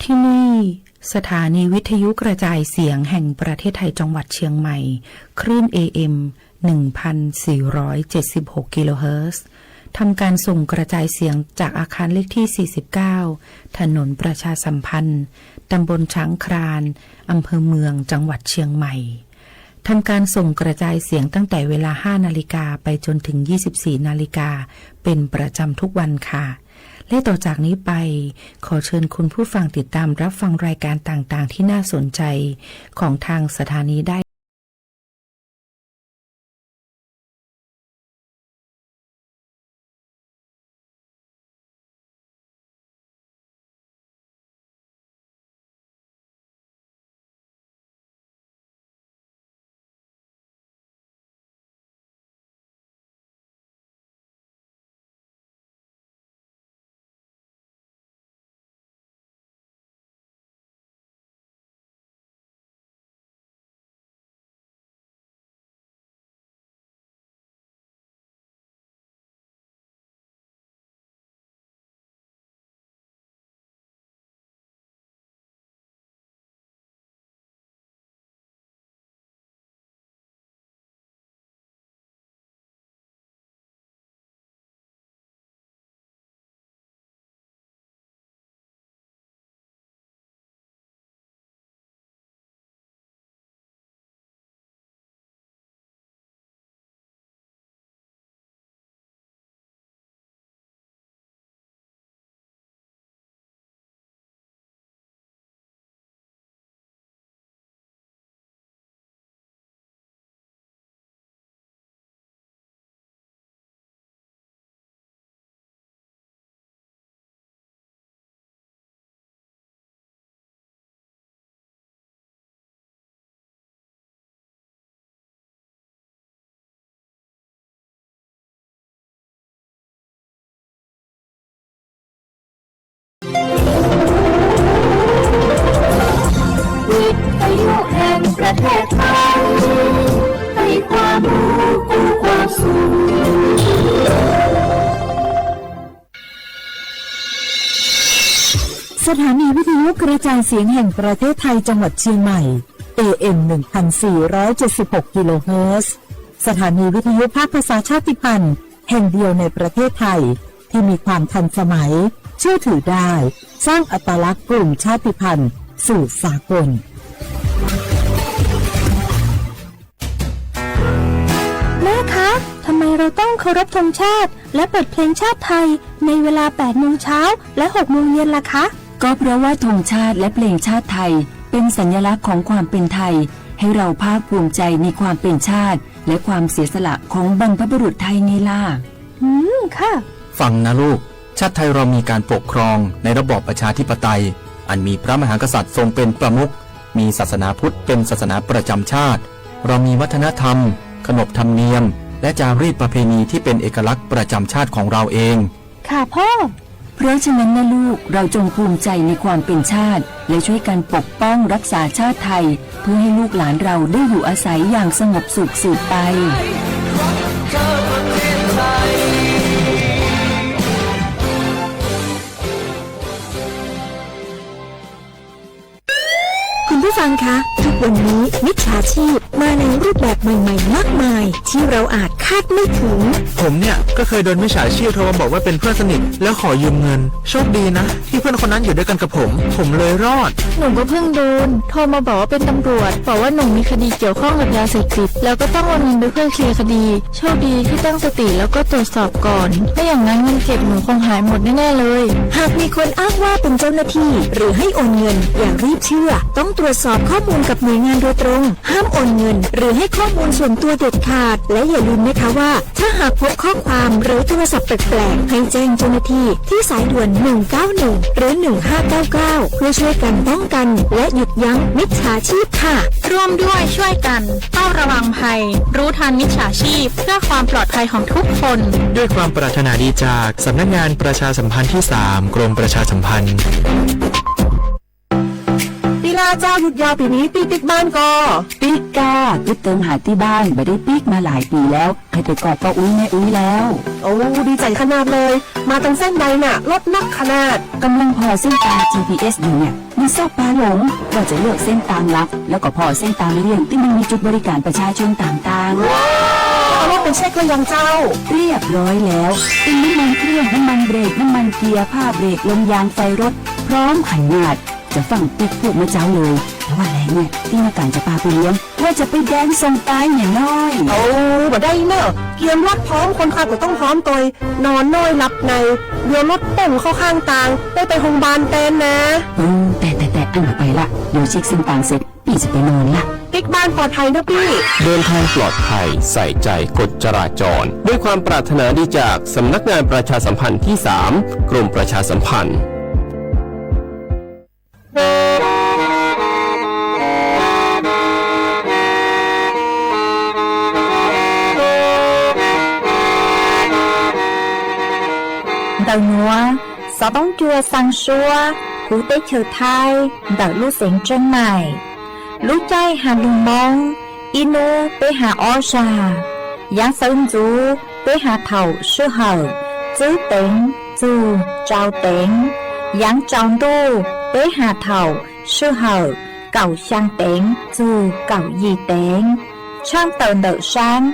ที่นี่สถานีวิทยุกระจายเสียงแห่งประเทศไทยจังหวัดเชียงใหม่คลื่น AM 1,476 กิโลเฮิรตซ์ทำการส่งกระจายเสียงจากอาคารเลขที่ 49 ถนนประชาสัมพันธ์ตำบลช้างครานอำเภอเมืองจังหวัดเชียงใหม่ทำการส่งกระจายเสียงตั้งแต่เวลา 5 นาฬิกาไปจนถึง 24 นาฬิกาเป็นประจำทุกวันค่ะและต่อจากนี้ไปขอเชิญคุณผู้ฟังติดตามรับฟังรายการต่างๆที่น่าสนใจของทางสถานีได้ประเทศไทยให้ความรู้กู้ความสุขสถานีวิทยุกระจายเสียงแห่งประเทศไทยจังหวัดเชียงใหม่ AM 1,476 กิโลเฮิรตซ์สถานีวิทยุภาคภาษาชาติพันธุ์แห่งเดียวในประเทศไทยที่มีความทันสมัยเชื่อถือได้สร้างอัตลักษณ์กลุ่มชาติพันธุ์สู่สากลแม่คะทำไมเราต้องเคารพธงชาติและเปิดเพลงชาติไทยในเวลา 8 โมงเช้าและ 6 โมงเย็นล่ะคะก็เพราะว่าธงชาติและเพลงชาติไทยเป็นสัญลักษณ์ของความเป็นไทยให้เราภาคภูมิใจในความเป็นชาติและความเสียสละของบรรพบุรุษไทยไงล่ะค่ะฟังนะลูกชาติไทยเรามีการปกครองในระบอบประชาธิปไตยอันมีพระมหากษัตริย์ทรงเป็นประมุขมีศาสนาพุทธเป็นศาสนาประจำชาติเรามีวัฒนธรรมขนบธรรมเนียมและจารีตประเพณีที่เป็นเอกลักษณ์ประจำชาติของเราเองค่ะพ่อเพราะฉะนั้นนะลูกเราจงภูมิใจในความเป็นชาติและช่วยกันปกป้องรักษาชาติไทยเพื่อให้ลูกหลานเราได้อยู่อาศัยอย่างสงบสุขสืบไปคุณผู้ฟังคะทุกวันนี้มิจฉาชีพมาในรูปแบบใหม่ๆมากมายที่เราอาจคาดไม่ถึงผมเนี่ยก็เคยโดนมิจฉาชีพโทรมาบอกว่าเป็นเพื่อนสนิทแล้วขอยืมเงินโชคดีนะที่เพื่อนคนนั้นอยู่ด้วยกันกับผมเลยรอดหนูก็เพิ่งโดนโทรมาบอกว่าเป็นตำรวจบอกว่าหนูมีคดีเกี่ยวข้องกับยาเสพติดแล้วก็ต้องโอนเงินไปเพื่อเคลียร์คดีโชคดีที่ตั้งสติแล้วก็ตรวจสอบก่อนไม่อย่างนั้นเงินเก็บหนูคงหายหมดแน่ๆเลยหากมีคนอ้างว่าเป็นเจ้าหน้าที่หรือให้โอนเงินอย่ารีบเชื่อต้องตรวจสอบข้อมูลกับหน่วยงานโดยตรงห้ามโอนเงินหรือให้ข้อมูลส่วนตัวเด็ดขาดและอย่าลืมนะคะว่าถ้าหากพบข้อความหรือโทรศัพท์แปลกๆให้แจ้งเจ้าหน้าที่ที่สายด่วน191หรือ1599เพื่อช่วยกันป้องกันและหยุดยั้งมิจฉาชีพค่ะร่วมด้วยช่วยกันเฝ้าระวังภัยรู้ทันมิจฉาชีพเพื่อความปลอดภัยของทุกคนด้วยความปรารถนาดีจากสำนักงานประชาสัมพันธ์ที่3กรมประชาสัมพันธ์ปีลาเจ้าหยุดยาวปีนี้ปีปิกบ้านก็ปิกกาปิกเติมหาที่บ้านไม่ได้ปิกมาหลายปีแล้วใครไปกอดก็อุ้ยแม่อุ้ยแล้วโอ้ดีใจขนาดเลยมาตั้งเส้นใดน่ะรถนักขนาดกำลังพอเส้นทาง GPS อยู่เนี่ย มันชอบปลาหลงว่าจะเลือกเส้นทางลับแล้วก็พอเส้นทางเลี่ยงที่มันมีจุดบริการประชาชนต่างๆเอาว่าเป็นเช็คหรือยังเจ้าเรียบร้อยแล้วเป็นน้ำมันเครื่องน้ำมันเบรกน้ำมันเกียร์ผ้าเบรกลมยางไฟรถพร้อมขันงาดจะฟังติ๊กพวกเมื่อเจ้าเลยแต่ว่าแหล่เนี่ยที่มาการจะพาไปเลี้ยงว่าจะไปแดนส่งตายอย่างน้อยโอ้บ่ได้เนอะเกียร์รถพร้อมคนขับก็ต้องพร้อมตัวนอนน้อยหลับในเรือรถป่งเข้าข้างทางได้ไปโรงพยาบาลเต้นนะแต่อันไปละเดี๋ยวเช็คเส้นทางเสร็จพี่จะไปนอนละติ๊กบ้านปลอดภัยนะพี่เดินทางปลอดภัยใส่ใจกฎจราจรด้วยความปรารถนาดีจากสำนักงานประชาสัมพันธ์ที่ 3 กรมประชาสัมพันธ์đầu nữa sáu bóng chua sang xua cú tế chờ thai đợi lũ xén chân mày lũ chay hà lùng mong inu tế hà o già giáng sơn chú tế hà thầu sư hở chữ tính chú trao tính giáng tròn đu tế hà thầu sư hở cầu sang tính chú cầu gì tính trong tờ nợ sáng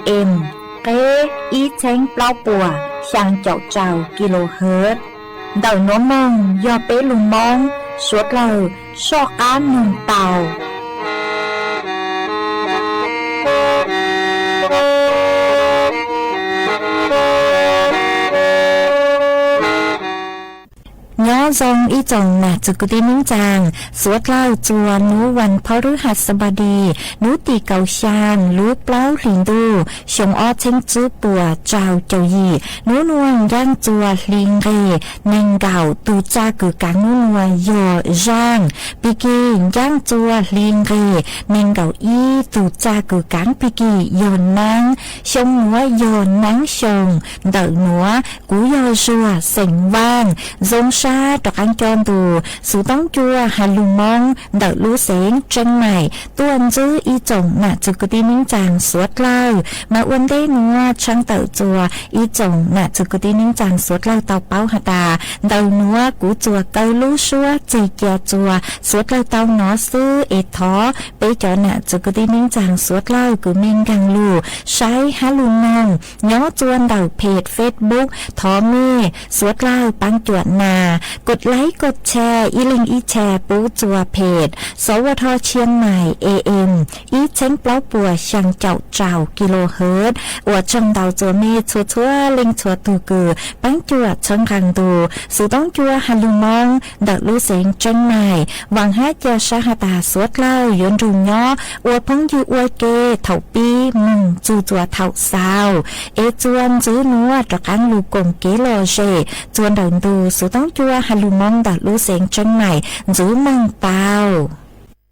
em kế ý chánh bao bùa sang chậu trào kHz đầu nó mong do bé lùng mong suốt lời so cá nương tàu nhớ dòng ý chồng nàจุกตินิ่งจางสวดเล่าจวนนูวันพฤหัสบดีนูตีเกาชางรู้เปล่าหลิงดูชงอ้อเช่งจูปัวเจ้าเจ้ายีนูนวงย่างจัวลิงเรเนงเก่าตูจ้ากือกังนูนวงยอย่างปีกีย่างจัวลิงเรเนงเก่าอีตูจ้ากือกังปีกียอนนังชงหัวยอนนังชงเดินหัวกูยอชัวเสียงว่างจงดอกอันจอมดูสูต้องจัวฮัลลุมองเดาลูเสงจังใหม่ตัวจื้ออีจงน่ะจุกตินิ่งจางสวดเล่ามาอ้วนได้นัวช่างเต่าจัวอีจงน่ะจุกตินิ่งจางสวดเล่าเต่าเป้าหตาเดานัวกูจัวเกาลูชัวใจเกียจัวสวดเล่าเต่าหนอซื้อเอท้อไปจอน่ะจุกตินิ่งจางสวดเล่ากูเมงกังลูใช้ฮัลลุมองย้อจวนเดาเพจเฟซบุ๊กท้อเม่สวดเล่าปังจวดนากดไลค์กดแชร์อีลิงอีแชร์ปูจัวเพจสวทเชียงใหม่ AM อีเช้งเปล่าปัวช่างเจ้าkHz อวดจังเดาจัวเมชัวลิงชัวตูกือปังจัวช่างกังดูสูต้องจัวฮัลลุมองดักลูเสงจังใหม่หวังให้เจ้าชาหตาสวดเล่ายนรุงย่ออวดพงยูอวดเกเถ่าปีมึงจูจัวเถ่าสาวจวนจื้อนัวตะกังลูกงเกโลเจจวนเดินดูสูต้องจัวฮัลลุมองดักลูเสงจังใหม่จื้อมึงเปล่า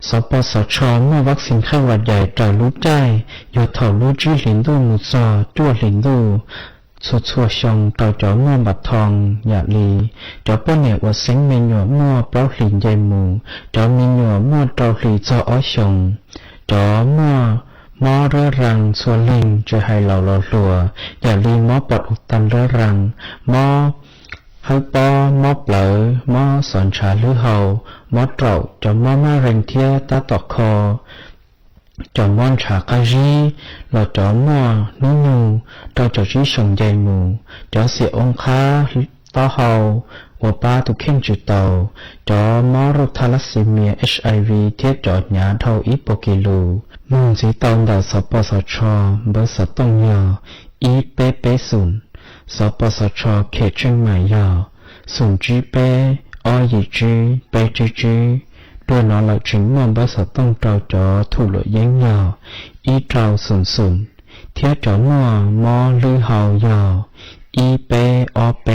สปสช.เมื่อวัคซีนไข้หวัดใหญ่จ่ายรู้ใจอยู่ถอรู้จื้อหลินดูมุซอจั่วหลินดูชัวชงเต่าจ่อเมื่อบัดทองอย่าลีจ่อป้อนเหนียวเซ็งเมนหยวมั่วเปล่าหลินใหญ่หมูจ่อมีหยวมั่วเต่าหลีจ่ออ้อชงจ่อมั่วมอเรรังส่วนลิงจะให้เหล่าหลัวอย่าลีมอปอดอุดตันเรรังมอให้ปอมอเปลอมอสอนชาลือเฮามอเต่าจะมอมาเร่งเทียตาตอกคอจอมอนฉากาจีหล่อจอมัวนูเราจะชี้ชงใหญ่หมูจะเสียองค้าต่อเฮาว่าป้าตุเข้มจุดเตาจอมอรุทาลัสซีเมีย HIV เทียบจอดหยาเท่าอีโปกิลูมุงสีตอนดาวสปสชเบอร์สตงยออีเปเปศูนย์สปสชเขตเชียงใหม่ยอศูนย์จีเปอยีจีเปจีจีด้วยนอนหลักถึงมองบาสต้องเจ้าจอถูกหลดยั้งยาวอีเจ้าสุนเทียจอมัวมอลือเฮายาวอีเปอเป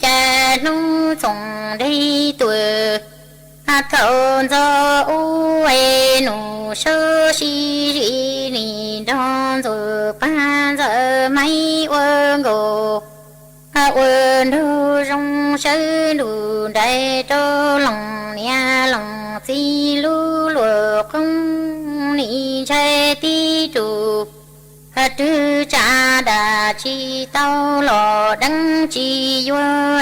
จะนุ่งส่งได้ตัวอาเท่าจะอุ้ยหนูเชื่อชีนี่ดอนจะป้าจะไม่วันกูวันดูจงเชื่อดูได้ตัวหลังเนี่ยหลังสีลูหลวงคงนี่ใช่ที่จู tư cha đà chi tao lò đăng chi vua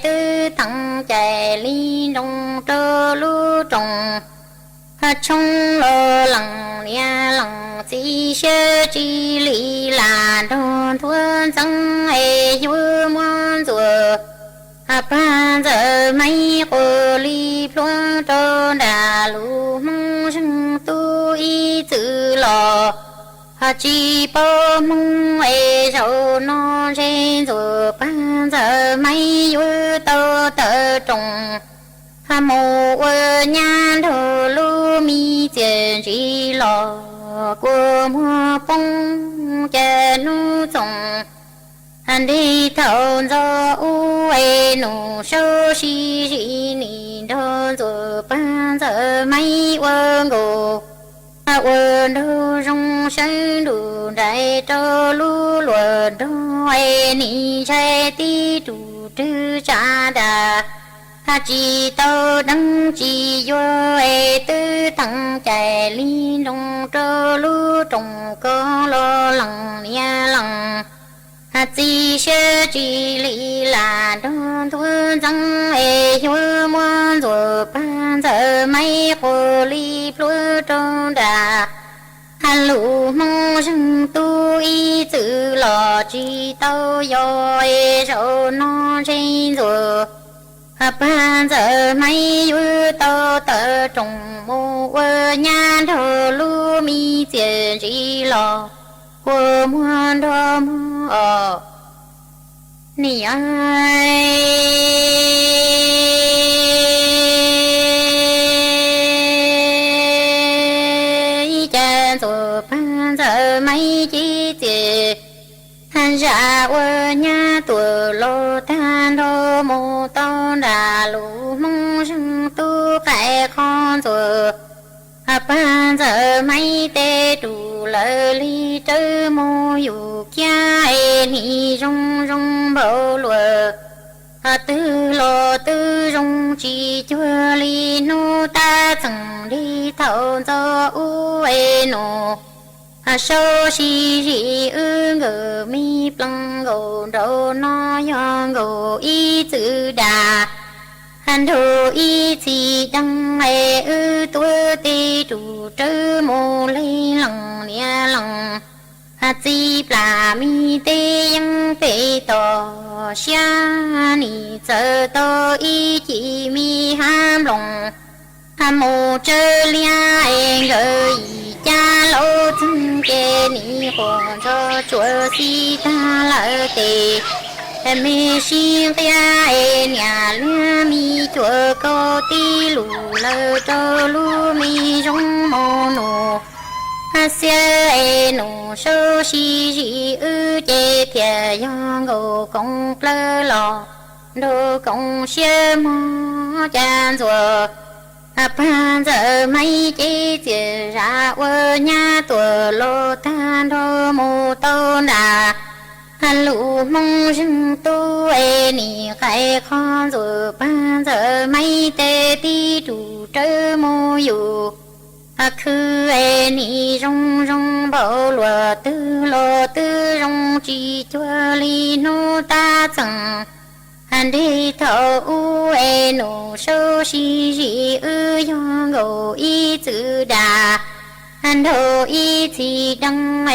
tư thằng chạy ly đông trơ lu trồng trong lò lằng nia lằng chi sơ chi lý là đồn thuần dân vua muôn rùa ba giờ mấy cô ly plong trơ đà lu mong sinh tu y tự lò chỉ bao mong rau non trên rồi ba giờ mấy vua tao tơ trồng mồ nhà đồ lu mi tiền chỉ lò của mua bông chè nu trồng anh đi thâu do u nụ sâu xì xì nì đô rồi ba giờ mấy vua ngủ vua đô rong sáng đủ đại trâu lu lùa đô nì chạy tí đủ tư cha đà chỉ tao đăng chỉ vô tư thằng chạy ly đông trơ lu trồng có lo lằng nia lằng chỉ sơ chỉ lý là đón thuần dân vua muôn rồi ba giờ mấy cô ly plua trong đà lũ mong rừng tu y tự lò chỉ tao do rau non trên rồi ba giờ mấy vua tao tơ trồng mô nhà đồ lu mi tiền chỉ lò của muôn đồ mô nì ai cha rồi ba giờ mấy chi tiền han ra nhà tuổi lô tan đô mô tao đà lũ mong rừng tu phải con rồi ba giờ mấy tê đủ lời ly trơ mô dù cha nì rong rong bầu lùa tư lô tư rong chi chua ly nô ta chẳng đi thâu do u nô sâu xì rì ngờ mi plăng gồ đầu nó yong gồ y tự đà han đồ y chỉ đăng tua tê đủ trơ mô lê lằng nia lằng chỉ plà mi tê yang tê tò xia nì giờ tò y chỉ mi ham lòng mô chơ lia ngờ cha lâu chân kê ni hồ cho chúa si ta lỡ tê mi xin tia nhà lia mi chúa cô ti lù lơ cho lu mi rong mô nô xe nô sơ si dị chê thề yong ngô công plơ lò đô công xe mô chan rùa ba giờ mấy chi chỉ ra nhà tuổi lô tan đô mô tô đà lũ mong rừng tu nì khai con rồi ba giờ mấy tê ti đủ trơ mô dù khư nì rong rong bảo lùa tư rong chi chua ly nô ta chẳng đi thâu u nô sâu xì rì yong ngô y tự đà đồ y thì đăng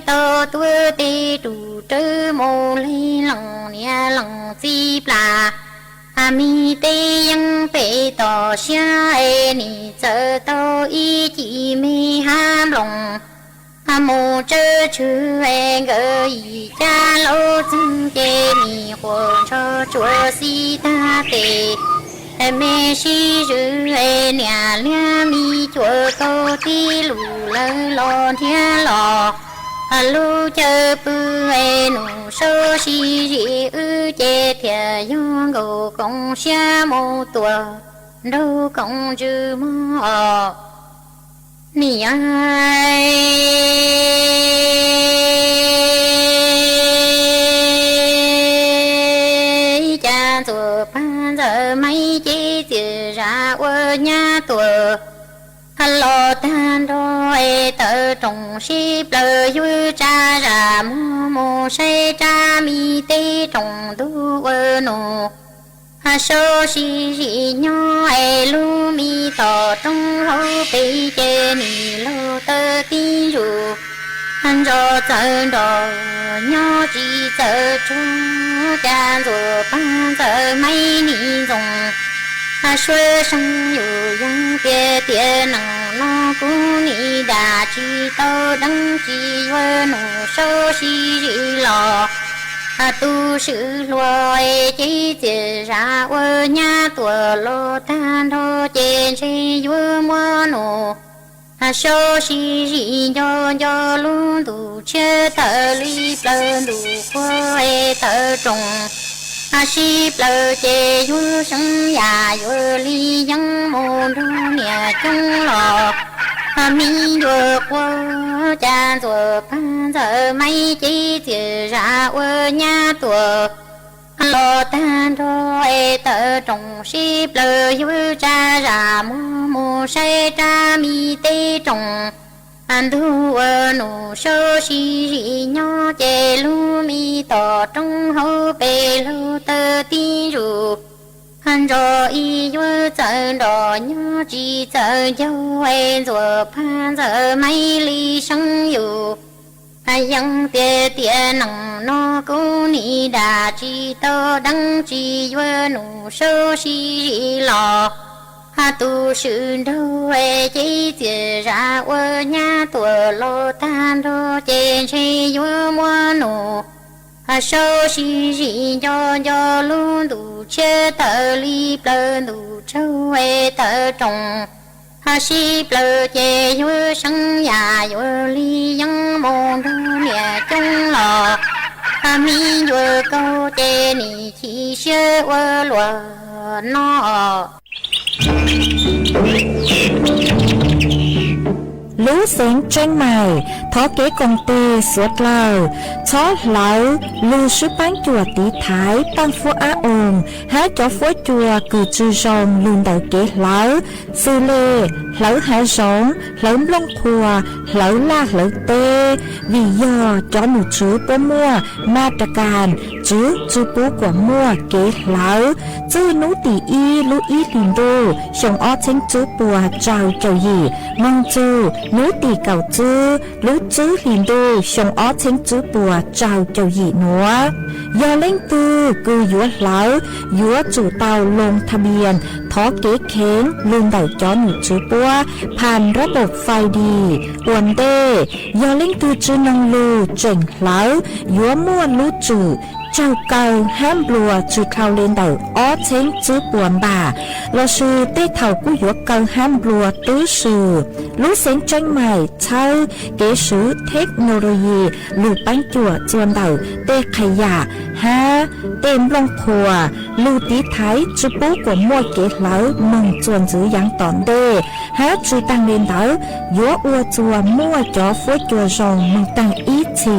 tô tua tê đủ trơ mô lê lằng nia lằng chi plà mi tê yang tê tò xia nì chơ tô y chỉ mi ham lòng mô chơ chư ngơ y cha lô chân kê nì hồ cho chúa si ta tê mê si rư nhà lia mi chúa tô ti lù lơ lò thia lò lu chơ bư nụ sơ si rì chê thia yong gồ công xia mô tùa đâu công chư mô nì ai cha tùa ba giờ mấy chi từ ra nhà tùa lo tan đôi tờ trồng ship lời vui cha ra mô say cha mi tê trồng đu ơ nô sô si nhỏ ai lu mi tỏ trong hậu bê chê ni lô tơ tin ru rô tơ đô nhỏ chi tơ chung cha rô ban tơ mấy ni dùng xuôi sông yu yang bia bia nằng nó cú ni đà chi tơ đăng chi vơ nụ sâu si lò tu sự loài chi chỉ ra vơ nhà tuổi lô tan đô trên chi vơ mua nụ sâu si do luôn đủ chế thở ly plơ đủ quê thở trùng si plơ chế yu sông ya yu li yang mô đô nhà chung lò mi yu qua cha yu pan giờ mấy chi chỉ ra ơ nhà tuổi lo tan đô tờ trồng si plơ yu cha ra mô say cha mi tê trồng thu nụ sơ si nhỏ chê lu mi tỏ trong hậu bê lu tơ tí ru rồi y yu chợ đỏ nhỏ chi chợ dâu rồi pan giờ mấy ly sông yu yang tia tia nằng nó cú ni đà chi tơ đăng chi yu nụ sơ si lò tu sự đâu chỉ chỉ ra ở nhà tuổi lô tan đô trên chi vua mua nụ sâu si do luôn đủ chế tờ ly plơ đủ châu tờ trồng si plơ chế vua sân nhà vua ly dân môn đô nhà chung lò mi vua câu chế ni chi sơ vua lùa nó lũ sáng tranh mày thó kế công ty suốt lầu chó lấu lưu sư bán chùa tí thái tăng phu á ồn há cho phó chùa cử chư rồng luôn đầu kế lấu sư lê lấu há rống lấu lông thùa lấu la lấu tê vì do cho nụ chứ bố mua ma trà càn chứ bố của mua kế lấu chứ nụ tỷ y lũ y lìn đô xong ó chênh chứ bùa trào trầu gì mong chứ nú tì cầu chư lú chư liền đô xong ó chênh chư bùa trào châu dị nữa do lên tư cư dũa lão dũa chủ tàu lôngทะเบียน thó kế khén luôn đầu chó nụ chư bùa ผ่านระบบไฟดีอวนเด้do lên tư chư nông lưu chỉnh lão dũa mua lú chữ châu cầu ham lùa chữ khao lên đầu ó chênh chữ buồn bà là sư tê thầu của dũa cầu ham lùa tứ sư lú sáng tranh mày châu kế sứ technology lù bánh chùa chuồn đầu tê khai giả ha tên lông khùa lù tí thái chữ bố của mua kế lão mừng chuồn giữ giáng tỏn đê ha chữ tăng lên đầu dũa ua chùa mua chó phối chùa rồng mừng tăng ít chỉ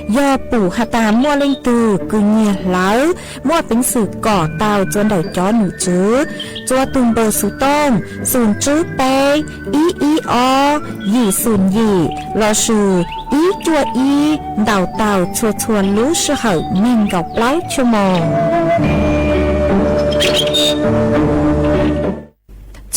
do bù hạ tà mua lên từ cứ nhẹ lão mua bánh sử cỏ tàu chuồn đầu chó nụ chứ chùa tung bờ sú tôm sùn chữ bê ý o gì sùn gì lo sư ý chua ý đào tàu chua lú sư hậu mình gọc lái chua mòn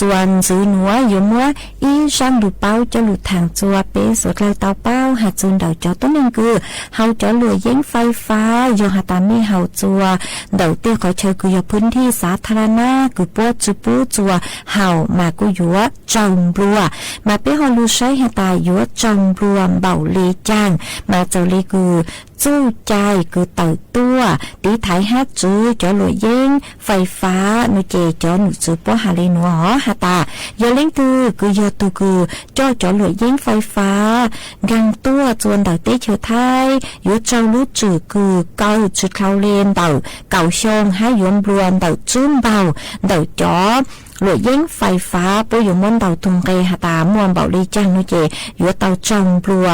chuan giữ núa yếu múa y sang lụt bao cho lụt thang chua bế sốt lao tàu bao hạt chuồn đầu chó tốt nên cư hậu chó lùa giếng phai phá do hạt tà mi hậu chua đầu tiên khỏi chơi cư ở พื้นที่สาธารณะcư bố chú bố chua hậu mà cư yếu trồng lùa mà bế họ lùa say hạt tà yếu trồng lùa bảo lì chàng mà châu lì cư chú chai cư tàu tua tí thái hát chú cho lùa giếng phai phá nụ chè cho nụ chú bố hà lì nụ hó hà tà giờ lên tư cứ giờ tu cứ cho lụi giếng phai phá găng tua chuồn đầu tế chiều thai yếu trâu lú trừ cứ câu chụt khao lên đầu cầu sông hai yuan buồn đầu chun bào đầu chó หลวยเย้งไฟฟ้าปุยอยู่มวนเตาตุงเกหาตามวนเบาลีจังนุเจอยู่เตาจองปลัว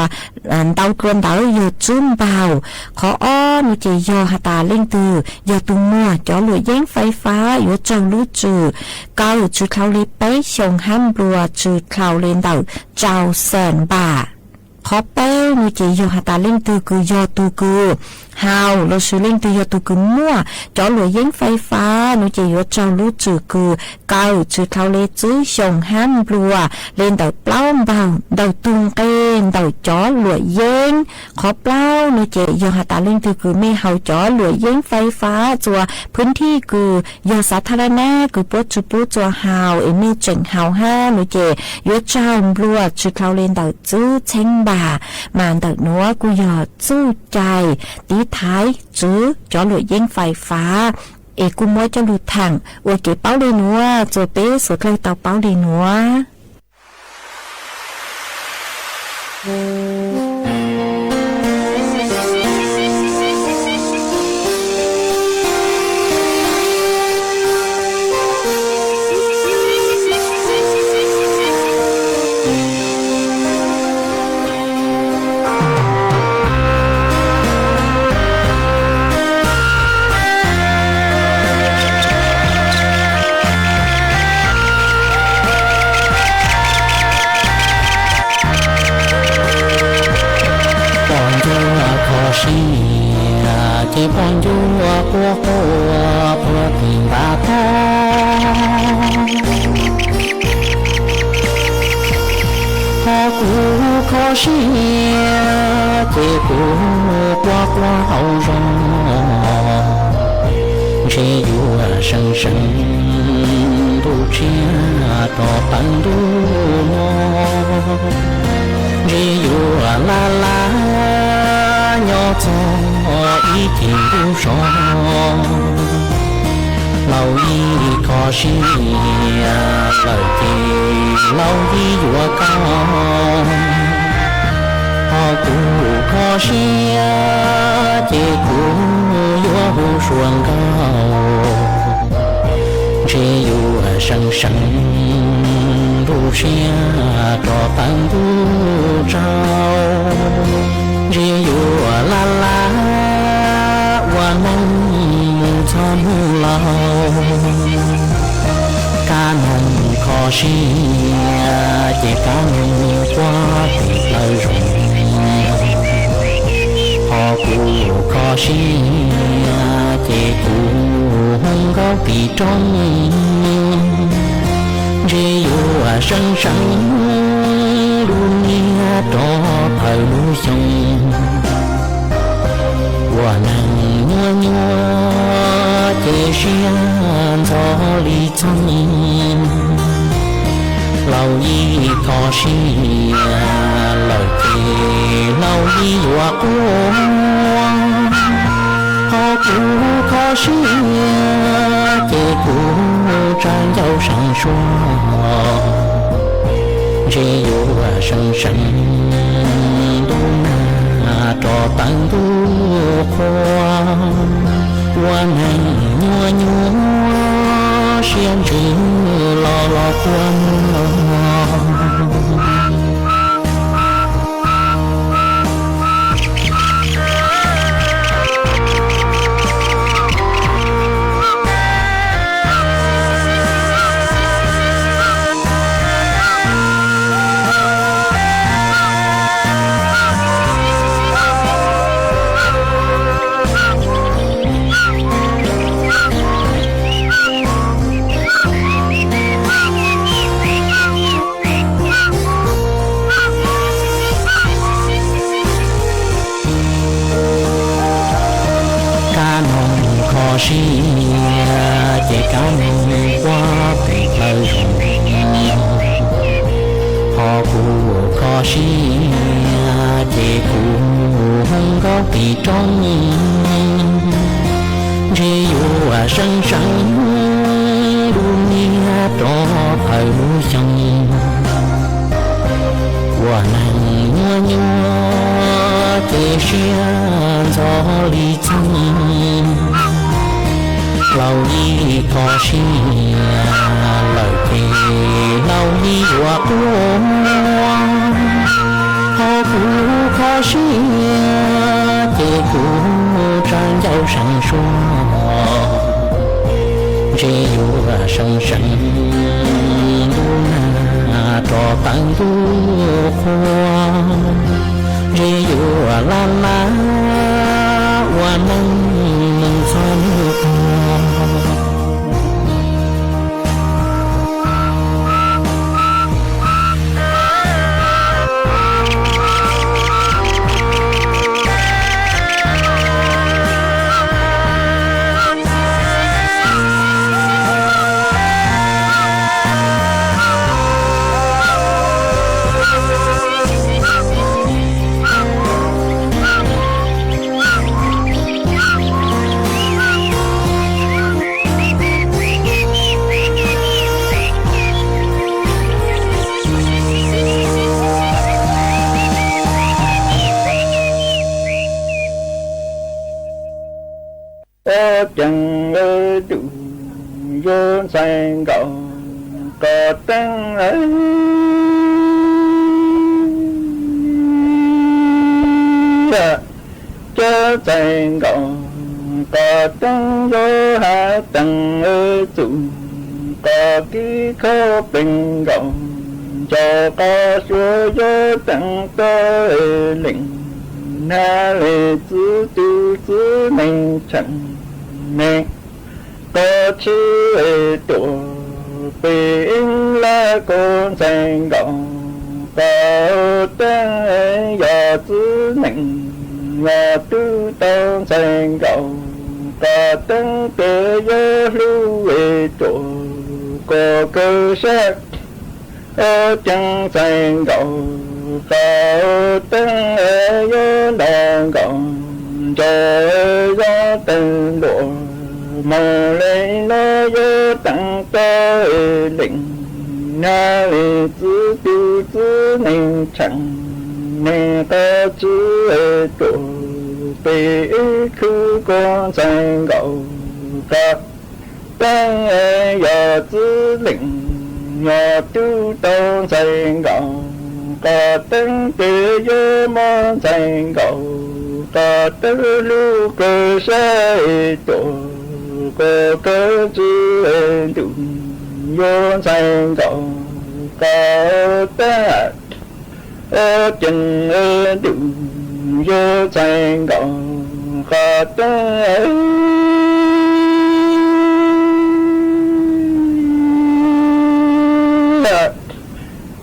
เตากวนเตาอยู่จุ้มเบาขออ้อนุเจยอหาตาเล่งตือยอตุงมัวจอหลวยเย้งไฟฟ้าอยู่จองลู่จือเกาจือเขาลีไปชงห้ามปลัวจือเขาเลนเตาเจ้าแสนบาทขอเป้นุเจยอหาตาเล่งตือคือยอตูกือฮาวเราซื้อเล่งตือยอตูกือมั่วจอหลวยเย้งไฟฟ้านุเจยอจองลู่จือคือเกาจือเขาเลจื้อชงห้ามปลัวเลนเตาเปล่าเบาเตาตุงเกนเตาจอหลวยเย้งขอเปล่านุเจยอหาตาเล่งตือคือไม่เฮาจอหลวยเย้งไฟฟ้าจัวพื้นที่คือยอสาธารณะคือปวดจุปูจัวฮาวเอไม่เจ๋งฮาวห้านุเจยอจองปลัวจือเขาเลนเตาจื้อเชงบ่ามานเตาหนัวกูยอจู้ใจตีท้ายจื้อจอหลวยเย้งไฟฟ้าเอกุมัวจะหลุดถังอวดเก็บเป้าเลยนัวโจเป้สุดเลยเตาเป้าเลยนัวที่พอนอยู่กัวกัวเพื่อพิงบาทพอกูขอเชียที่กูกัวกัวเอาจงที่อยู่生生不见多半都我ที่อยู่啦啦nhỏ cho ý thì đủ rõ lâu y có gì lời thì lâu y vừa cao họ cũng có gì thì cũng vừa xuân cao chỉ dù sân sân đủ xe cho tan đủ trao chỉ dù la la hoa nắng thơm lâu ca nồng khó xì chỉ ca nồng qua từ lời rụng họ cụ khó xì chỉ cụ không có bị trong chỉ dù sân sân luôn nghe cho thời núi sông hoa nắng nhua nhua chỉ xiên gió ly chân lâu y có xì lời kể lâu y hoa quang họ cũng có xì chỉ cũng trang dâu sang xuân chỉ dù sân sân đu na cho tăng đu khoa hoa nắng nhua nhua xiên chỉ lo lo quan xì chỉ cả năm qua bị lời rụng họ cụ khó xì chỉ cụ không có bị trong chỉ dù sân sân luôn nghe cho thời núi sông hoa nắng nhua nhua chỉ xiên gió ly chân lâu y khó xia lời thề lâu y hoa cuồng khó cũ khó xia thế cũ trang dâu sang xuân rê yêu sông sông na trò tăng tu khoa rê yêu la la hoa nâng nâng son chẳng ơi đủ vô sang cầu có tăng ấy chớ sang cầu có tăng vô hạ tăng ơi đủ có ký khó bình cầu cho có số vô tăng tới lĩnh na lệ tư tư mình chẳng nè có chữ tổ bình là con sang cầu có tên giờ tư mình và tư tông sang cầu có tên kế vô lưu về tổ có cơ sát ở chẳng sang cầu có tên vô đàn cầu trời gió tình độ mà lấy nó vô tặng tới lĩnh na lì tư tư tư mình chẳng nè có chữ tổ bị khứ con sang cầu có tên giờ tư lĩnh nhà tư tôn sang cầu có tên kế vô môn sang cầu có tư lưu cơ sai tổ có cơ chữ đủ vô sang cầu có tên chân đủ vô sang cầu có tên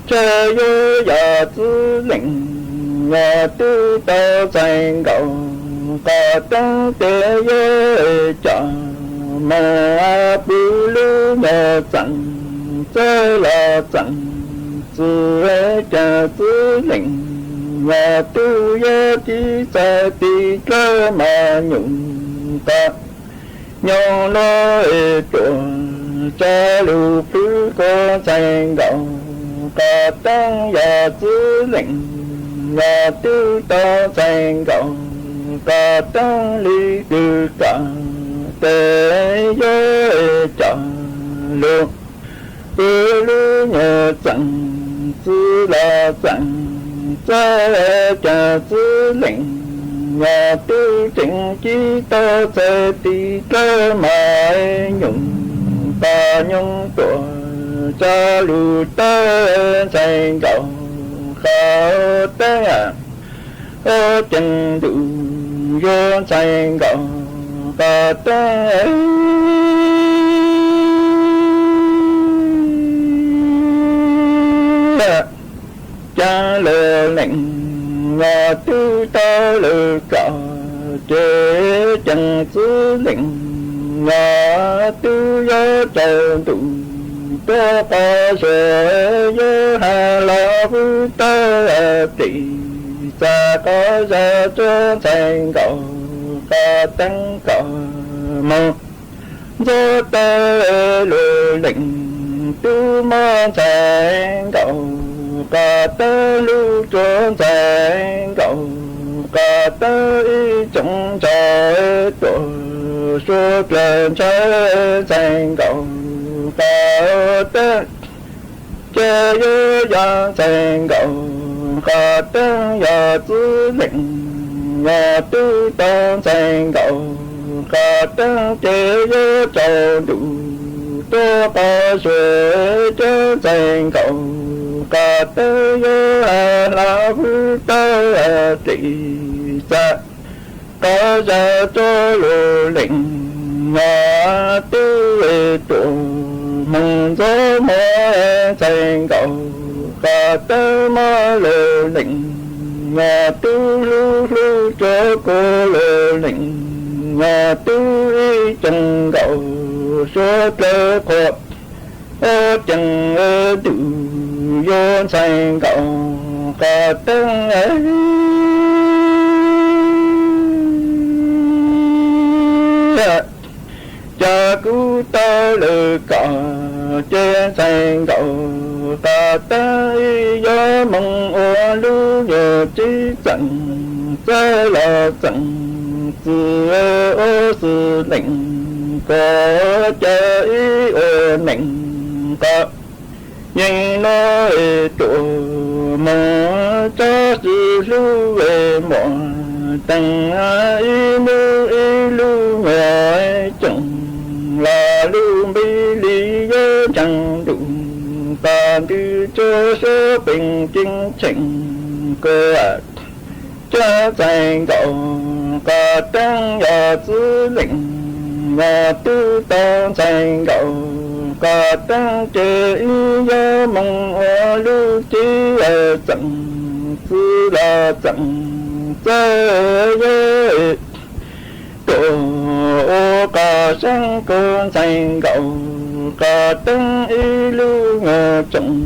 chơi vô giờ tư lĩnh nhà tư tao sang cầu có tên tế vô chọn mà bù lưu mà chẳng chơi là chẳng tư cha tư lĩnh nhà tư vô tí sa tí cơ mà nhung ta nhau lo tuần cha lưu phứ có sang cầu có tên nhà tư lĩnh nhà tư tao sang cầu có tên lý tư cả tế vô chẳng luôn tư lưu nhà chẳng tư là chẳng cha cha tư lĩnh nhà tư chính chí ta sẽ tí cơ mà nhung ta nhung tuổi cha lưu ta sang cầu khó ta ở chân đủ vô sang cầu có ta cha lừa lệnh và tư ta lừa cọ chế chân tư lệnh và tư vô trời đủ có ta sẽ vô hà la vu ta tỷ ta có ra cho thành cầu ta tăng cầu mong do ta lừa lệnh tu ma thành cầu cả ta lưu trốn thành cầu cả ta trong trái tội số trần trái thành cầu cao tên chế yếu giang thành cầu khả tên nhà tư lệnh nhà tư tăng thành cầu khả tên chế yếu trầu đủ tô ba xuế chế thành cầu khả tên yếu là vui tơ trị ra có ra cho lộ lệnh nhà tư tổ mong gió mơ thành cầu cả tơ mơ lộ lệnh nhà tư lưu lưu cho cô lộ lệnh nhà tư y chân cầu số cơ khổ ô chân tự vô thành cầu cả tơ cha cứu ta lời cả trên thành cầu ta tới gió mong ô lưu nhờ trí chẳng sẽ là chẳng sự ô sự lệnh có chơi ô nệnh có nhưng nó trụ mà cho sự lưu về mọi tăng y lưu ngoài chẳng là lưu bi lý do chẳng đủ ta đi cho số bình chính trình cơ cho thành cầu cả tăng nhà tư lệnh nhà tư tăng thành cầu cả tăng chế ý do mong hoa lưu trí là chẳng tư là chẳng chơi tổ cả sáng cơn thành cầu cả tăng ý lưu ngờ trọng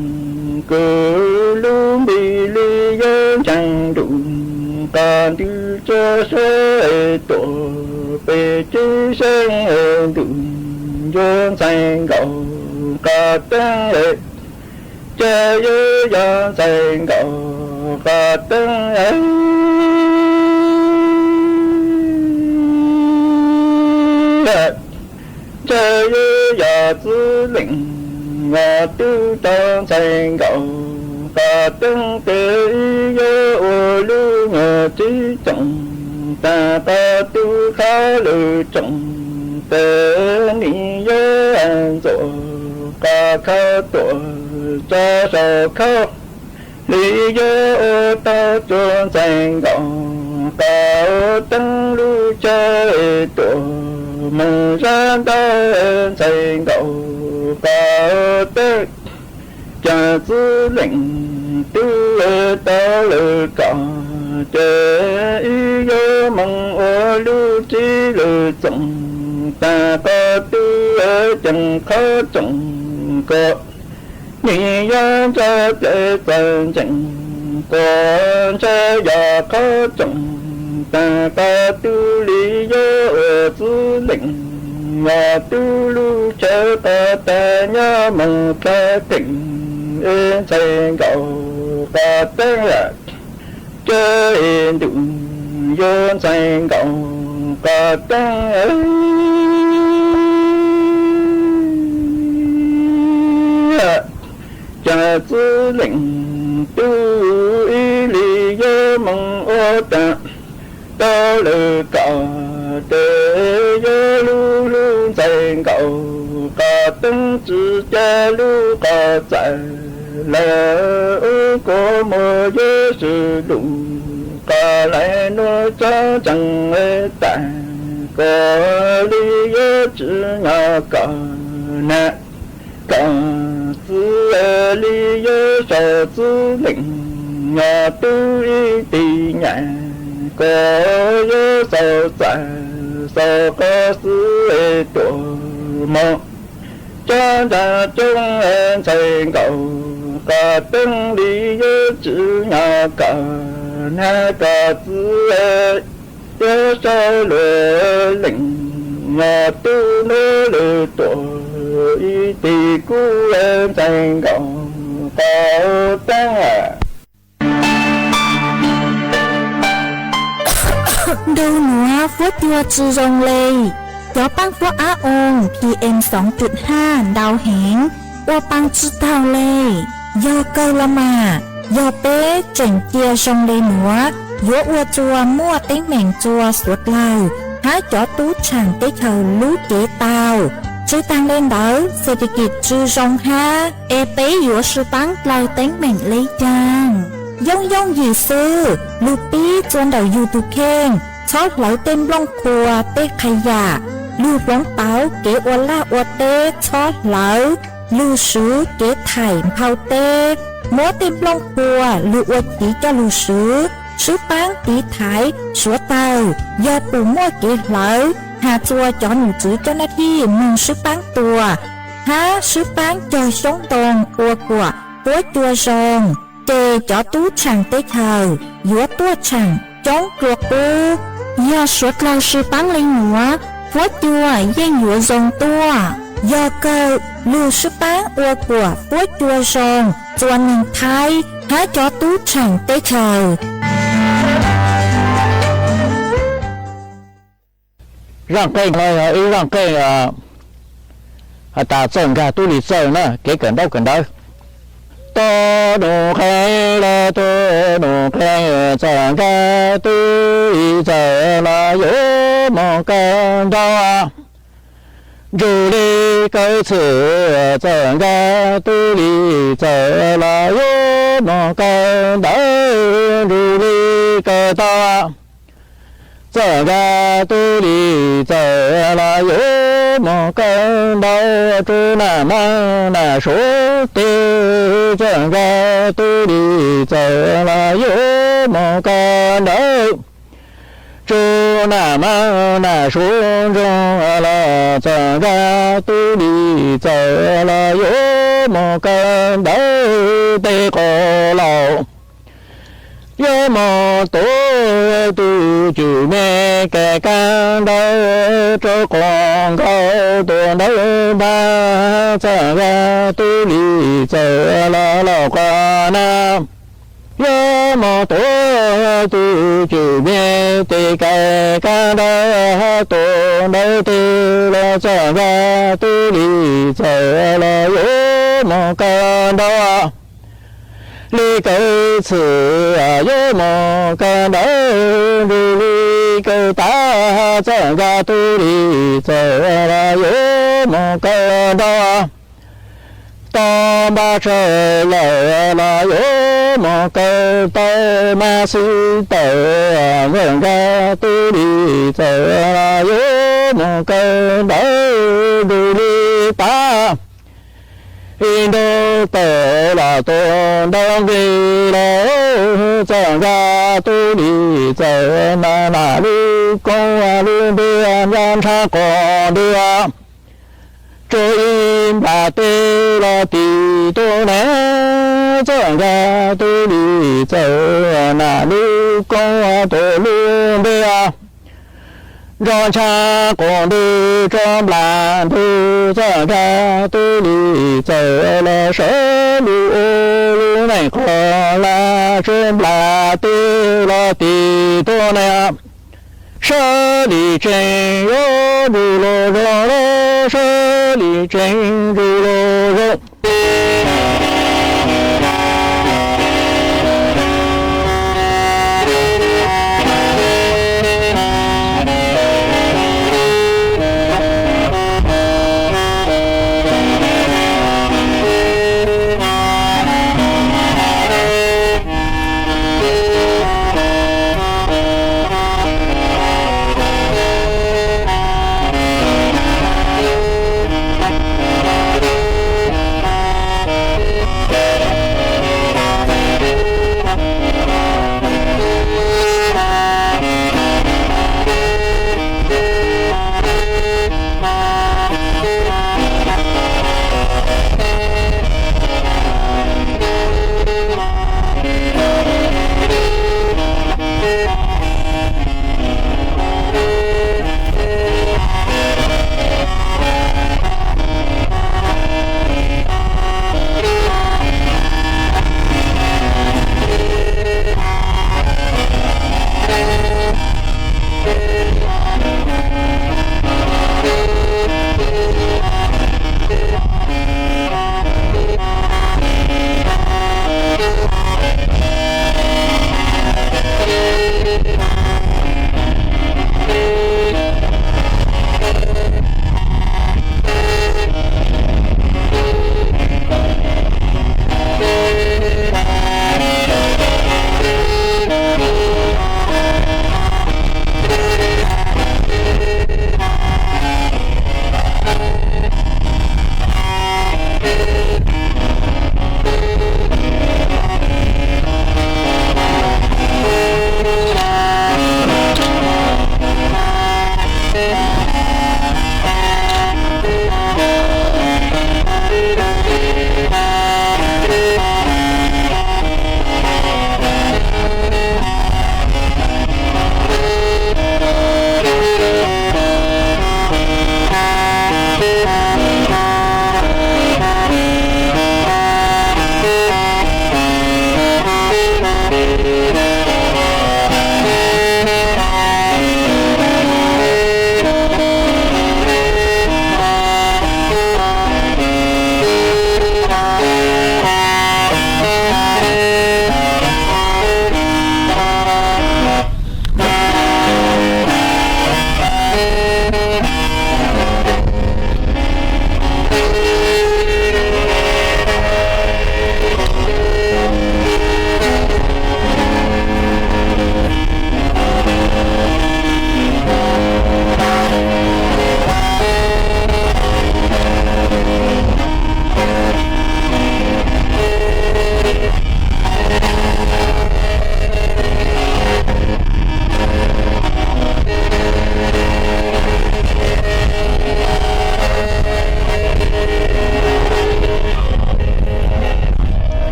cứ lưu bị lý do chẳng đủ cả đi cho sẽ tổ về chứ sinh đủ do thành cầu cả tăng lệ chơi với do thành cầu cả tăng ấy chơi với nhà tư lệnh nhà tư tăng thành cầu cả tăng tế vô ô lưu ngờ trí trọng ta ta tu khá lự trọng tế ni vô an dỗ cả khá tổ cho sầu khá lý vô ô ta chuông thành cầu cả ô tăng lưu chơi tổ mong ra ta thành cầu cả ô tế cha tư lệnh tư ta lự cả chế ý vô mong ô lưu trí lự trọng ta có tư chẳng khó trọng có nghĩ ra cho chế chân chẳng có chế giả khó trọng ta có tư lý vô tư lệnh nhà tư lưu chế ta nhớ mong ta tỉnh yên thành cầu ta tên là chơi đủ vô thành cầu ta tên ấy cha tư lệnh tư ý lý vô mong ô ta ta lự cả tế vô lưu lưu thành cầu cả tân chỉ cha lưu cả chạy là ư có mơ với sự đủ cả lại nó cho chẳng ê tạ có lý do chữ nhà cả nè cả tư lý do sở tư lệnh nhà tư y tì nhà có do sở trả sở có sư ê tổ mong cho ra chung em thành cầu cả từng lý do chữ nhà cả na cả tư cho sao lệ lệnh nhà tư nô lệ tổ y tì cú em thành cầu cao tăng đâu nữa vớt tua chư rong lê จอปังพวกอาอง PM 2.5 ดาวแหงอัวปังจิตาวเลยยอเกลมายอเป้เจ๋งเจียชงเลยหนัวยัวอัวจัวมั่วเต้งเหม่งจัวสวดเหล่าหาจอตู้ฉ่างเต้เธอรู้เก๋เตาชื่อตังเล่นเดอเศรษฐกิจจือจงฮาเอเป้ยัวชื่อตังเราเต้งเหม่งเลยจางย่องย่องหยีซื้อลูปี้จวนเดายูทูเข่งชอบเหลาเต็มล่องครัวเต้ขยะลูกหลงเต๋าเก๋อวล่าอวเต้ชอบเหลาลูซื้อเก๋ไถ่เผาเต้หมอเต็มล่องครัวลูอวดตีจะลูซื้อปังตีไถ่สัวเตายอปูมั่วเก๋เหลาหาจัวจอหนูจื้อเจ้าหน้าที่มึงซื้อปังตัวหาซื้อปังจอยสงตรงอัวกว่าปัวจัวซองเจจอตู้ฉังเต้เธอยัวตัวฉังจ้องกลัวปูยอสวดเราซื้อปังเลยหนัวหัวตัวย่งหัวทรงตัวยอเกิดลูกซื้อปังอัวกว่าปัวจัวซองจวนหนึ่งไทยหาจอตู้ฉังเต้เธอ让cây này ý让cây ta trồng ra tu lì trồng nữa cái cần đâu to đồ khe là to đồ khe trồng ra tu lì trồng là yếu một cần đâu dù đi cây sữa trồng ra tu lì trồng là yếu một cần đâu dù đi cây to trở ra tu đi trở là yếu một cơn đau tu là số tiêu trở ra tu đi trở là yếu một cơn đau tu là số trong là trở ra tu đi trở là yếu một cơn đau tê cổ lầu yo mo to tu chu me ke can da cho con go to da ba cha ga tu li cha la qua na yo mo to tu chu me te ke can da to da te la cha ga tu li cha la yo mo can da lý cơ sự yo mo can da lý cơ ta cha ga tu li cha la yo mo can da ta ba cha la yo mo can ta ma sư ta ga tu li cha la yo mo can da lý ta Indo tờ là tôn đông vi lô chẳng ra tu đi chờ là đi công liên biên gian xa còn đi cho im bà tê là tì tô nè chẳng ra tu đi chờ là đi công tổ liên biên Rõn cha còn đi trong làng thu chẳng ra tu đi chờ là sở lưu này khó là trên là tư là tì tô nè sở đi trên yo rù lô rô sở đi trên rù lô rô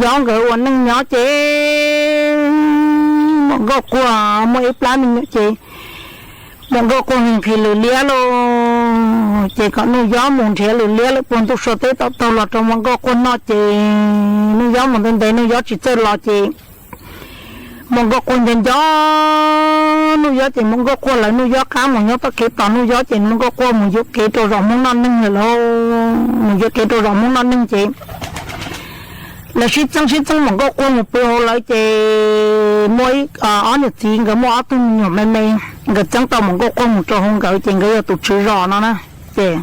gió gỡ quần nâng nhỏ chế bọn gọ của mỗi plan mình nữa chế bọn gọ của hình khi lửa lia lô chế có nuôi gió muốn chế lửa lia lửa buồn tôi sợ tới tao lọt trong bọn gọ của nó chế nuôi gió một tên đấy nuôi gió chỉ chơi lọt chế bọn gọ của nhân gió nuôi gió chế bọn gọ của lại nuôi gió cá một nhớ tao kể tao nuôi gió chế bọn gọ của một gió kể trâu rộng muốn non nưng rồi lô một gió kể trâu rộng muốn non nưng chế là sĩ chân một cái quân một bữa lại thì mỗi ở nhật thì cái mỗi tôi nhiều mấy cái chân tàu một cái quân một trò không cái chuyện cái tụt chữ rõ nó nè thì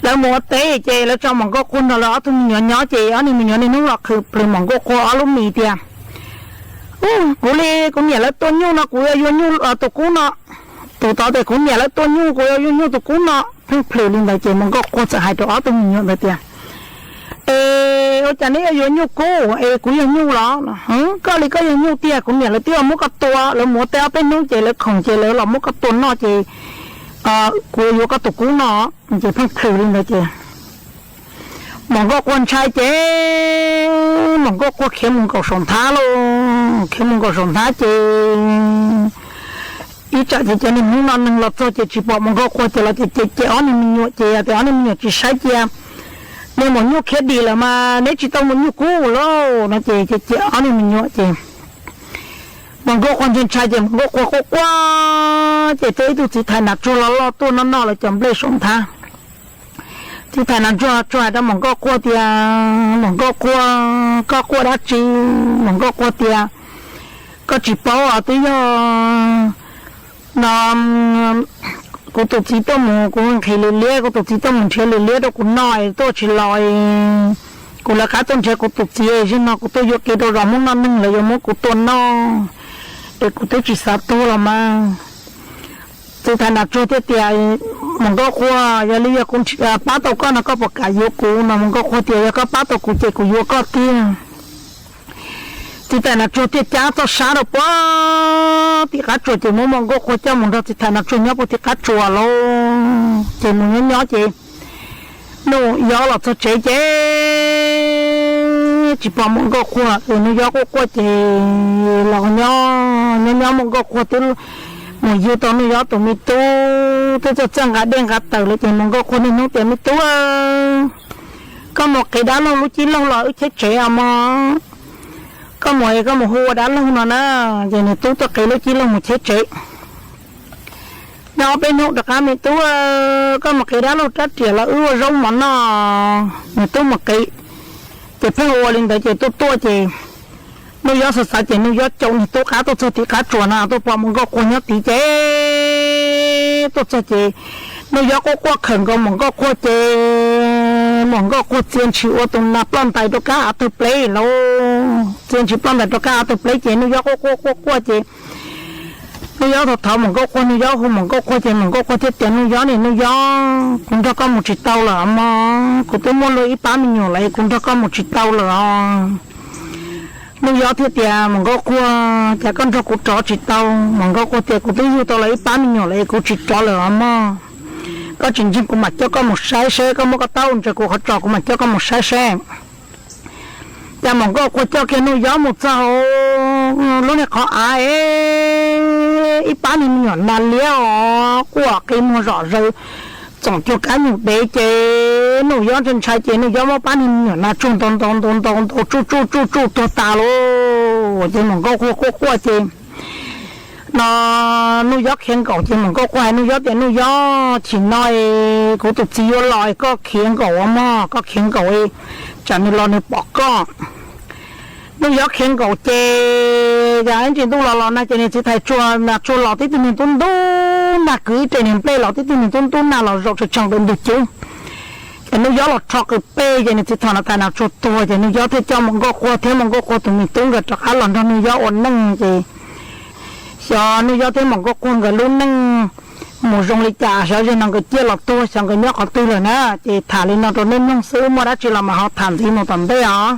แล้วหมดเตะเจแล้วจอมันก็คุณเราเอาตัวนี้ย้อนเจอันนี้มันย้อนในนู้นหรอกคือเปลือกมันก็ควาลูกมีเดียกูเลยกูเนี่ยแล้วตัวนู้นนะกูเอายูนู้ตัวกูนะตัวต่อแต่กูเนี่ยแล้วตัวนู้นกูเอายูนู้ตัวกูนะเพิ่งเปลือกลิงได้เจมันก็ควรจะหายตัวเอาตัวนี้ย้อนได้เดียở chỗ này ở nhiều cô, cũng nhiều lắm, có lý có nhiều tia cũng nhiều là tia mua cái tua, là mua tia bênนู้น chỉ là không chỉ là mua cái tua nó chỉ, cô yêu cái tua cũ nó, chỉ phải khử lên đấy chứ, mong có con trai chứ, mong có kiếm mong có sống thá luôn, kiếm mong có sống thá chứ, ít chắc chỉ nên muốn ăn nên là cho chỉ bảo mong có chỉ là chỉ ăn nên nhiều chỉ ăn nên nhiều chỉ sai chứ nên một nhũ khét đi là mà nếu chỉ tao một nhũ cũ lo nó chỉ ở đây mình nhũ chỉ bằng gỗ con trên trai chỉ gỗ quá chỉ tới tụi chỉ thay nạp cho lo tôi nó là chấm lấy sống tha chỉ thay nạp cho đó bằng gỗ qua tiền bằng gỗ qua đã chi bằng gỗ qua tiền có chỉ bảo ở tới nó cô tổ chức tôi muốn cô khi lừa lia cô tổ chức tôi muốn chơi lừa lia đó cô nói tôi chỉ nói cô là cá tôi chơi cô tổ chức chứ nó cô tôi vô kia tôi làm món ăn nưng là vô món cô tôi nó để cô tôi chỉ sát tôi là mà tôi thay nạp cho tôi tiền mong có qua giờ lia cũng bắt đầu con nó có một cái vô cô mà mong có qua tiền có bắt đầu cô chơi cô vô có tiền thì tại là cho tiết giá cho sáng được quá thì cá chuột thì muốn mong có khối cho mong đó thì tại là cho nhóc thì cá chuột luôn thì muốn nhóc chị nó gió là cho chế chỉ bảo mong có khối rồi nó gió có khối thì là nhóc mong có khối thì một giờ tao nó gió tụi mình tu tôi cho chân gà đen gà tờ lại thì mong có khối nên nó tiền mình tu có một cái đá nó lúc chín lâu là chết trẻ mà có một hồ đá lâu nó giờ này tôi cái lúc chỉ là một chết trẻ nó bên hộ được cá mình tôi có một cái đá lâu trát trẻ là rong mà nó tôi một cái thì phải hồ lên đấy thì tôi thì nó gió sạch sạch thì nó gió trông thì tôi cá tôi cho thì cá chuột nào tôi bỏ một góc con nhóc tí chế tôi cho thì nó gió có qua khẩn có một góc qua chế mong có cô tiền chịu ở tông nạp lăn tay tôi cá tôi play lâu tiền chịu lăn tay tôi cá tôi play chế nó gió có chế nó gió thật thảo mong có cô nó gió không mong có cô chế mong có cô thiết tiền nó gió này nó gió cũng cho có một chiếc tàu là mà cũng tôi muốn lấy 8 mình nhiều lại cũng cho có một chiếc tàu là nó gió thiết tiền mong có cô cái con cho cô chó chiếc tàu mong có cô tiền cũng tôi yêu tàu lấy 8 mình nhiều lại cũng chiếc chó là mà có chuyện gì của mặt cho có một sai xe có một cái tàu cho cô họ trò của mặt cho có một sai xe cha mong có cô cho kia nuôi gió một sao lúc này khó ai ít bán thì nhỏ là liêu của cái mua rõ rồi chẳng cho cái một bé chế nuôi gió trên trái chế nuôi gió mà bán thì nhỏ là trung tôn chu ta luôn chứ mong có cô chế nó nuôi gió khiến cậu chỉ mình có quay nuôi gió để nuôi gió chỉ nói của tụi chị vô lòi có khiến cậu mà có khiến cậu ấy chẳng nên lo nên bỏ con nuôi gió khiến cậu chê giờ anh chị tôi lò này cho nên chị thầy chua lò tí mình tuôn là cứ trên nên play lò tí mình tuôn là lò rột chẳng được chứ nuôi gió là cho cái pe cho nên chị thằng nào nào chua tôi cho nuôi gió thế cho mình có qua thế mình có qua tụi mình tuôn rồi cho khá lần cho nuôi gió ổn nâng thì cho nuôi gió thế mà có con cái luôn nâng một dòng lịch trả sao cho nó cái chia lọc tôi xong cái nhóc họ tôi rồi nè thì thả lên nó rồi nên nông sư mà đã chỉ là mà họ thảm gì một tầm đây hả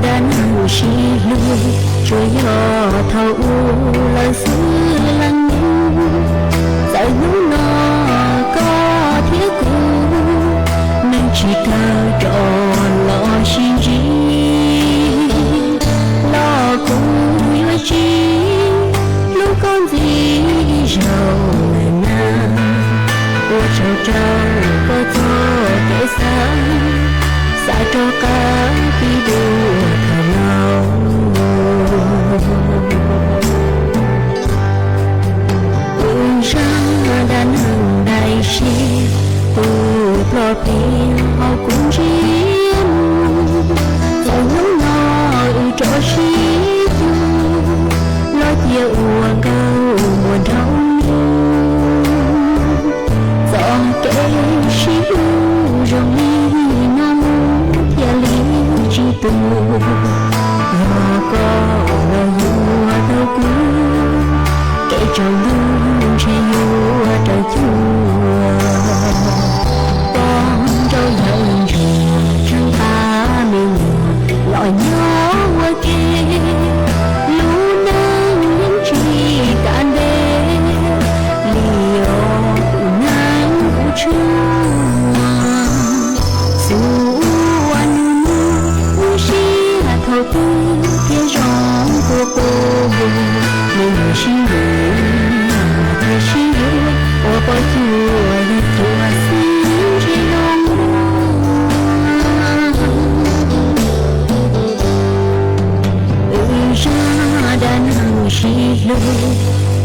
đã nằm xì lưu rồi gió thâu lời xứ lăng nhung dạy núi nó có thiết cũ nên chỉ thơ tròn lo xin gì lo cùng yêu chi lúc con gì giàu ngày nào ôi trâu trâu có thơ kể sáng xa cho cả khi đua thở nào răng đã nâng đầy chi tu pro pin họ cũng chiến rồi những nói cho chi tu lo chia uổng câu buồn đau dọn kể chi rong đi năm kia lý chi tu họ có lời yêu đâu cũng kể trong lưu che yêu trời chua con trâu nhận chùa trăng ba mình lọi nhớ qua kia lũ nắng những chi cạn đê liều nắng của chua dù anh muốn chi là thâu tư thiên gió của cô mình xin gửi thế xin gửi ô bao chùa nhật chùa xin chỉ lòng ra đã nâng xì lưu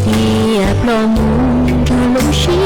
thì lo muốn cho lúc xì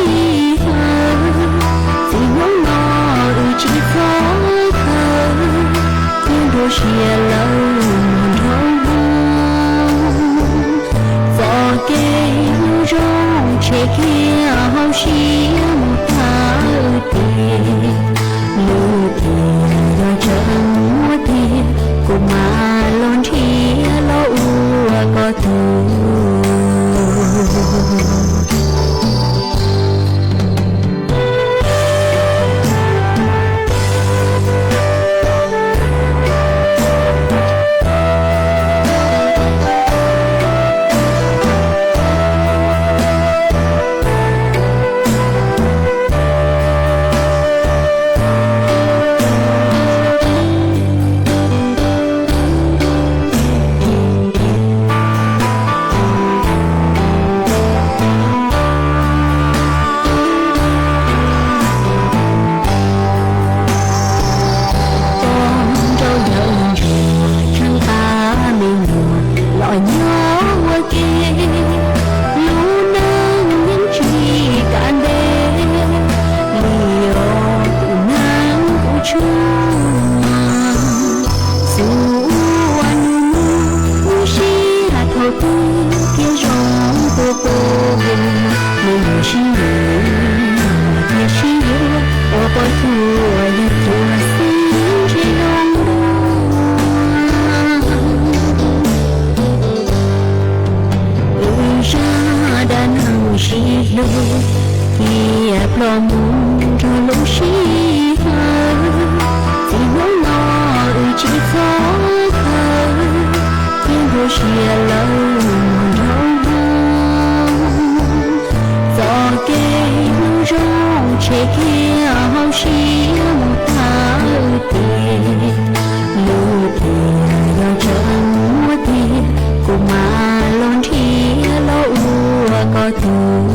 hờ thì muốn nó chỉ khó thở thiên đô xìa lâu rong che kia hao xí một tháng tiền lưu tiền do chân mua tiền cùng mà lon chia lo u có thu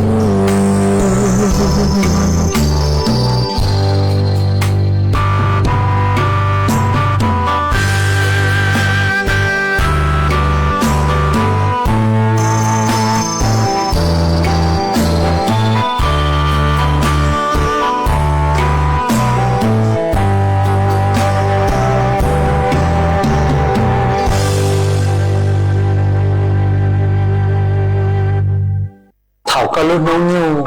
có luôn nấu nhiều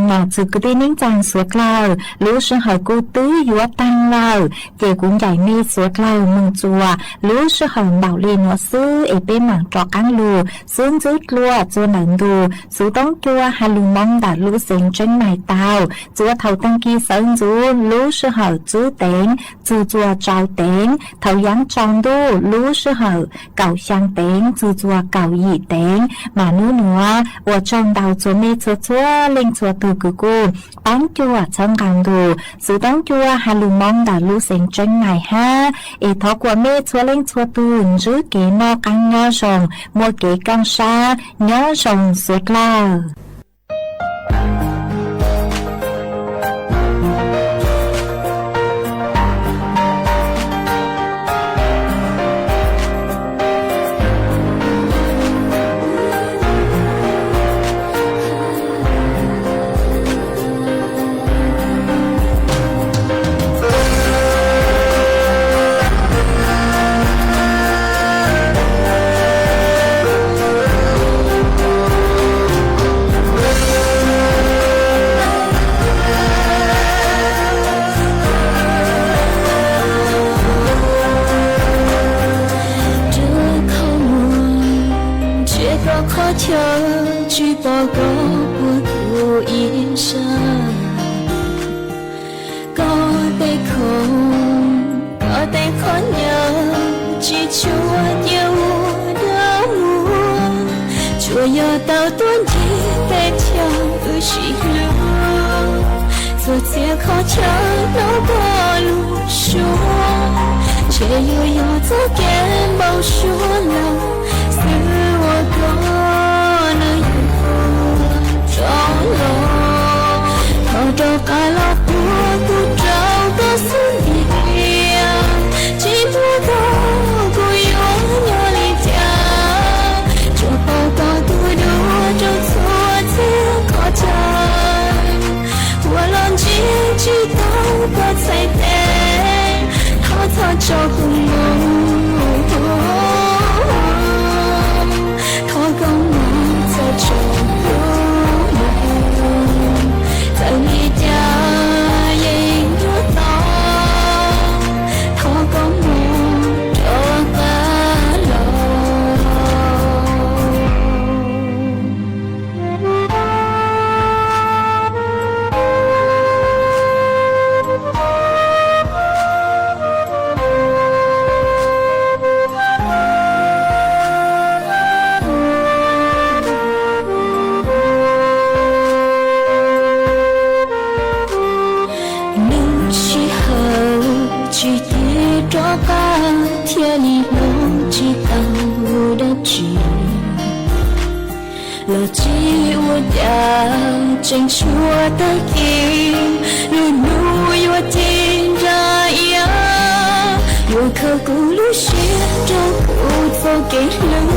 mà từ cái bên những chàng suốt lao lũ sư hở cô tứ yếu tăng lao kể cũng dạy mê suốt lao mừng chùa lũ sư hở bảo liền nó sư ở bên mảng trọ cắn lù xương dưới lùa chùa nặng đù sú tông chùa hà lù mong đã lũ sinh trên mày tàu chùa thầu tăng kỳ sơn dù lũ sư hở chú tên chùa trao tên thầu giáng tròn đu lũ sư hở cầu sang tên chùa cầu dị tên mà nữa nữa ở trong đầu chùa mê chùa lên chùa từ cử cô bán chùa trong càng đồ sự đóng chùa hà lù mong đã lũ sinh trên mày ha ê thọ của mê chùa lên chùa từ giữ kế no căng nhớ rồng mua kế căng xa nhớ rồng suốt lao chờ chỉ bỏ có của yên sa có tay không nhớ chỉ chúa yêu đã mua chúa yêu tao tuôn đi tay theo ư chỉ lưu rồi sẽ khó chờ nó có lũ xuống chỉ yêu cho kén bao số lòng xưa có đâu cả là của trao có xuân địa chỉ muốn cô yêu nhau đi cha cho bao có tôi đua trong suốt tiếng khó chân của lòng chỉ tao có say tê thao cho cùng mong thao công mong cho đi cha yên chúa to thọ có một cho cả lòng chỉ tiếc cho cả thiên lý lòng chỉ tao đã chỉ là chỉ uất đã tranh chúa tới khi luôn nuôi uất tin ra ia yêu khâu cũ lúc xưa trong cuộc vô kể lưu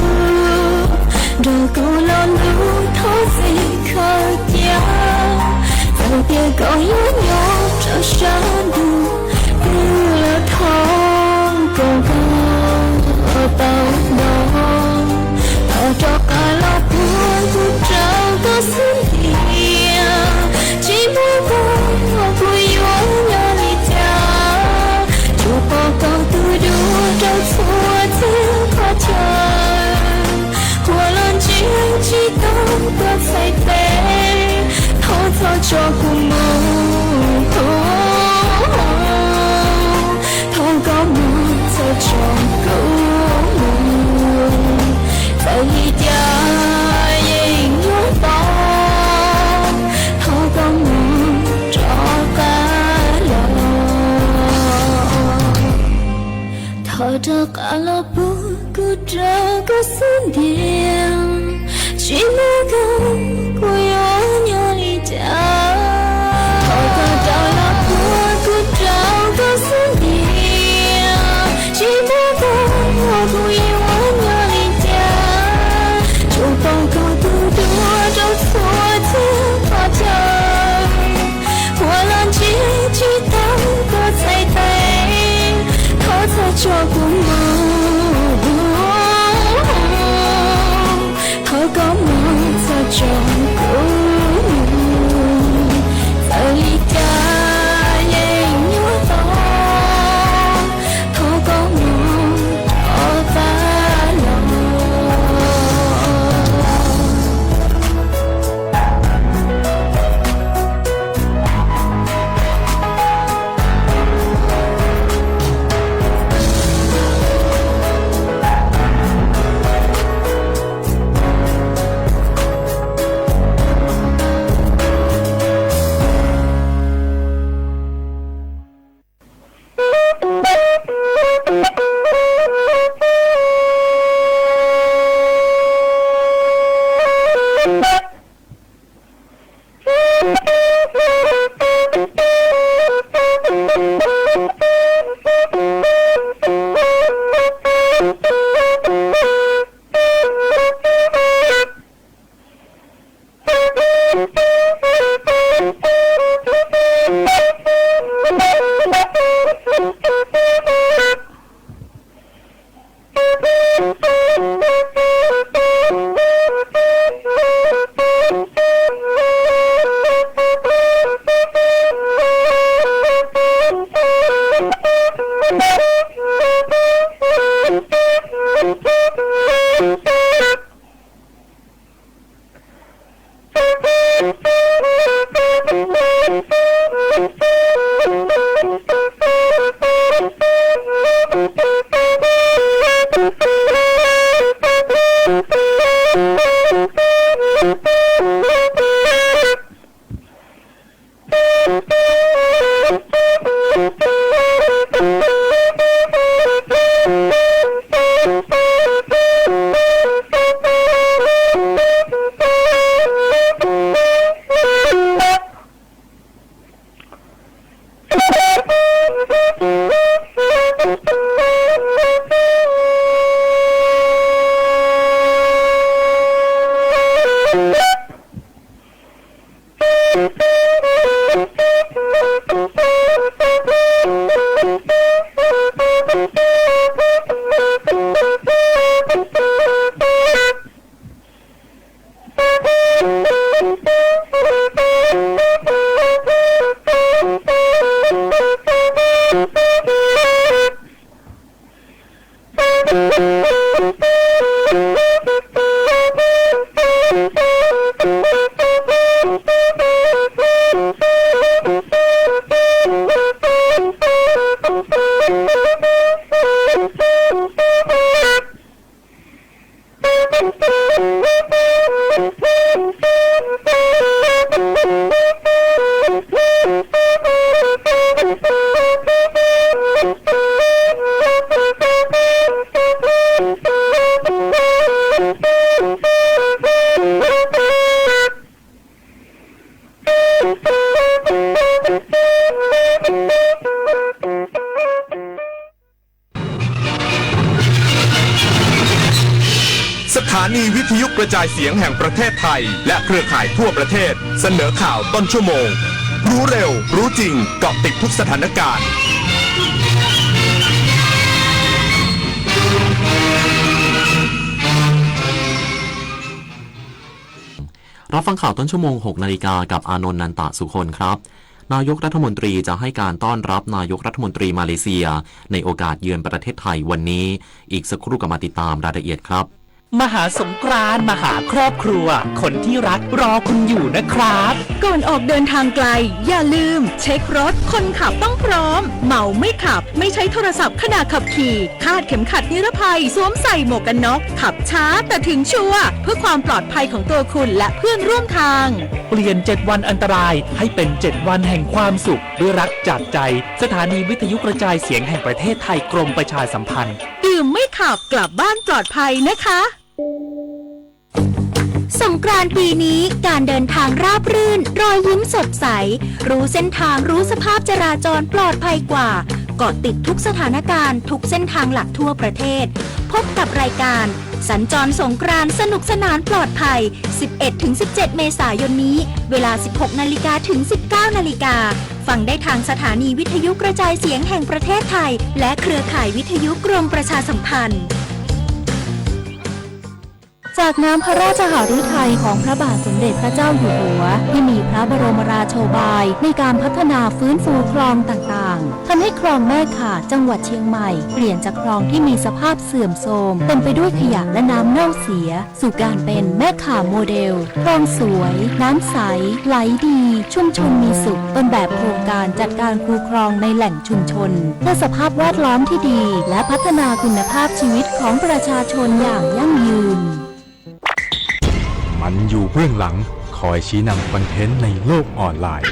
rồi cô lo lưu thấu gì khơi tia rồi tia có nhớ nhau cho sáng đủ là thong còn có tao đó tao cho cả là buồn của trao có xuân địa chỉ muốn có yêu nhau đi cha cho bao con tôi đua trong suốt tiếng khó chờ của lần chỉ tao có say tê thao cho cùng mong có muốn cho chọn cứu phải cha yên nhớ to thao có muốn cho cả lòng thao cho cả lòng buồn cứ trao có xuân điện chỉ muốn không cô yêu nhau đi cha thao có trao lòng buồn cứ trao có xuân điện chỉ muốn cô yêu nhau đi cha cho bao câu từ đua trong suốt tiếng khó chờ của lần chỉ tao có say tay khó thật cho cùng mong thở có mong sao cho cùng สถานีวิทยุกระจายเสียงแห่งประเทศไทยและเครือข่ายทั่วประเทศเสนอข่าวต้นชั่วโมงรู้เร็วรู้จริงเกาะติดทุกสถานการณ์รับฟังข่าวต้นชั่วโมง 6 นาฬิกากับอานนท์ นันตะสุคนครับนายกรัฐมนตรีจะให้การต้อนรับนายกรัฐมนตรีมาเลเซียในโอกาสเยือนประเทศไทยวันนี้อีกสักครู่ก็มาติดตามรายละเอียดครับมหาสงกรานต์มหาครอบครัวคนที่รักรอคุณอยู่นะครับก่อนออกเดินทางไกลอย่าลืมเช็ครถคนขับต้องพร้อมเมาไม่ขับไม่ใช้โทรศัพท์ขณะขับขี่คาดเข็มขัดนิรภัยสวมใส่หมวกกันน็อกขับช้าแต่ถึงชัวร์เพื่อความปลอดภัยของตัวคุณและเพื่อนร่วมทางเปลี่ยน7วันอันตรายให้เป็น7วันแห่งความสุขด้วยรักจากใจสถานีวิทยุกระจายเสียงแห่งประเทศไทยกรมประชาสัมพันธ์ดื่มไม่ขับกลับบ้านปลอดภัยนะคะสงกรานต์ปีนี้การเดินทางราบรื่นรอยยิ้มสดใสรู้เส้นทางรู้สภาพจราจรปลอดภัยกว่าเกาะติดทุกสถานการณ์ทุกเส้นทางหลักทั่วประเทศพบกับรายการสัญจรสงกรานต์สนุกสนานปลอดภัย 11-17 เมษายนนี้เวลา 16 นาฬิกาถึง 19 นาฬิกาฟังได้ทางสถานีวิทยุกระจายเสียงแห่งประเทศไทยและเครือข่ายวิทยุกรมประชาสัมพันธ์จากน้ำพระราชหฤทัยของพระบาทสมเด็จพระเจ้าอยู่หัวที่มีพระบรมราโชบายในการพัฒนาฟื้นฟูคลองต่างๆทำให้คลองแม่ข่าจังหวัดเชียงใหม่เปลี่ยนจากคลองที่มีสภาพเสื่อมโทรมเต็มไปด้วยขยะและน้ำเน่าเสียสู่การเป็นแม่ข่าโมเดลคลองสวยน้ำใสไหลดีชุมชนมีสุขต้นแบบโครงการจัดการคูคลองในแหล่งชุมชนเพื่อสภาพแวดล้อมที่ดีและพัฒนาคุณภาพชีวิตของประชาชนอย่างยั่งยืนมันอยู่เบื้องหลังคอยชี้นำคอนเทนต์ในโลกออนไลน์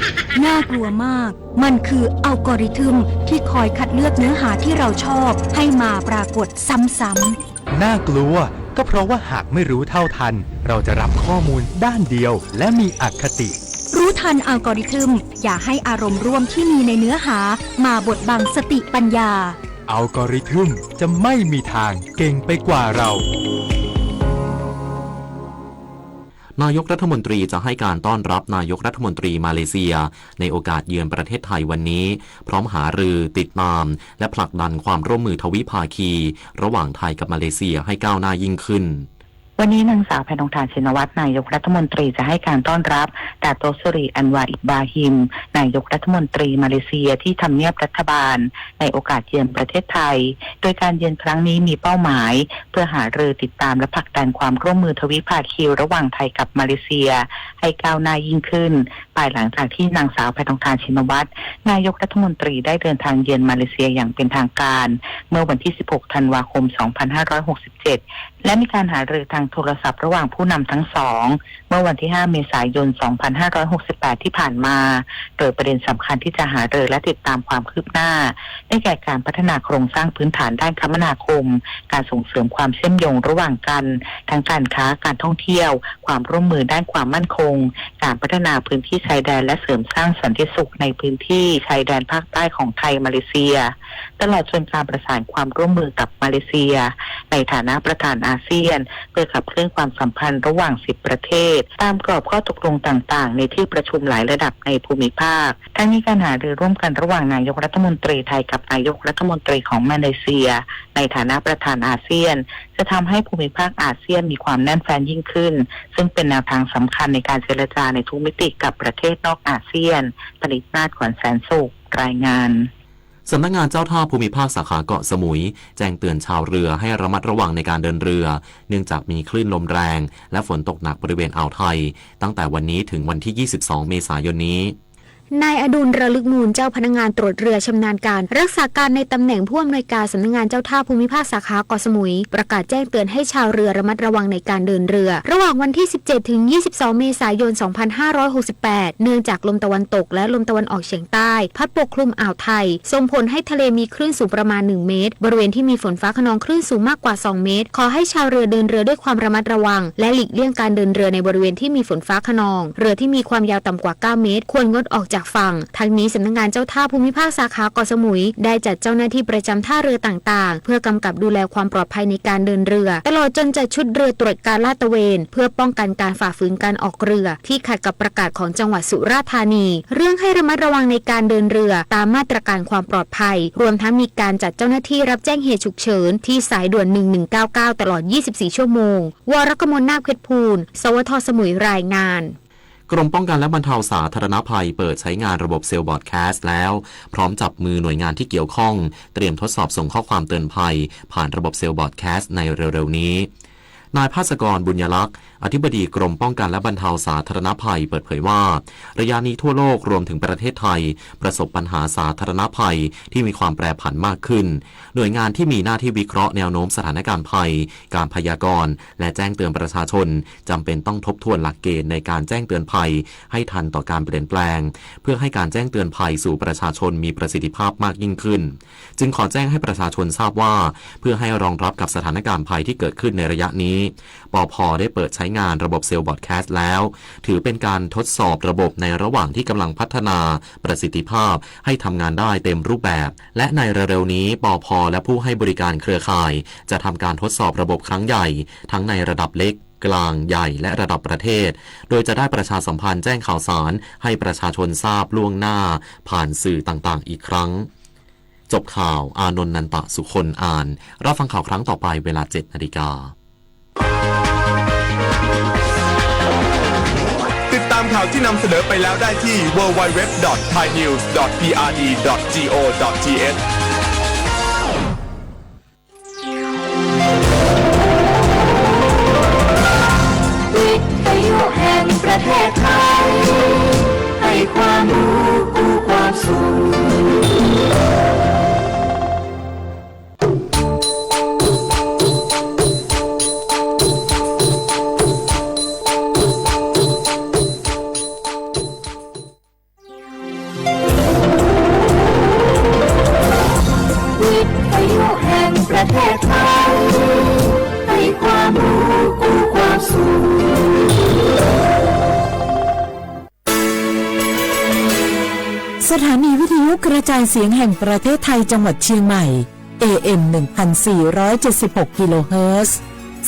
น่ากลัวมากมันคืออัลกอริทึมที่คอยคัดเลือกเนื้อหาที่เราชอบให้มาปรากฏซ้ำๆน่ากลัวก็เพราะว่าหากไม่รู้เท่าทันเราจะรับข้อมูลด้านเดียวและมีอคติรู้ทันอัลกอริทึมอย่าให้อารมณ์ร่วมที่มีในเนื้อหามาบดบังสติปัญญาอัลกอริทึมจะไม่มีทางเก่งไปกว่าเรา นายกรัฐมนตรีจะให้การต้อนรับนายกรัฐมนตรีมาเลเซียในโอกาสเยือนประเทศไทยวันนี้พร้อมหารือติดตามและผลักดันความร่วมมือทวิภาคีระหว่างไทยกับมาเลเซียให้ก้าวหน้ายิ่งขึ้น วันนี้นางสาวแพทองธารชินวัตรนายกรัฐมนตรีจะให้การต้อนรับดาโตสุริอันวาอิบราฮิมนายกรัฐมนตรีมาเลเซียที่ทำเนียบรัฐบาลในโอกาสเยือนประเทศไทยโดยการเยือนครั้งนี้มีเป้าหมายเพื่อหารือติดตามและผลักดันความร่วมมือทวิภาคีระหว่างไทยกับมาเลเซียให้ก้าวหน้ายิ่งขึ้นภายหลังจากที่นางสาวแพทองธารชินวัตรนายกรัฐมนตรีได้เดินทางเยือนมาเลเซียอย่างเป็นทางการเมื่อวันที่ 16 ธันวาคม 2567 และมีการหารือทางโทรศัพท์ระหว่างผู้นำทั้งสองเมื่อวันที่ 5 เมษายน 2568 ที่ผ่านมาโดยประเด็นสำคัญที่จะหารือและติดตามความคืบหน้าได้แก่การพัฒนาโครงสร้างพื้นฐานด้านคมนาคมการส่งเสริมความเชื่อมโยงระหว่างกันทั้งการค้าการท่องเที่ยวความร่วมมือด้านความมั่นคงการพัฒนาพื้นที่ชายแดนและเสริมสร้างสันติสุขในพื้นที่ชายแดนภาคใต้ของไทยมาเลเซียตลอดจนการประสานความร่วมมือกับมาเลเซียในฐานะประธานอาเซียนเพื่อขับเคลื่อนความสัมพันธ์ระหว่าง10ประเทศตามกรอบข้อตกลงต่างๆในที่ประชุมหลายระดับในภูมิภาคทั้งนี้การหารือร่วมกันระหว่างนายกรัฐมนตรีไทยกับนายกรัฐมนตรีของมาเลเซียในฐานะประธานอาเซียนจะทำให้ภูมิภาคอาเซียนมีความแน่นแฟ้นยิ่งขึ้นซึ่งเป็นแนวทางสำคัญในการเจรจาในทุกมิติกับประเทศนอกอาเซียนผลิตนาถขวัญแสนสุขรายงานสำนักงานเจ้าท่าภูมิภาคสาขาเกาะสมุยแจ้งเตือนชาวเรือให้ระมัดระวังในการเดินเรือเนื่องจากมีคลื่นลมแรงและฝนตกหนักบริเวณอ่าวไทยตั้งแต่วันนี้ถึงวันที่ 22 เมษายนนี้นายอดุลระลึกมูลเจ้าพนักงานตรวจเรือชำนาญการรักษาการในตำแหน่งผู้อำนวยการสำนักงานเจ้าท่าภูมิภาคสาขาเกาะสมุยประกาศแจ้งเตือนให้ชาวเรือระมัดระวังในการเดินเรือระหว่างวันที่ 17 ถึง 22 เมษายน 2568 เนื่องจากลมตะวันตกและลมตะวันออกเฉียงใต้พัดปกคลุมอ่าวไทยส่งผลให้ทะเลมีคลื่นสูงประมาณ 1 เมตรบริเวณที่มีฝนฟ้าคะนองคลื่นสูงมากกว่า 2 เมตรขอให้ชาวเรือเดินเรือด้วยความระมัดระวังและหลีกเลี่ยงการเดินเรือในบริเวณที่มีฝนฟ้าคะนองเรือที่มีความยาวต่ำกว่า 9 เมตรควรงดออกจากฝั่งทั้งนี้สำนักงานเจ้าท่าภูมิภาคสาขาเกาะสมุยได้จัดเจ้าหน้าที่ประจำท่าเรือต่างๆเพื่อกำกับดูแลความปลอดภัยในการเดินเรือตลอดจนจัดชุดเรือตรวจการลาดตระเวนเพื่อป้องกันการฝ่าฝืนการออกเรือที่ขัดกับประกาศของจังหวัดสุราษฎร์ธานีเรื่องให้ระมัดระวังในการเดินเรือตามมาตรการความปลอดภัยรวมทั้งมีการจัดเจ้าหน้าที่รับแจ้งเหตุฉุกเฉินที่สายด่วน1199ตลอด24ชั่วโมงวรกมลนาคเพชรพูลสวทสมุยรายงานกรมป้องกันและบรรเทาสาธารณภัยเปิดใช้งานระบบเซลล์บอร์ดแคสต์แล้วพร้อมจับมือหน่วยงานที่เกี่ยวข้องเตรียมทดสอบส่งข้อความเตือนภัยผ่านระบบเซลล์บอร์ดแคสต์ในเร็วๆนี้นายภาสกรบุญยลักษณ์อธิบดีกรมป้องกันและบรรเทาสาธารณภัยเปิดเผยว่าระยะนี้ทั่วโลกรวมถึงประเทศไทยประสบปัญหาสาธารณภัยที่มีความแปรผันมากขึ้นหน่วยงานที่มีหน้าที่วิเคราะห์แนวโน้มสถานการณ์ภัยการพยากรณ์และแจ้งเตือนประชาชนจำเป็นต้องทบทวนหลักเกณฑ์ในการแจ้งเตือนภัยให้ทันต่อการเปลี่ยนแปลงเพื่อให้การแจ้งเตือนภัยสู่ประชาชนมีประสิทธิภาพมากยิ่งขึ้นจึงขอแจ้งให้ประชาชนทราบว่าเพื่อให้รองรับกับสถานการณ์ภัยที่เกิดขึ้นในระยะนี้ปภ.ได้เปิดใช้งานระบบเซลล์บอร์ดแคสต์แล้วถือเป็นการทดสอบระบบในระหว่างที่กำลังพัฒนาประสิทธิภาพให้ทำงานได้เต็มรูปแบบและในเร็วๆนี้ปภ.และผู้ให้บริการเครือข่ายจะทำการทดสอบระบบครั้งใหญ่ทั้งในระดับเล็กกลางใหญ่และระดับประเทศโดยจะได้ประชาสัมพันธ์แจ้งข่าวสารให้ประชาชนทราบล่วงหน้าผ่านสื่อต่างๆอีกครั้งจบข่าวอานนท์นันตะสุคนอ่านรับฟังข่าวครั้งต่อไปเวลา 7:00 น.ติดตามข่าวที่นำเสนอไปแล้วได้ที่ www.thainews.prd.go.th วิทยุแห่งประเทศไทยให้ความรู้กู้ความสุขประเทศไทยให้ความรู้กู้ความสุขสถานีวิทยุกระจายเสียงแห่งประเทศไทยจังหวัดเชียงใหม่ AM 1476 กิโลเฮิรตซ์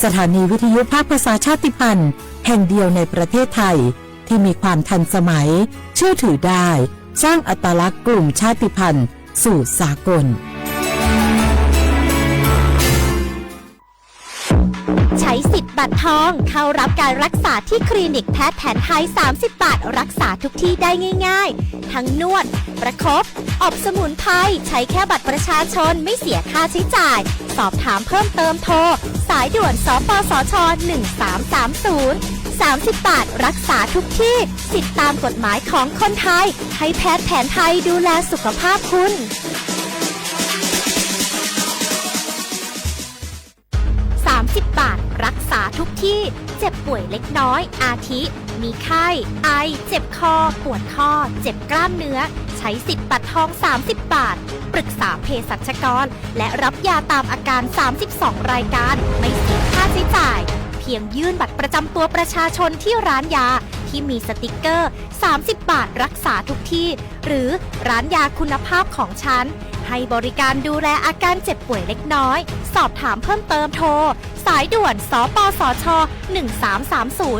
สถานีวิทยุภาคภาษาชาติพันธุ์ แห่งเดียวในประเทศไทยที่มีความทันสมัยเชื่อถือได้สร้างอัตลักษณ์กลุ่มชาติพันธุ์สู่สากลใช้สิทธิ์บัตรทองเข้ารับการรักษาที่คลินิกแพทย์แผนไทย30 บาทรักษาทุกที่ได้ง่ายๆทั้งนวดประคบอบสมุนไพรใช้แค่บัตรประชาชนไม่เสียค่าใช้จ่ายสอบถามเพิ่มเติมโทรสายด่วนสปสช1330 30 บาทรักษาทุกที่สิทธิตามกฎหมายของคนไทยให้แพทย์แผนไทยดูแลสุขภาพคุณ30 บาทรักษาทุกที่เจ็บป่วยเล็กน้อยอาทิมีไข้ไอเจ็บคอปวดข้อเจ็บกล้ามเนื้อใช้สิทธิ์บัตรทอง30 บาทปรึกษาเภสัชกรและรับยาตามอาการ32รายการไม่เสียค่าใช้จ่ายเพียงยื่นบัตรประจำตัวประชาชนที่ร้านยาที่มีสติกเกอร์30 บาทรักษาทุกที่หรือร้านยาคุณภาพของฉันให้บริการดูแลอาการเจ็บป่วยเล็กน้อยสอบถามเพิ่มเติมโทรสายด่วนสปสช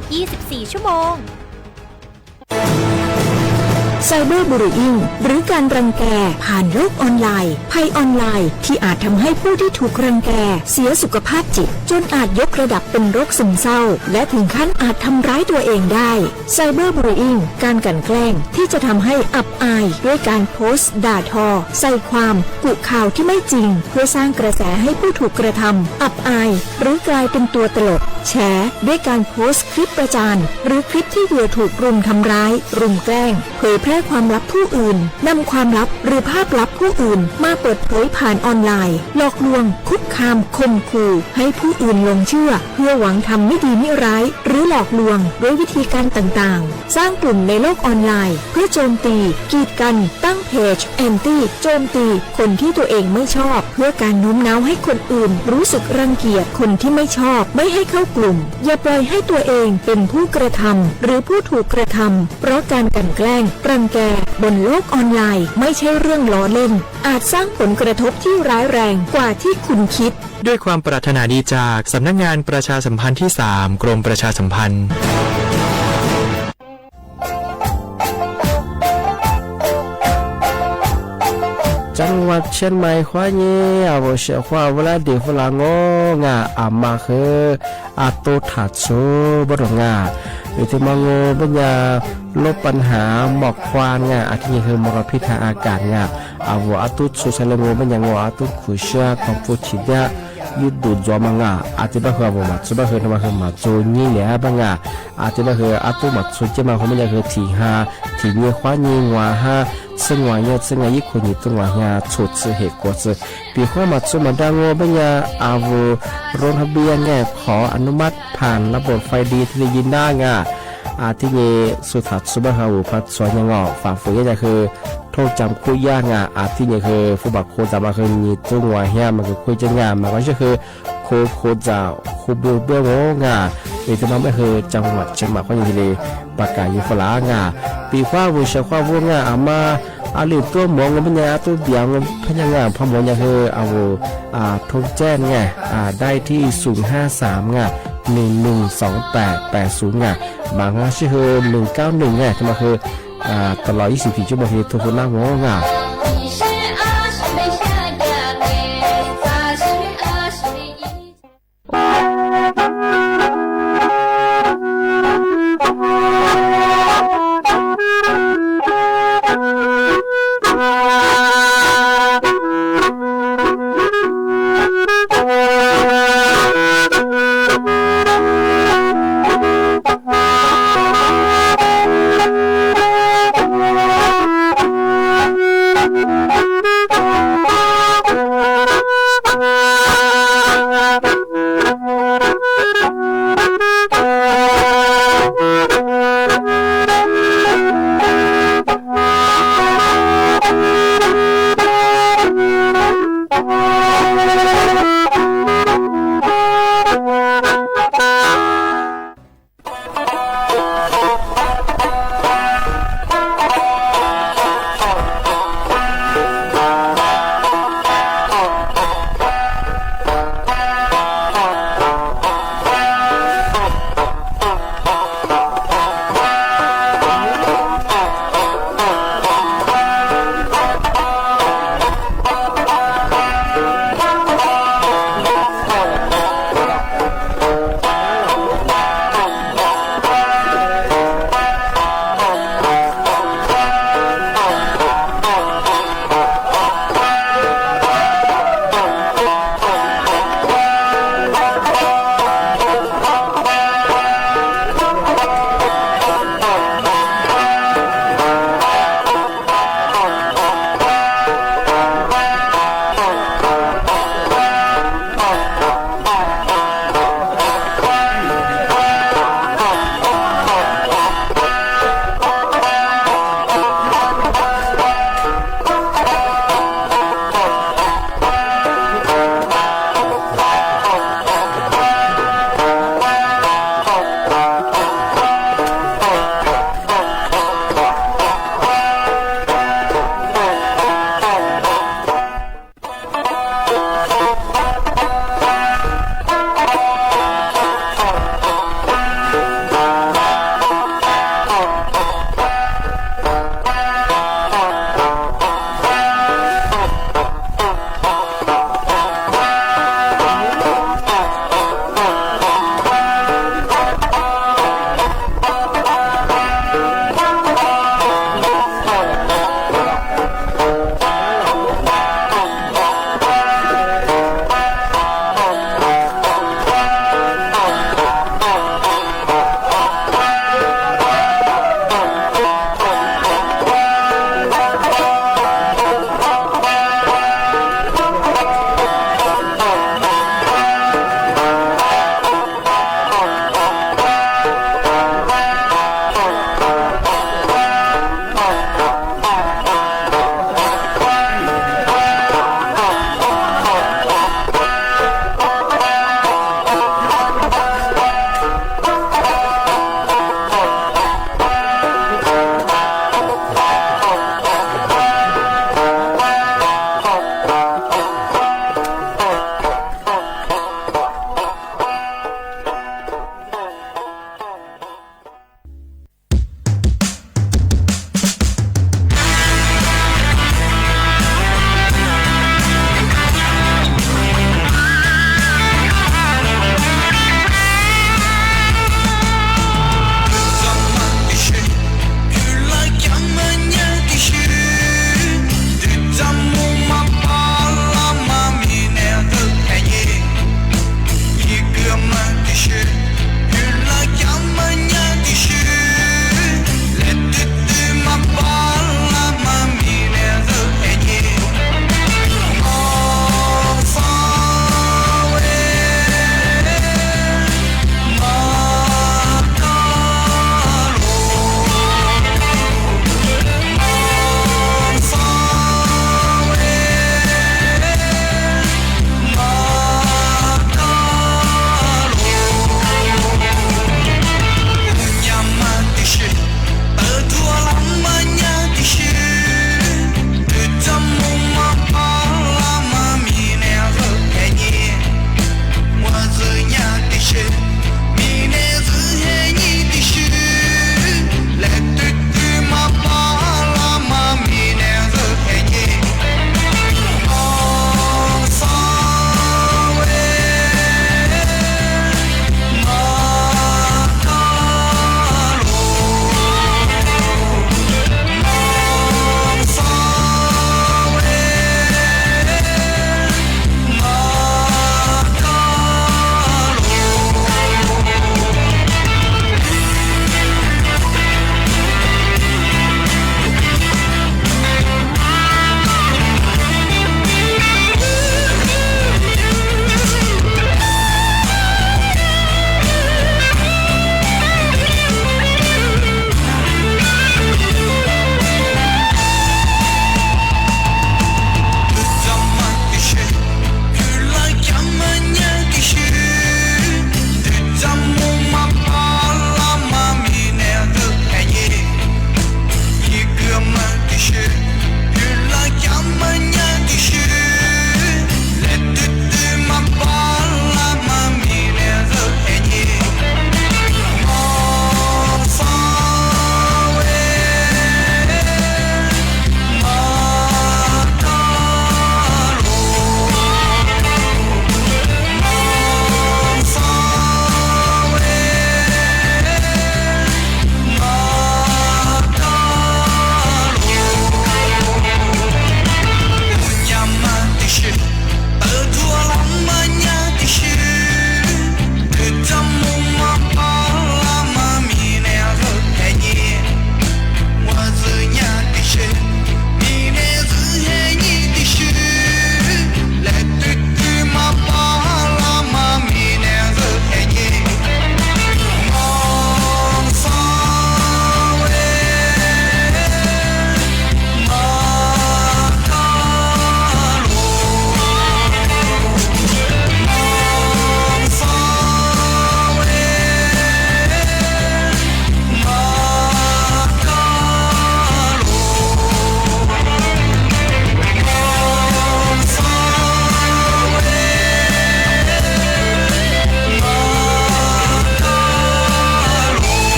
1330 24 ชั่วโมงไซเบอร์บูลลิงหรือการรังแกผ่านโลกออนไลน์ภัยออนไลน์ที่อาจทำให้ผู้ที่ถูกรังแกเสียสุขภาพจิตจนอาจยกระดับเป็นโรคซึมเศร้าและถึงขั้นอาจทำร้ายตัวเองได้ไซเบอร์บูลลิงการกลั่นแกล้งที่จะทำให้อับอายด้วยการโพสต์ด่าทอใส่ความกุข่าวที่ไม่จริงเพื่อสร้างกระแสให้ผู้ถูกกระทำอับอายหรือกลายเป็นตัวตลกแฉด้วยการโพสต์คลิปประจานหรือคลิปที่เหยื่อถูกรุมทำร้ายรุมแกล้งเผยแพร่ความลับผู้อื่นนำความลับหรือภาพลับผู้อื่นมาเปิดเผยผ่านออนไลน์หลอกลวงคุกคามข่มขู่ให้ผู้อื่นหลงเชื่อเพื่อหวังทำไม่ดีไม่ร้ายหรือหลอกลวงด้วยวิธีการต่างๆสร้างกลุ่มในโลกออนไลน์เพื่อโจมตีกีดกันตั้งเพจแอนตี้โจมตีคนที่ตัวเองไม่ชอบเพื่อการโน้มน้าวให้คนอื่นรู้สึกรังเกียจคนที่ไม่ชอบไม่ให้เข้ากลุ่มอย่าปล่อยให้ตัวเองเป็นผู้กระทำหรือผู้ถูกกระทำเพราะการกลั่นแกล้งรังแกบนโลกออนไลน์ไม่ใช่เรื่องล้อเล่นอาจสร้างผลกระทบที่ร้ายแรงกว่าที่คุณคิดด้วยความปรารถนาดีจากสำนักงานประชาสัมพันธ์ที่3กรมประชาสัมพันธ์จังหวัดเชียงใหม่ขวาเย่อาวุเสียขวาเวลาเด็กฝรั่งงาอามาคืออาโตถัดโซบดงาหรือที่มังปัญญาลบปัญหาหมอกควันงาอาทิตย์คือมลพิษทางอากาศงาอาวุอาตุสุสเลงปัญญางอาตุขุชาคอมฟูชิดะยุดดูจอมังอาทิตย์บ้าคืออาวุมาสุบ้าคือทำมาคือมาโจนี่แหละบังอาทิตย์บ้าคืออาตุมาสุเจมาคือปัญญาคือที่5ที่เงี้ยขวาเงี้ยว่า5ซึ่งว่าเนี่ยซึ่งอายุคนนี้ต้องว่าเนี่ยชุดเหตุก็จะปีข้อมาสุมาดังว่าปัญญาอาวุโรงทะเบียนเนี่ยขออนุมัติผ่านระบบไฟดีที่ได้ยินได้อาทิเยสุทัศน์สุบฮาวพัดสวนยังฝ่าฝืนก็คือโทษจำคุยยากอาทิเยคือผู้บักโคจำมาคือมีตัวหัวเฮียมันคือคุยจังมันก็คือโคจะคูเบื่อหรือจะมาไม่คือจังหวัดเชียงใหม่ก็ยังเลยประกาศยุฟลปีข้าวเชียข้าวอามาอาลีตัวมองมันเนี่ยตัวเดียวพนักงานพมเนี่ยคือเอาโทรแจ้งได้ที่053112880บางชื่อ191ทำมาคือตลอด24 ชั่วโมงที่ทุกคนนั่งงง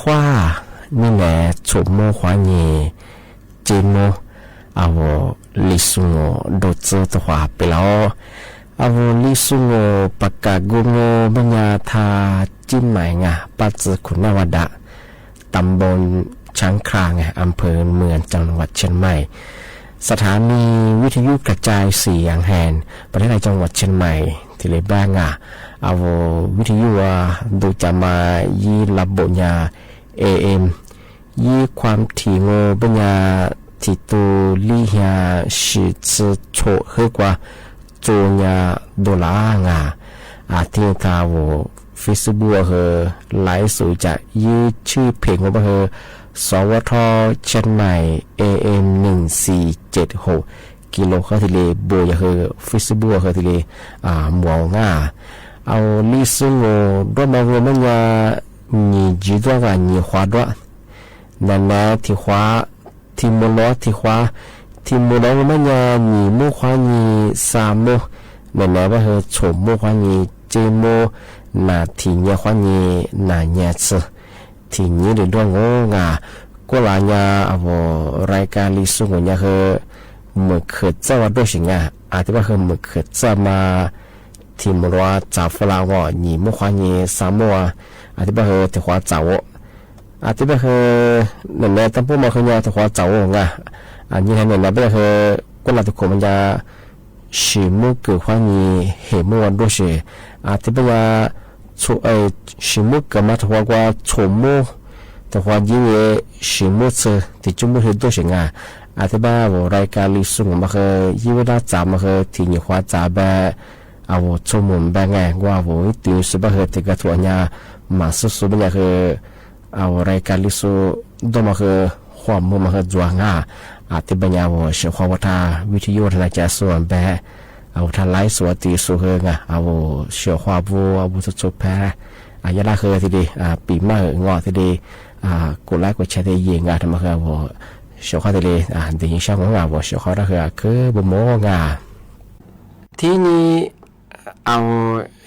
花你来触摸花叶节目啊我历史我都知的话ไปแล้วอาวุลิสุงโอปากกากุงโอบัญญาธาจิ้มหมายงะปัจจุคุณวดะตำบลช้างครางอำเภอเมืองจังหวัดเชียงใหม่สถานีวิทยุกระจายเสียงแห่งประเทศไทยจังหวัดเชียงใหม่ที่เลบ้างอาวุวิทยุดูจะมายีระบบยา AM ยีความถี่โงบัญญาที่ตัวลิฮาสิจะโชเฮกว่าโจญาดอลลาร์ที่ทาวเฟซบุ๊กไลฟ์สู่จะยืดชื่อเพลงของสวทเชียงใหม่ AM 1476กิโลเขาที่เลโบยเฟซบุ๊กเขาที่เลหมวงเอาลิซุงโอดอมาโงมันยามีจีดว่ามีขวาด้วยนั่นแหละที่ขวาที่มลที่ขวาที่มูลมันยามีมุขวานีสามโมนั่นแหละว่าชมมุขวานีเจโมนาทีเนียขวานีนาเนียซทีนี้เรื่องโง่ก็ลายารายการลิสุงเนี่ยเมื่อเกิดเจ้าด้วยสิ่งอาจจะว่าเมื่อเกิดเจ้ามาที่มูลว่าจ่าฝรั่งว่ามีมุขวานีสามโมอาจจะว่าที่ขวาจ่าอาจจะว่านั่นแหละตั้งพวกมาเนี่ยที่ขวาจ่าอันนี้ให้เนี่ยนะเป็นก็เราทุกคนมันจะชิมุกเกิดความมีเหตุมวันด้วยสิอาจจะเป็นว่าช่วยชิมุกกับมาถือว่าชมมุแต่ว่ายิ่งชิมุกที่จุ่มเหตุด้วยสิอาจจะเป็นว่ารายการลิสุงมายิ่งเวลาจ่ามาที่มีความจ่าแบบเอาชมมุมแบบไงว่าตื่นสุบที่กระทรวงเนี่ยมาสุดๆเนี่ยเอารายการลิสุดมาความมุมมาจวงอาจจะเป็นยาวเชื่อความว่าทาวิทยุทนายจะส่วนแบบเอาทาไลฟ์สวัสดีสุเฮงเอาเชื่อความบูสุดแพ้ยาลาเคยทีดีปีมางอทีดีกดไลค์กดแชร์ได้ยิงทำมาคือเชื่อความทีดีเดี๋ยวช่างของเราเชื่อความรักคือบุโมที่นี้เอา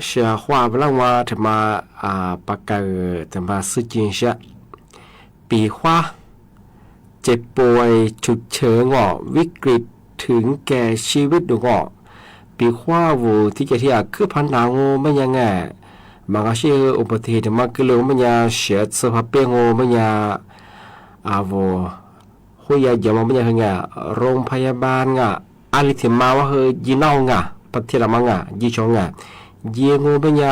เชื่อความเรื่องว่าทำมาปากกาทำมาสื่อจริงเชื่อปีขวาเจ็บป่วยฉุกเฉินวิกฤตถึงแก่ชีวิตดูปีขว้าวูที่จะที่คือพันดาวไม่ยังไงบางอาชีพอุบัติเหตุมาเกลือไม่ยาเสียสภาพเปียงไม่ยาคุยยาไม่ยังไงโรงพยาบาลอะไรที่มาว่ายีนองประเทศละมังยีชงยีงูไม่ยา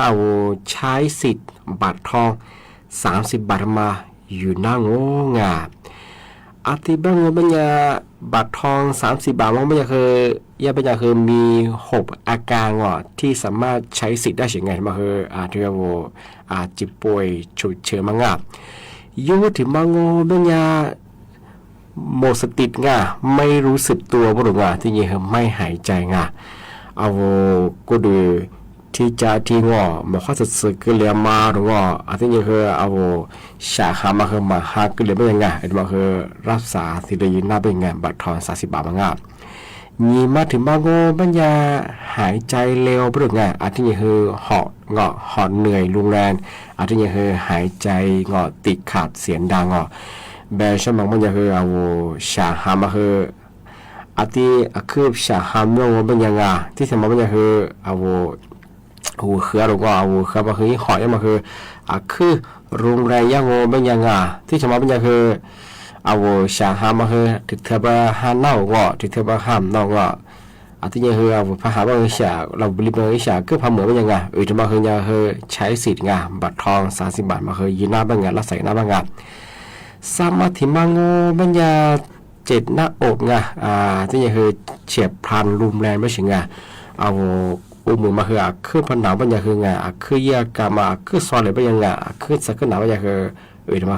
ใช้สิทธิ์บัตรทอง30 บาทมาอยู่หน้างูอาทิตย์บางวันปัญญาบัตรทอง30 บาทมันปัญญาปัญญามี6อาการที่สามารถใช้สิทธิ์ได้เฉยไงมาที่ว่าจิตป่วยฉุกเฉินมังยุ่งถึงบางวันปัญญาหมดสติไม่รู้สึกตัวบ่รู้ที่นี่ไม่หายใจเอาก็ดูที่จะที่มาข้อสุดสึกเลียมาหรืออาทิตย์นี้เอาชาหามามาหาก็เลยไม่ยังไงมารักษาที่ได้ยินหน้าเป็นไงบัตรทอง30 บาทมามีมาถึงบางปัญญาหายใจเร็วเปล่าอาทิตย์นี้หอบเหนื่อยรุนแรงอาทิตย์นี้หายใจติดขาดเสียงดังแบบช่วงบางปัญญาเอาชาหามาอาทิตย์คือชาหาเมื่อปัญญาที่สมัยปัญญาเอาคือเราก็เอาคือมาคือหอยมาคือโรงแรมยังเป็นยังที่สมัยเป็นยังเอาชาหามาถึงเทบหาเน่าถึงเทบห้ามเน่าอาทิตย์นี้เอาพาหาว่าชาเราบริบทชาคือพาเหมือนเป็นยังจะมายังใช้สิทธิ์บัตรทอง30 บาทมายืนหน้าเป็นรักษาหน้าเป็นสามารถที่มังเป็นยัง7 หน้าอกที่ยังเฉียบพลันรุนแรงไม่ใช่เอามือมาคือพันหนาวเป็นยังคือเยี่ยกามาคือซอยเลยเป็นยังคือสักหนาวเป็นยังมา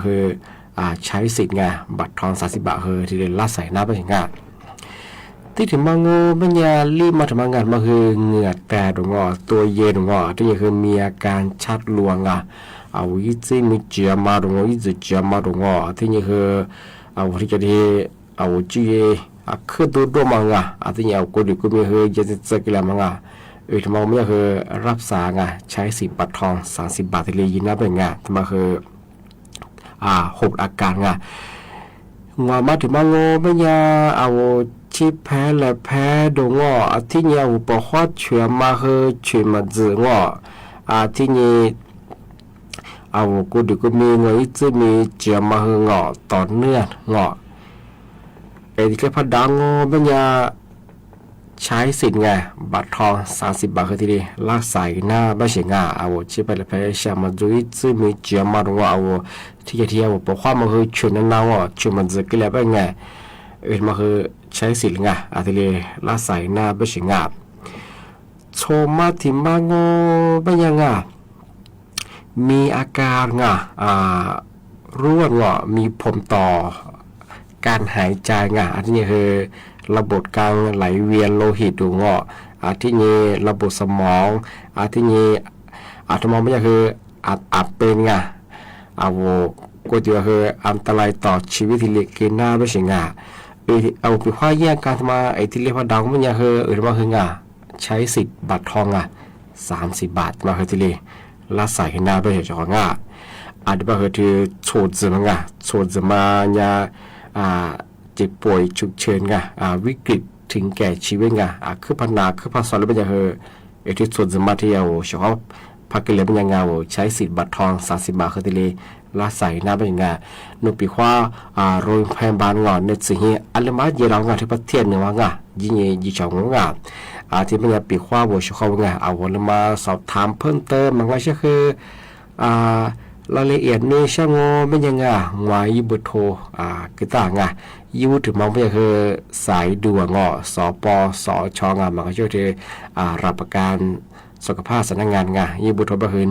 ใช้สิทธิ์บัตรทอง30 บาทที่เดินลัดใส่หน้าเป็นยังที่ถึงมังเป็นยังรีบมาถึงงานมาเหงื่อแต่ดงตัวเย็นดงที่ยังมีอาการชัดลวงเอาอีจีมีเจียมาดงอีจีเจียมาดงที่ยังเอาที่จะที่เอาจีคือตัวมังที่ยังเอากูดิกูมีจะจะกินมังทำไมไม่รับสารใช้สิทธิ์บัตรทอง30 บาทที่เลยยินนะเป็นทำไม 6อาการงามาถึงมาโงไม่ยาเอาชีแพ้และแพ้ดงที่เนี่ยอุปหัดเชื่อมาเฮช่วยมาจืงที่นี่เอากูดูกูมีเงยจะมีเจียมาเฮต่อเนื่องไอ้ที่พัดดังไม่ยาใช้สิทธิ์ไงบัตรทอง30 บาทคือที่ดีลากใส่หน้าไม่ใช่เอาชีไปและแพ้เชื่อมาจุยจะมีเจียมาดงเอาที่จะเที่ยวปกความมาคือชวนนั่งชวนมันจะกินแล้วเป็นไงมาคือใช้สิทธิ์ไงที่เลยลากใส่หน้าไม่ใช่โชมาที่มาโงไม่ยังมีอาการร่วนมีผมต่อการหายใจอันนี้คือระบบการไหลเวียนโลหิตดูอันที่นี้ระบบสมองอันที่นี้สมองไม่ใช่คืออาจเป็นก็จะคืออันตรายต่อชีวิตที่เล็กกินหน้าไม่ใช่เอาไปข้อแยกการมาไอ้ที่เรียกว่าดังไม่ใช่คือมาคือใช้สิทธิ์บัตรทอง30 บาทมาคือที่เรียกใส่หน้าไม่ใช่ของอันนี้มาคือที่โฉดจะมาโฉดจะมาเจ็บป่วยฉุกเฉินวิกฤตถึงแก่ชีวิตคือปัญหาคือภาษาหรือเป็นอย่างไอ้ที่ส่วนสมาธิเฉพาะพักกิเลสเป็นอย่างใช้สิทธิ์บัตรทอง30 บาทคือที่เลยละใส่หน้าเป็นอย่างนุปีว่าโรงพยาบาลในสิ่งนี้อันละมาเยอะเราที่ประเทศหนึ่งยิ่งยิ่งชาวที่เป็นอย่างปีว่าเฉพาะเอาละมาสอบถามเพิ่มเติมมันก็คือรายละเอียดนี่ช่างไม่ยังวายบุโทกีตาร์ยูถึงมองไปคือสายด่วนสปสชมันก็ช่วยที่รับประกันสุขภาพสำนักงานยูบุโทก็คือ1330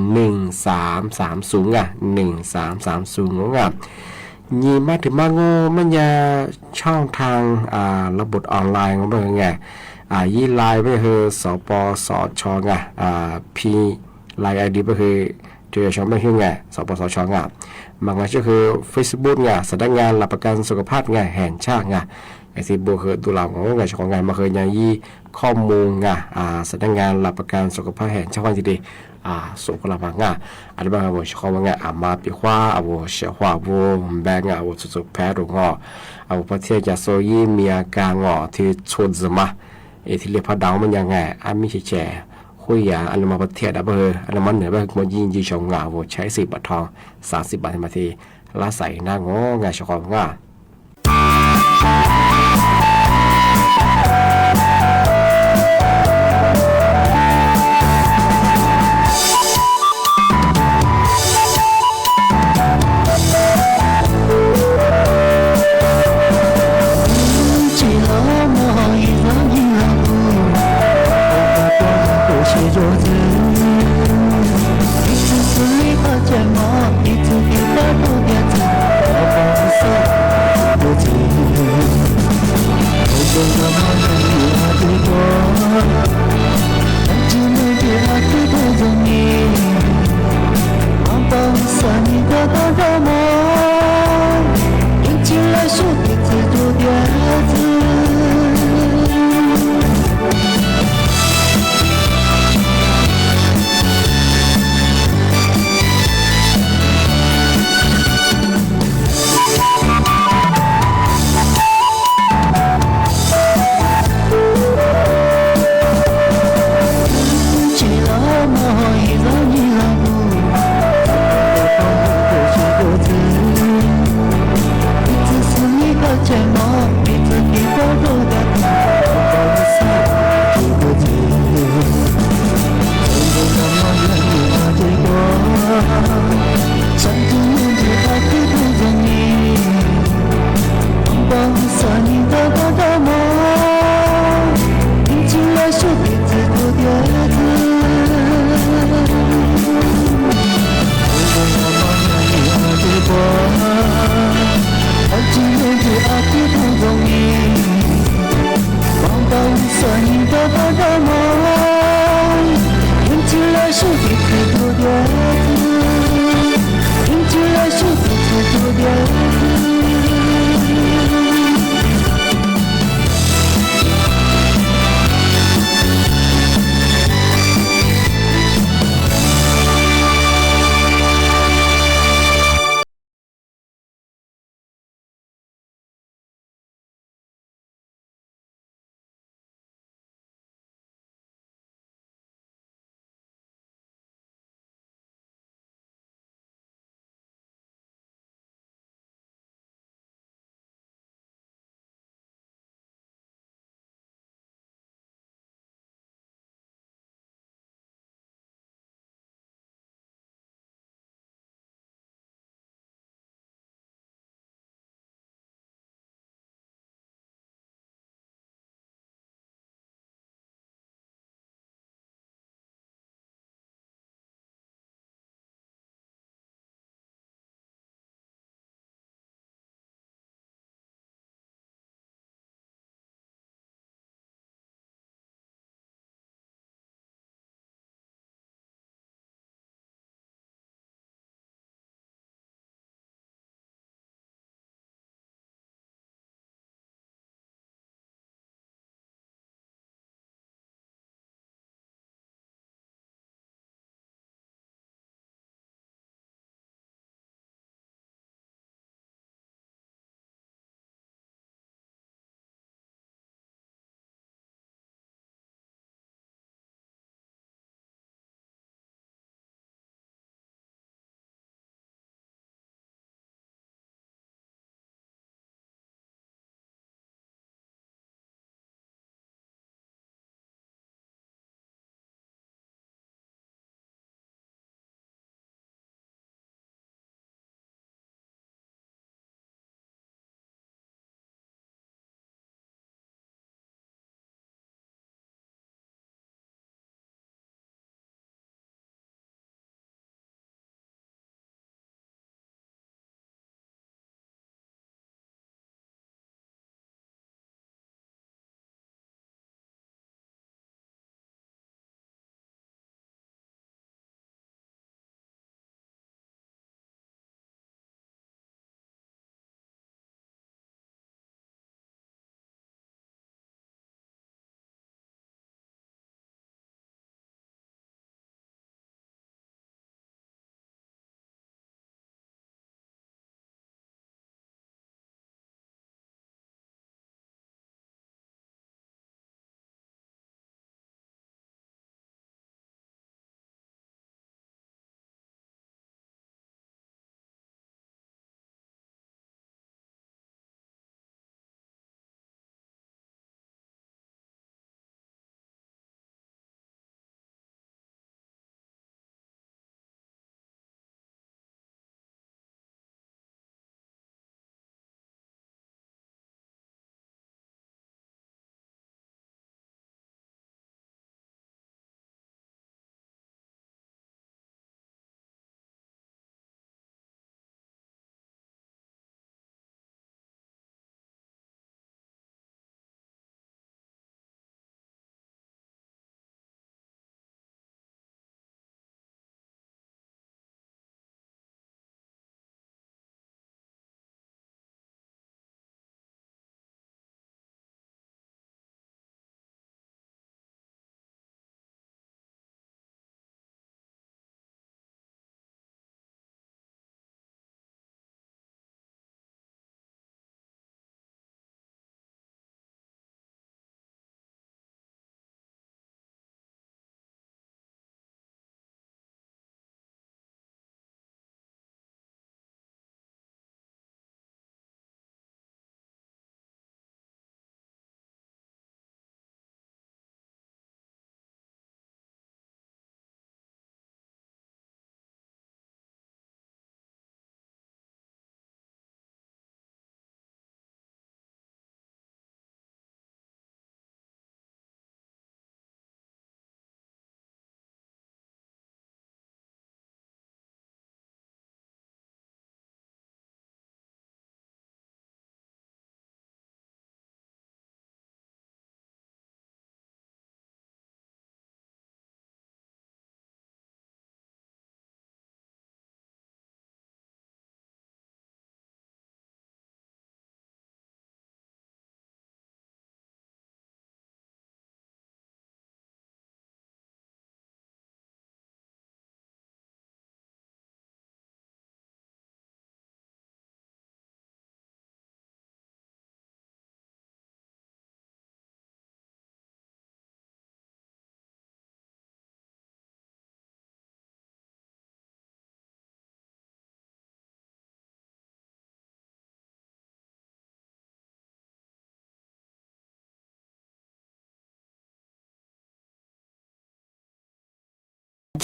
1330ยีมาถึงมาโง่มันจะช่องทางระบบออนไลน์ของมันยี่ไลน์ก็คือสปสชพีไลน์ไอดีก็คือเจอช่องไม่ขึ้นสปสชมันก็คือ Facebook สำนักงานรับประกันสุขภาพแห่งชาติไอซีโบคือตัวเราของของมาเคยยี่ข้อมูลสำนักงานรับประกันสุขภาพแห่งชาติที่ดีสุขภาพอันนี้บางคนเขาว่ามาปีว่าเสียว่าแบงสุขแพ้ตรงประเทศจะโซยี่มีอาการที่ชนจะมาที่เรียกพระดาวมันยังไงไม่ใช่แฉคุยอันมาประเทศอันมันเหนือไปมันยิงชงใช้10 บาททอง30 บาทมาทีละใส่หน้างชงHãy subscribe cho kênh Ghiền Mì Gõ để không bỏ lỡ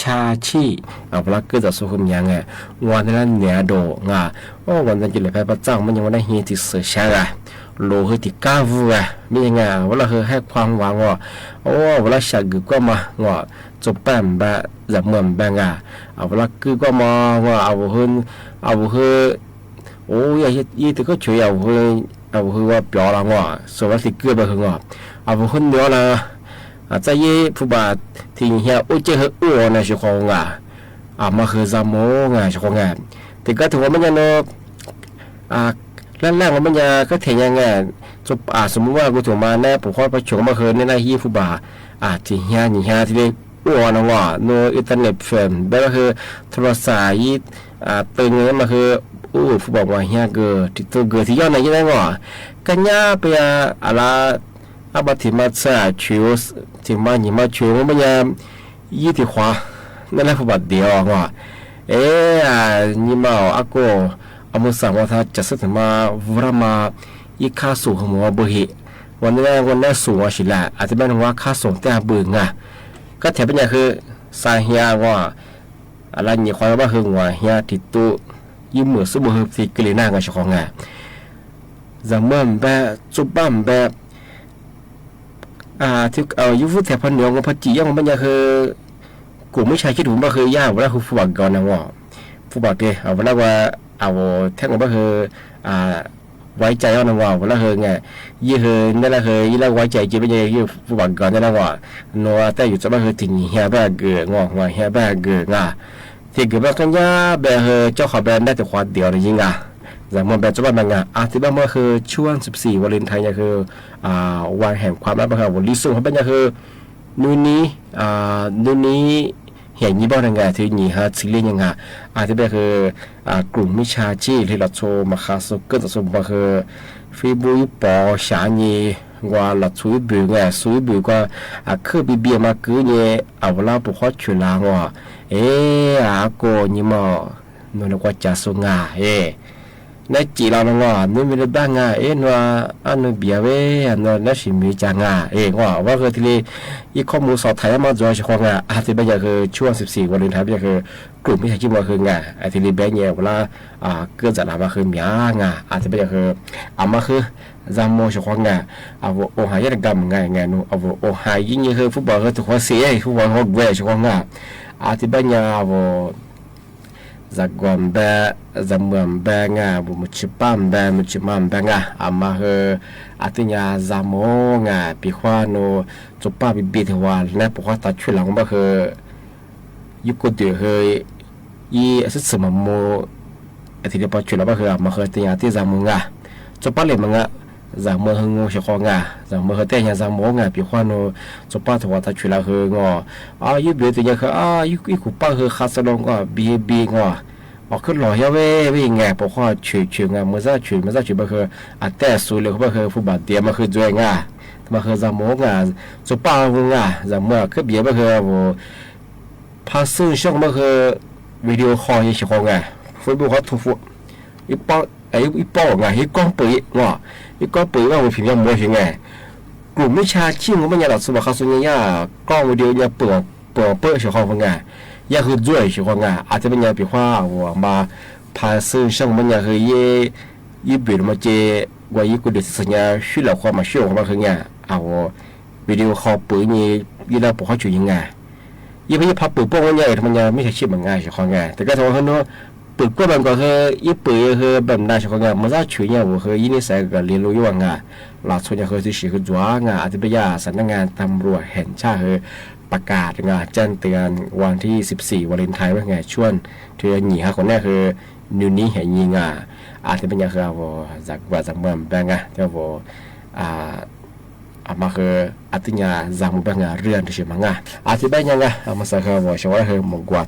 ชาชีเอาพลักเกิดจากสุขุมยังไงวันนั้นเนี่ยโดงาโอ้วันนั้นจะเลยไปประจังมันยังวันนั้นเฮียติดเสือชาอะโลคือติดก้าววัวมียังไงวันละคือให้ความหวังว่าโอ้วันละฉากก็มาว่าจบแป้มแบบจับเหมือนแบงอ่ะเอาวันละคือก็มาว่าเอาคือโอ้ยยี่ติก็ช่วยเอาคือว่าเปล่าละว่าส่วนว่าติเกลือไปคือว่าเอาคนเดียวละ在一ผู้บาทที่เฮียอุ้ยเจ้าอ้วนนะชิคงมาคือจำโมงชิคงแต่ก็ถือว่ามันยังเนาะแรกๆมันยังก็เทียงไงสมมติว่ากูถูกมาแน่ผมค่อยไปชมมาคือในหน้าที่ผู้บาที่เฮียที่ได้อ้วนนะว่าโนอินเทอร์เน็ตเฟมแบบคือโทรศัพท์ตึงเนี่ยมาคือผู้บอกว่าเฮียเกิดที่ตัวเกิดที่ย้อนไหนยังไงว่ากันยาไปอะไรอาบัติมาซาชิวส์ที่มาหยิมาชิวมันยังยี่ที่ขวานั่นแหละผู้บาดเดียวว่านี่มาอากูอามุสามว่าถ้าจะสึกมาวุรามาอีค่าสูงหัวบุหิวันนี้สูงว่าสิละอาจจะเป็นว่าค่าส่งแต่เบื่อไงก็แถมเป็นอย่างคือสาเหตุว่าอะไรนี่ความว่าคือว่าเฮียติดตัวยิ้มเหมือนสมุนที่กลีน่ากันเฉพาะไงจะเมื่อแบบจุบบ้ามแบบที่ยุฟุตแถบพันเหนือของพันจียังมันยังคือกลุ่มไม่ใช่คิดถูกว่าคือยากว่าคือฟุตบอลก่อนนะว่าฟุตบอลเกเอาว่าว่าเอาแท่งว่าคือไว้ใจเอานะว่าว่าคือไงยี่คือนั่นแหละคือยี่แล้วไว้ใจจีบไปยี่ฟุตบอลก่อนนั่นแหละว่าโน้แต่อยู่จะว่าคือถึงเฮียแบบเกิดงอว่าเฮียแบบเกิดง่ะที่เกิดแบบกันยาแบบเจ้าของแบรนด์ได้แต่ความเดียวเลยจริงอ่ะจากมันแบบจะว่าบางอย่างที่บ้านมันคือช่วง14วันเลนไทน์เนี่ยคือวันแห่งความรักนะครับวันลิซุ่งเขาเป็นเนี่ยคือนู่นนี้เห็นยี่บ้านยังไงที่นี่ฮะซีรีส์ยังไงที่เป็นคือกลุ่มมิชาชีที่เราโชว์มาคาสุกเกิดสมบัติคือฟีบุยปอชานีว่าเราช่วยบิวไงช่วยบิวก็คือบีบีมาคือเนี่ยเอาเวลาปุ๊บเขาช่วยล้างว่าก็นี่มาโน่นก็จะส่งงาในจีเราว่านี่มีบ้างไงว่าอันนู้นเบียเว้อันนู้นนั่นสิมีจังว่าคือที่อีข้อมูลสอบถ่ายมาจอยเฉพาะที่เป็นอย่างคือช่วง14วันเลนไทน์เป็นคือกลุ่มที่ใช้ชื่อว่าคือที่รีแบงเนี่ยเวลาเกิดจากอะไรคือมีที่เป็นอย่างคือมาคือจำโมเฉพาะโอหายกรรมนูโอหายยิ่งคือฟุตบอลคือถูกว่าเสียฟุตบอลเขาเวเฉพาะที่เป็นอย่างZagwan ba zamuan ba muchipam ba muchimam ba ama he atinya zamo pihwano chopa bibit wa na pokwa ta chulang ba he yukode he yi asitsamo atile pa chula ba he ama he tinya ti zamu chopa le manga zamu hungo shoko zamu he tenya zamo pihwano chopa thwa ta chula he yu be tinya he yu ku pa he khasalong biคือหล่อยาเว้ไงพอข้อช่วยงานเมื่อช่วยมาคือแต่สูเลยเขาคือผู้บาดเจ็บมาคือจ่วยงามาคือจำโมงสุป้างจำเมื่อคือเบียมาคือพาซื้อช่องมาคือวิดีโอคอลยี่สิบคนฟุตบอลเขาถูกอีป้ออีกล้องปุ๋ยอีกล้องปุ๋ยว่ามันผิดยังมัวยังไงกลุ่มวิชาชีพมันยังหลักสูตรเขาส่วนใหญ่กล้องวิดีโอยังเปิดเฉพาะไง也是最喜欢这边也比话我嘛拍摄上面也是也比如嘛这我一个的是呢需要话嘛需要嘛是呢我วิดีโอคอลปุ๋ยนี่ยี่เราบอกเขาช่วยยังไงยี่พี่พับปุ๋ยป้องเนี่ยทำไมยังไม่ใช่ชีพมันง่ายใช่ไหมแต่ก็ทำให้เนาะปุ๋ยก็มันก็คือยี่ปุ๋ยคือแบบนั้นใช่ไหมมันจะช่วยเนี่ยว่าคือยี่นี่ใส่กับเรียนรู้ยังไงหลักส่วนใหญ่คือที่สิ่งคือจ้างอาจจะไปยาสำนักงานตำรวจแห่งชาติคือประกาศแจ้งเตือนวันที่14วาเลนไทน์ว่าไงช่วงที่หนีฮะคนนี้คือนิวนี้เห็นยิงอาจจะเป็นอย่างคือว่าจากเมืองแบงเจ้าว่ามาคืออาทิตย์นี้จากเมืองเรื่องที่เชื่อมั้งอาทิตย์เป็นยังไงมาสักว่าช่วยให้หมกกว่า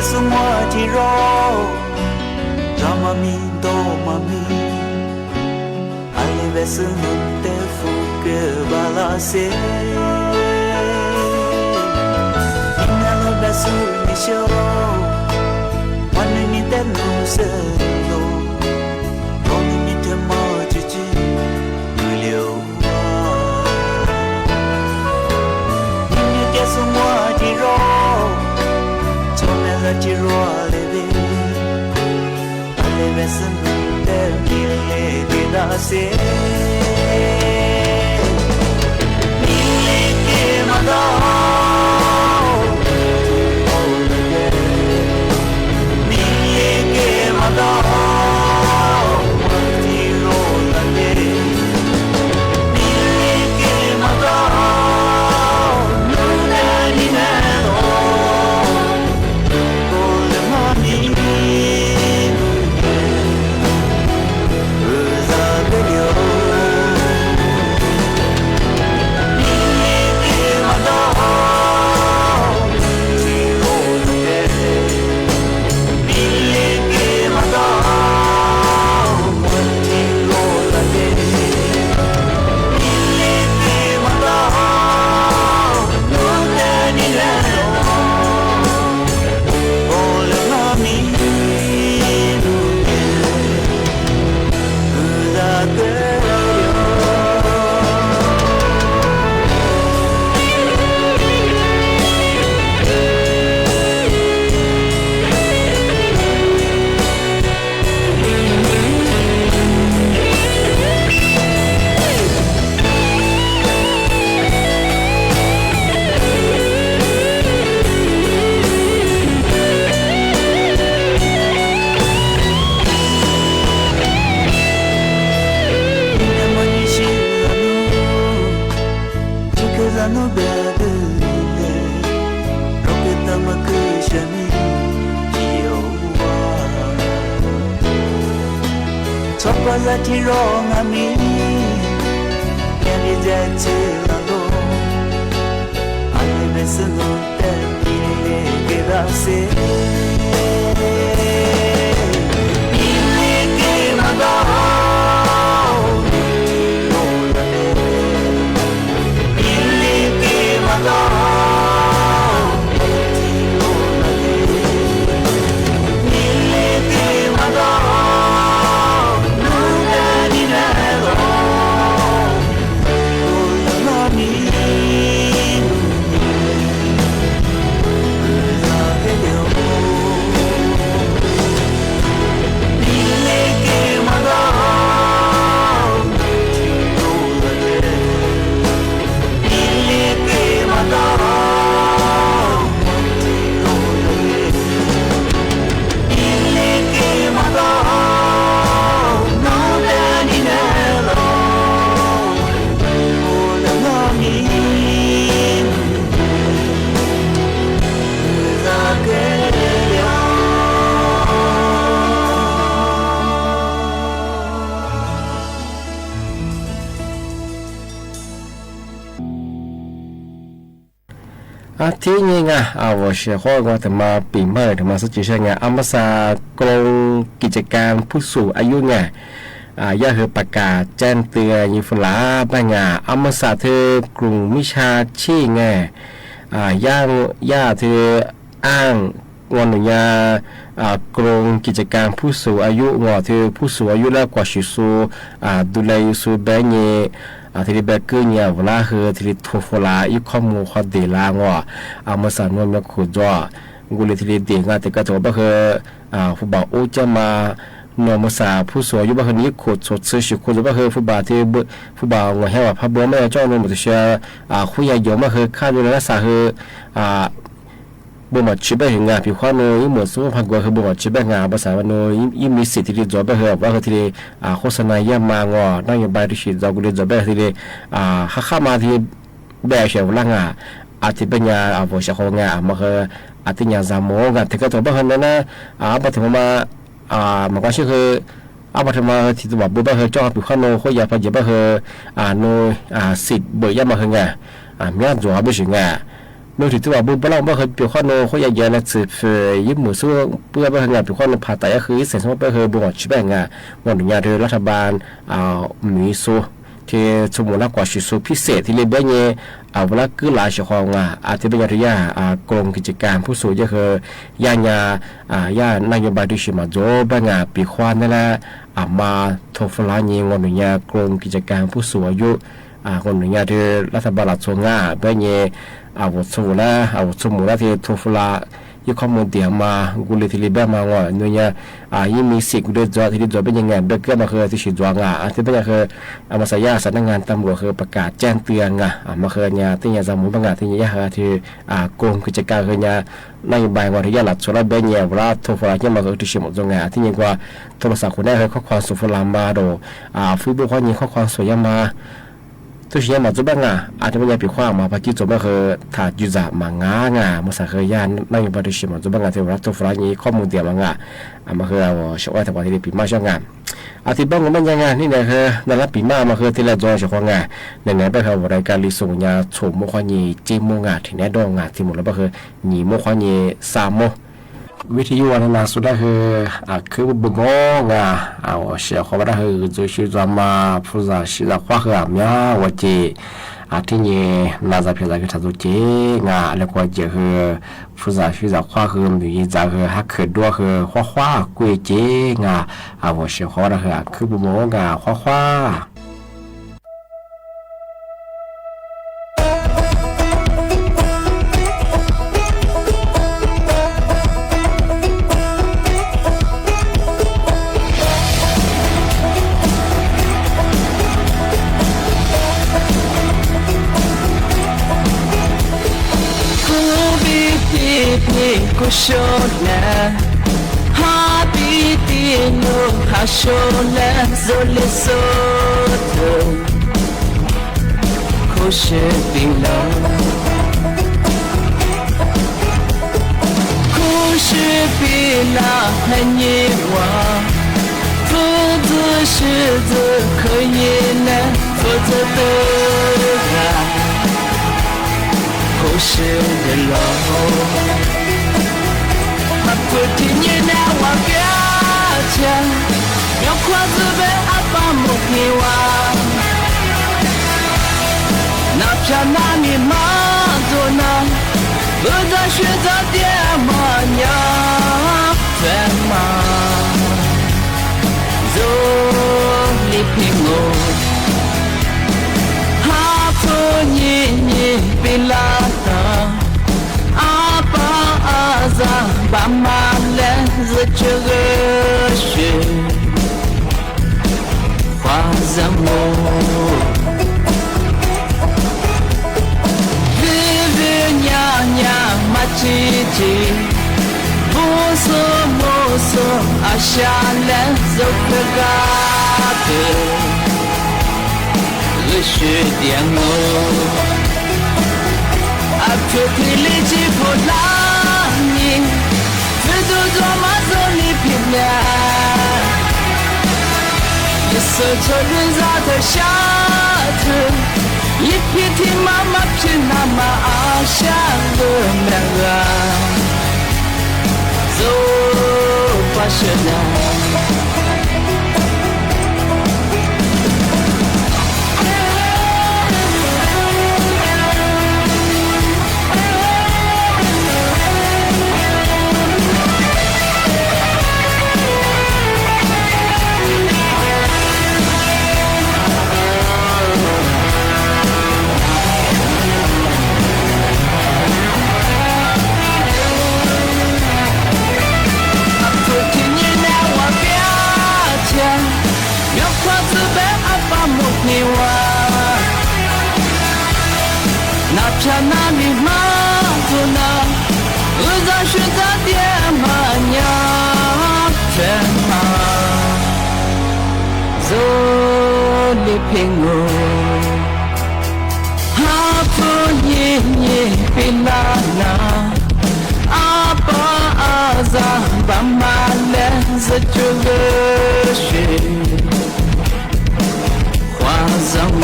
Semua tiro Ramami do mami Ale besu te fuke balase Inalo besu nisho Wanu ni te no selo Koni ni te mo chichi Yulio Nini te semua tiro la tiro leve leve sente mille di da se mille che manda mille che manda tiro la leve mille che manda non è di nero Sopa tiro ngami Kani jati lalo Ane beseno te ile gerase Ile ke mada Ile ke mada Ile ke madaที่นี่ไง我是ข้อว่าแต่มาปีใหม่แต่มาสักจีใช่ไงอามาซากรงกิจการผู้สูงอายุไงย่าเธอประกาศแจ้งเตือนยิฟลาบ้างไงอามาซาเธอกลุ่มมิชาชีไงย่าเธออ้างวันหนึ่งกรงกิจการผู้สูงอายุงอเธอผู้สูงอายุแล้วกว่าชิสูดูแลสูแบงเงทีนี้แบกเกอร์เนี่ยเวลาเธอทีนี้โทรโฟลาอีกข้อมูลข้อเดลางว่ามาสั่งว่ามีขุดจ่อกูเลยทีนี้เด็กแต่ก็ถือว่าคือผู้บ่าวจะมา นอมสาผู้สวยอยู่บ้านนี้ขดสดซื้อสิคนอยู่บ้านผู้บาที่ผู้บ่าวหัวแหวพับเบอร์แม่เจ้าโนมุตเชียคุยใหญ่เยอะมาค่าดูแลรักษาบ่มาชิบะเฮงาพี่ควานอยหมดสู้พักกว่าคือบ่มาชิบะงาภาษาวันนอยมีสิทธิ์ที่จะบ่เฮว่าคือที่โฆษณาย่ามางอนายบายที่สิจะกุจะบ่ที่ข้ามาที่แบเชวลางาอาทิตย์ปัญญาบ่ชะคงามาคืออาทิตย์ญาซามงาที่ก็ตัวบ่หันนะบ่ถึงมามันก็คือบัดมาที่ตัวบ่บ่เฮจ้าพี่ควานอยเขาอยากไปจะบ่เฮโนสิทธิ์บ่ยามาเฮงามีอันจัวบ่สิงาโดยที่ตัวบุญเราไม่เคยเปลี่ยนข้อโน้เขาอย่างเงี้ยนะสืบยิ้มหมูสู้เพื่อไม่ให้งานเปลี่ยนข้อโน้ผ่าตัดก็คือเสร็จสมมติไปเคยบุญชิบะงาวันนี้เธอรัฐบาลมีสู้ที่สมมตินักกว่าชิสูพิเศษที่เรียบเงี้ยเวลาคือหลายช่องอาจจะเป็นอย่างที่กรมกิจการผู้สูงอายุคือย่านายบายที่ชิมาโจบางปีควานนั่นแหละมาทฟลานีวันนี้กรมกิจการผู้สูงอายุคนหนึ่งที่รัฐบาลหลักส่งเพื่อเนี่ยวัสดุละสมุนที่ทุฟลายี่ข้อมูลเดียมากุลิทิลิเบมาว่าเนี่ยยี่มีสิ่งกุลิจอที่จอเป็นยังไงเบเกอร์มาคือที่ชิดวางที่เป็นคือมาสายาสำนักงานตำรวจคือประกาศแจ้งเตือนมาคือเนี่ยที่เนี่ยสมุนประกาศที่เนี่ยที่กรมกิจการคือเนี่ยนายบายวันที่ยาหลักส่วนละเบนเนี่ยเวลาทุฟลาเนี่ยมาคือที่ชิมจงที่เนี่ยว่าโทรศัพท์คนได้คือข้อความสุฟลามาโดฟิบุข้อนี้ข้อความสวยมาตัวเชียมาจุบังอาจจะไม่ใช่ปีขว้างมาพักที่จุบังคือถ้าจุดมางมาสักยานไม่มีบริษัทมาจุบังที่รับตัวฟลานี้ข้อมูลเดียวมามาคือช่วยทำอะไรปีมาช่างอาทิตย์บ้างมันยังนี่เนี่ยคือนั่นละปีมาคือที่เราจอยช่วยในไปคือรายการลิส่งยาโฉมโมควานีจีโมที่แน่ดองที่หมดแล้วก็คือหนีโมควานีสามโมวิทยุวันนั้นสุดท้ายคือบุกงเอาเสียความรักคือจะชื่อจามาพูดจากสิ่งที่ว่าคือมีว่าจีที่นี่น่าจะเป็นอะไรที่ทำตัวแล้วก็จะคือพูดจากสิ่งที่ว่าคือมีจะคือฮักคือด้วยคือว่ากุยจีเอาเสียความรักคือบุกว่าKushona Habiti no Hashona Zolisoto Kushibila Kushibila Hanyewa Fudu Shizu Kuyina Fudu Dura Kushibila Kutinye wakacha Nyokwazibe apamukiwa Napchanani madona Buda shida diamanya Fema Zoli pingo Hapo nyinyi bilata ba ma le za chege shi fa za mo vive nya nya ma chi chi bo so mo so a sha le zo ga te le shi dian mo a pe li chi po la Yesu çölün zaten şatı Yipiti mama pinama aşağım mera Zor başına Now 择点嘛呀偏嘛走里平我哈不耶耶比拉那阿爸阿扎爸妈来自这个学花上我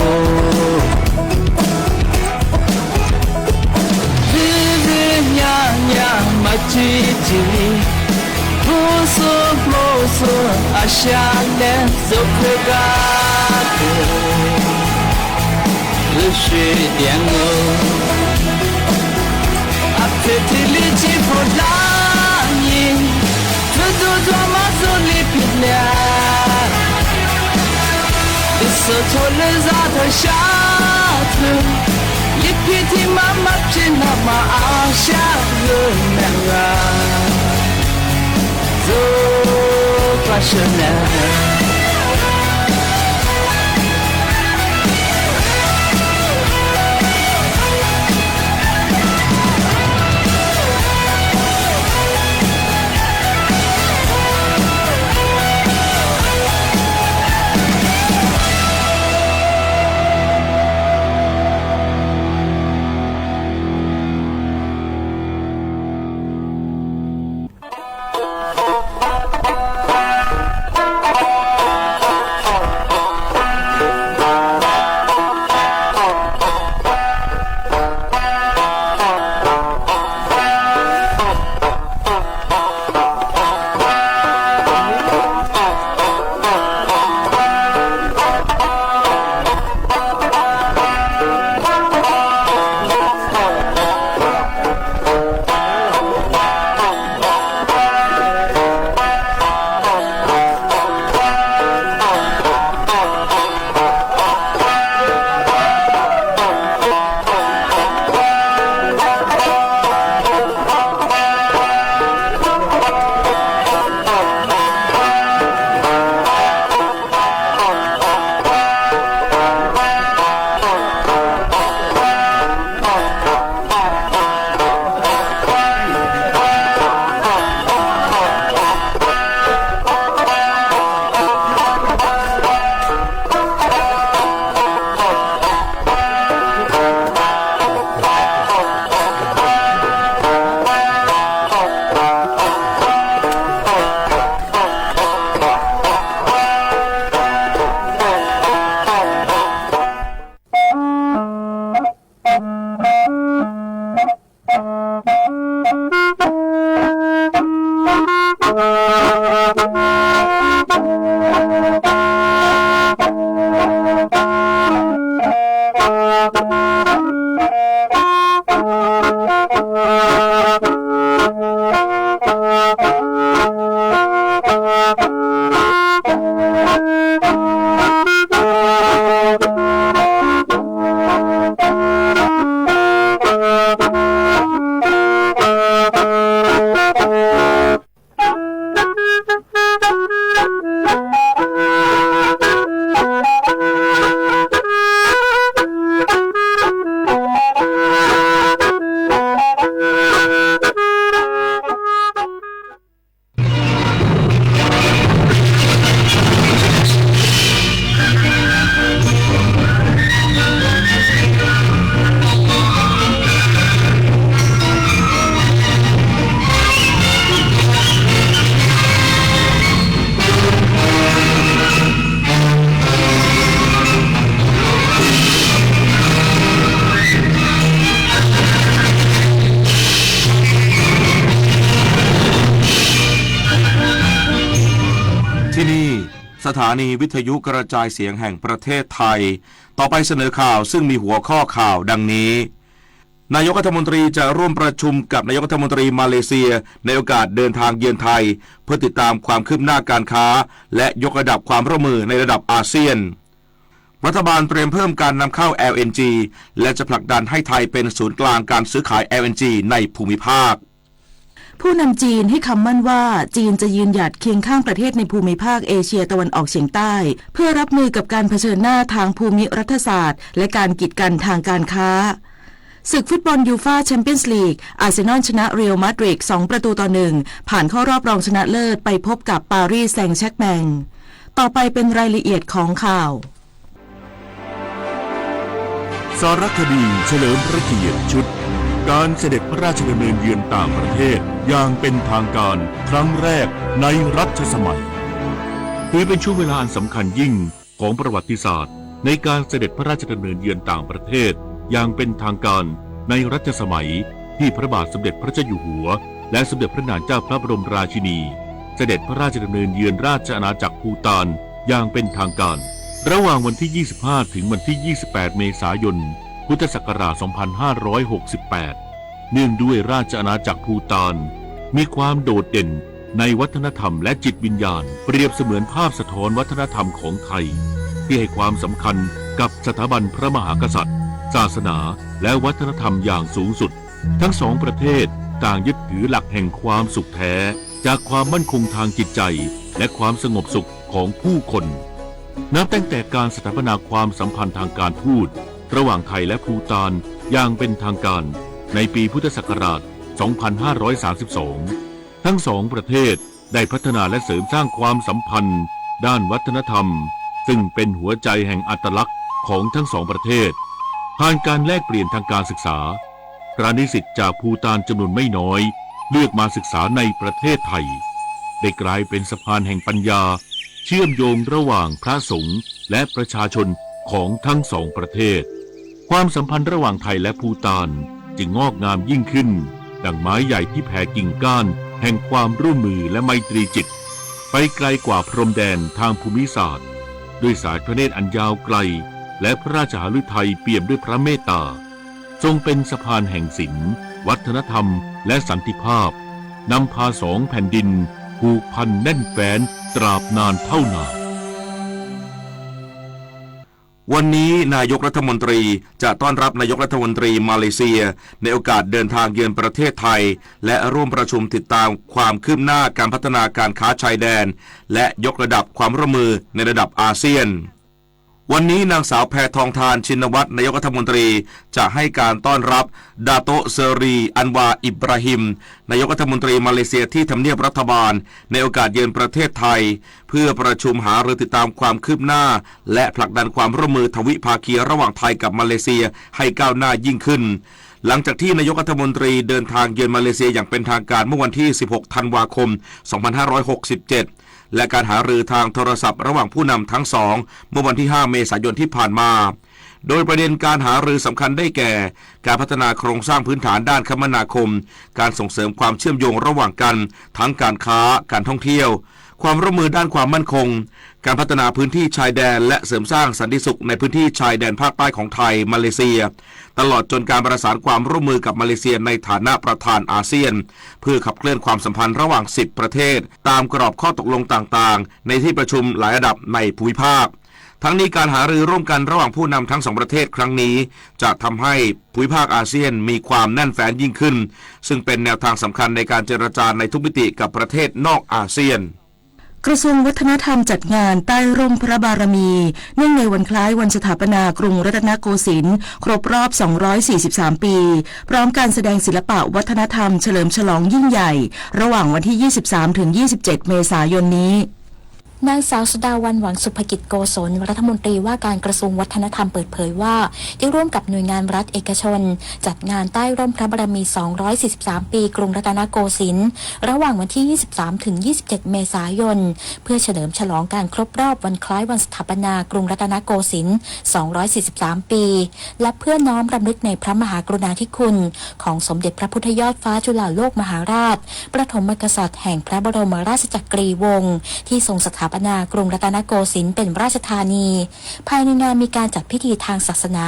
姐姐，我说阿下来走回家的，热血点我，阿佩提里起波浪音，这都多么走里皮亮，一手托了啥的下头。一匹蹄妈妈偏那么阿下热难啊，走发生难。สถานีวิทยุกระจายเสียงแห่งประเทศไทยต่อไปเสนอข่าวซึ่งมีหัวข้อข่าวดังนี้นายกรัฐมนตรีจะร่วมประชุมกับนายกรัฐมนตรีมาเลเซียในโอกาสเดินทางเยือนไทยเพื่อติดตามความคืบหน้าการค้าและยกระดับความร่วมมือในระดับอาเซียนรัฐบาลเตรียมเพิ่มการนำเข้า LNG และจะผลักดันให้ไทยเป็นศูนย์กลางการซื้อขาย LNG ในภูมิภาคผู้นำจีนให้คำมั่นว่าจีนจะยืนหยัดเคียงข้างประเทศในภูมิภาคเอเชียตะวันออกเฉียงใต้เพื่อรับมือกับการเผชิญหน้าทางภูมิรัฐศาสตร์และการกีดกันทางการค้า ศึกฟุตบอลยูฟ่าแชมเปี้ยนส์ลีกอาร์เซนอลชนะเรอัลมาดริด2-1ผ่านเข้ารอบรองชนะเลิศไปพบกับปารีสแซงต์แชร์กแมงต่อไปเป็นรายละเอียดของข่าวสารคดีเฉลิมพระเกียรติชุดการเสด็จพระราชดำเนินเยือนต่างประเทศอย่างเป็นทางการครั้งแรกในรัชสมัยถือเป็นช่วงเวลาอันสำคัญยิ่งของประวัติศาสตร์ในการเสด็จพระราชดำเนินเยือนต่างประเทศอย่างเป็นทางการในรัชสมัยที่พระบาทสมเด็จพระเจ้าอยู่หัวและสมเด็จพระนางเจ้าพระบรมราชินีเสด็จพระราชดำเนินเยือนราชอาณาจักรภูฏานอย่างเป็นทางการระหว่างวันที่ 25 ถึงวันที่ 28 เมษายน พุทธศักราช 2568 เนื่องด้วยราชอาณาจักรภูฏานมีความโดดเด่นในวัฒนธรรมและจิตวิญญาณเปรียบเสมือนภาพสะท้อนวัฒนธรรมของไทยที่ให้ความสำคัญกับสถาบันพระมหากษัตริย์ศาสนาและวัฒนธรรมอย่างสูงสุดทั้งสองประเทศต่างยึดถือหลักแห่งความสุขแท้จากความมั่นคงทางจิตใจและความสงบสุขของผู้คนนับตั้งแต่การสถาปนาความสัมพันธ์ทางการทูตระหว่างไทยและภูฏานอย่างเป็นทางการในปีพุทธศักราช 2532 ทั้งสองประเทศได้พัฒนาและเสริมสร้างความสัมพันธ์ด้านวัฒนธรรมซึ่งเป็นหัวใจแห่งอัตลักษณ์ของทั้งสองประเทศผ่านการแลกเปลี่ยนทางการศึกษาพระนิสิตจากภูฏานจำนวนไม่น้อยเลือกมาศึกษาในประเทศไทยได้กลายเป็นสะพานแห่งปัญญาเชื่อมโยงระหว่างพระสงฆ์และประชาชนของทั้งสองประเทศความสัมพันธ์ระหว่างไทยและภูฏานจึงงอกงามยิ่งขึ้นดังไม้ใหญ่ที่แผ่กิ่งก้านแห่งความร่วมมือและไมตรีจิตไปไกลกว่าพรมแดนทางภูมิศาสตร์ด้วยสายพระเนตรอันยาวไกลและพระราชหฤทัยเปี่ยมด้วยพระเมตตาทรงเป็นสะพานแห่งศิลป์วัฒนธรรมและสันติภาพนำพาสองแผ่นดินผูกพันแน่นแฟ้นตราบนานเท่านานวันนี้นายกรัฐมนตรีจะต้อนรับนายกรัฐมนตรีมาเลเซียในโอกาสเดินทางเยือนประเทศไทยและร่วมประชุมติดตามความคืบหน้าการพัฒนาการค้าชายแดนและยกระดับความร่วมมือในระดับอาเซียนวันนี้นางสาวแพทองธารชินวัตรนายกรัฐมนตรีจะให้การต้อนรับดาโตเซรีอันวาอิบราฮิมนายกรัฐมนตรีมาเลเซียที่ทำเนียบรัฐบาลในโอกาสเยือนประเทศไทยเพื่อประชุมหารือติดตามความคืบหน้าและผลักดันความร่วมมือทวิภาคีระหว่างไทยกับมาเลเซียให้ก้าวหน้ายิ่งขึ้นหลังจากที่นายกรัฐมนตรีเดินทางเยือนมาเลเซียอย่างเป็นทางการเมื่อวันที่ 16 ธันวาคม 2567และการหารือทางโทรศัพท์ระหว่างผู้นำทั้งสองเมื่อวันที่ 5 เมษายนที่ผ่านมาโดยประเด็นการหารือสำคัญได้แก่การพัฒนาโครงสร้างพื้นฐานด้านคมนาคมการส่งเสริมความเชื่อมโยงระหว่างกันทั้งการค้าการท่องเที่ยวความร่วมมือด้านความมั่นคงการพัฒนาพื้นที่ชายแดนและเสริมสร้างสันติสุขในพื้นที่ชายแดนภาคใต้ของไทยมาเลเซียตลอดจนการประสานความร่วมมือกับมาเลเซียในฐานะประธานอาเซียนเพื่อขับเคลื่อนความสัมพันธ์ระหว่าง10ประเทศตามกรอบข้อตกลงต่างๆในที่ประชุมหลายระดับในภูมิภาคทั้งนี้การหารือร่วมกันระหว่างผู้นำทั้งสองประเทศครั้งนี้จะทำให้ภูมิภาคอาเซียนมีความแน่นแฟ้นยิ่งขึ้นซึ่งเป็นแนวทางสำคัญในการเจรจาในทุกมิติกับประเทศนอกอาเซียนกระทรวงวัฒนธรรมจัดงานใต้ร่มพระบารมีเนื่องในวันคล้ายวันสถาปนากรุงรัตนโกสินทร์ครบรอบ243ปีพร้อมการแสดงศิลปะวัฒนธรรมเฉลิมฉลองยิ่งใหญ่ระหว่างวันที่ 23-27 เมษายนนี้ นางสาวสุดาวันหวังสุภกิจโกศลรัฐมนตรีว่าการกระทรวงวัฒนธรรมเปิดเผยว่าได้ร่วมกับหน่วยงานรัฐเอกชนจัดงานใต้ร่มพระบารมี243ปีกรุงรัตนโกสินทร์ระหว่างวันที่ 23-27 เมษายนเพื่อเฉลิมฉลองการครบรอบวันคล้ายวันสถาปนากรุงรัตนโกสินทร์243ปีและเพื่อน้อมรำลึกในพระมหากรุณาธิคุณของสมเด็จพระพุทธยอดฟ้าจุฬาโลกมหาราชประถมกษัตริย์แห่งพระบรมราชจักรีวงศ์ที่ทรงสถาปนากรุงรัตนโกสินทร์เป็นราชธานีภายในงานมีการจัดพิธีทางศาสนา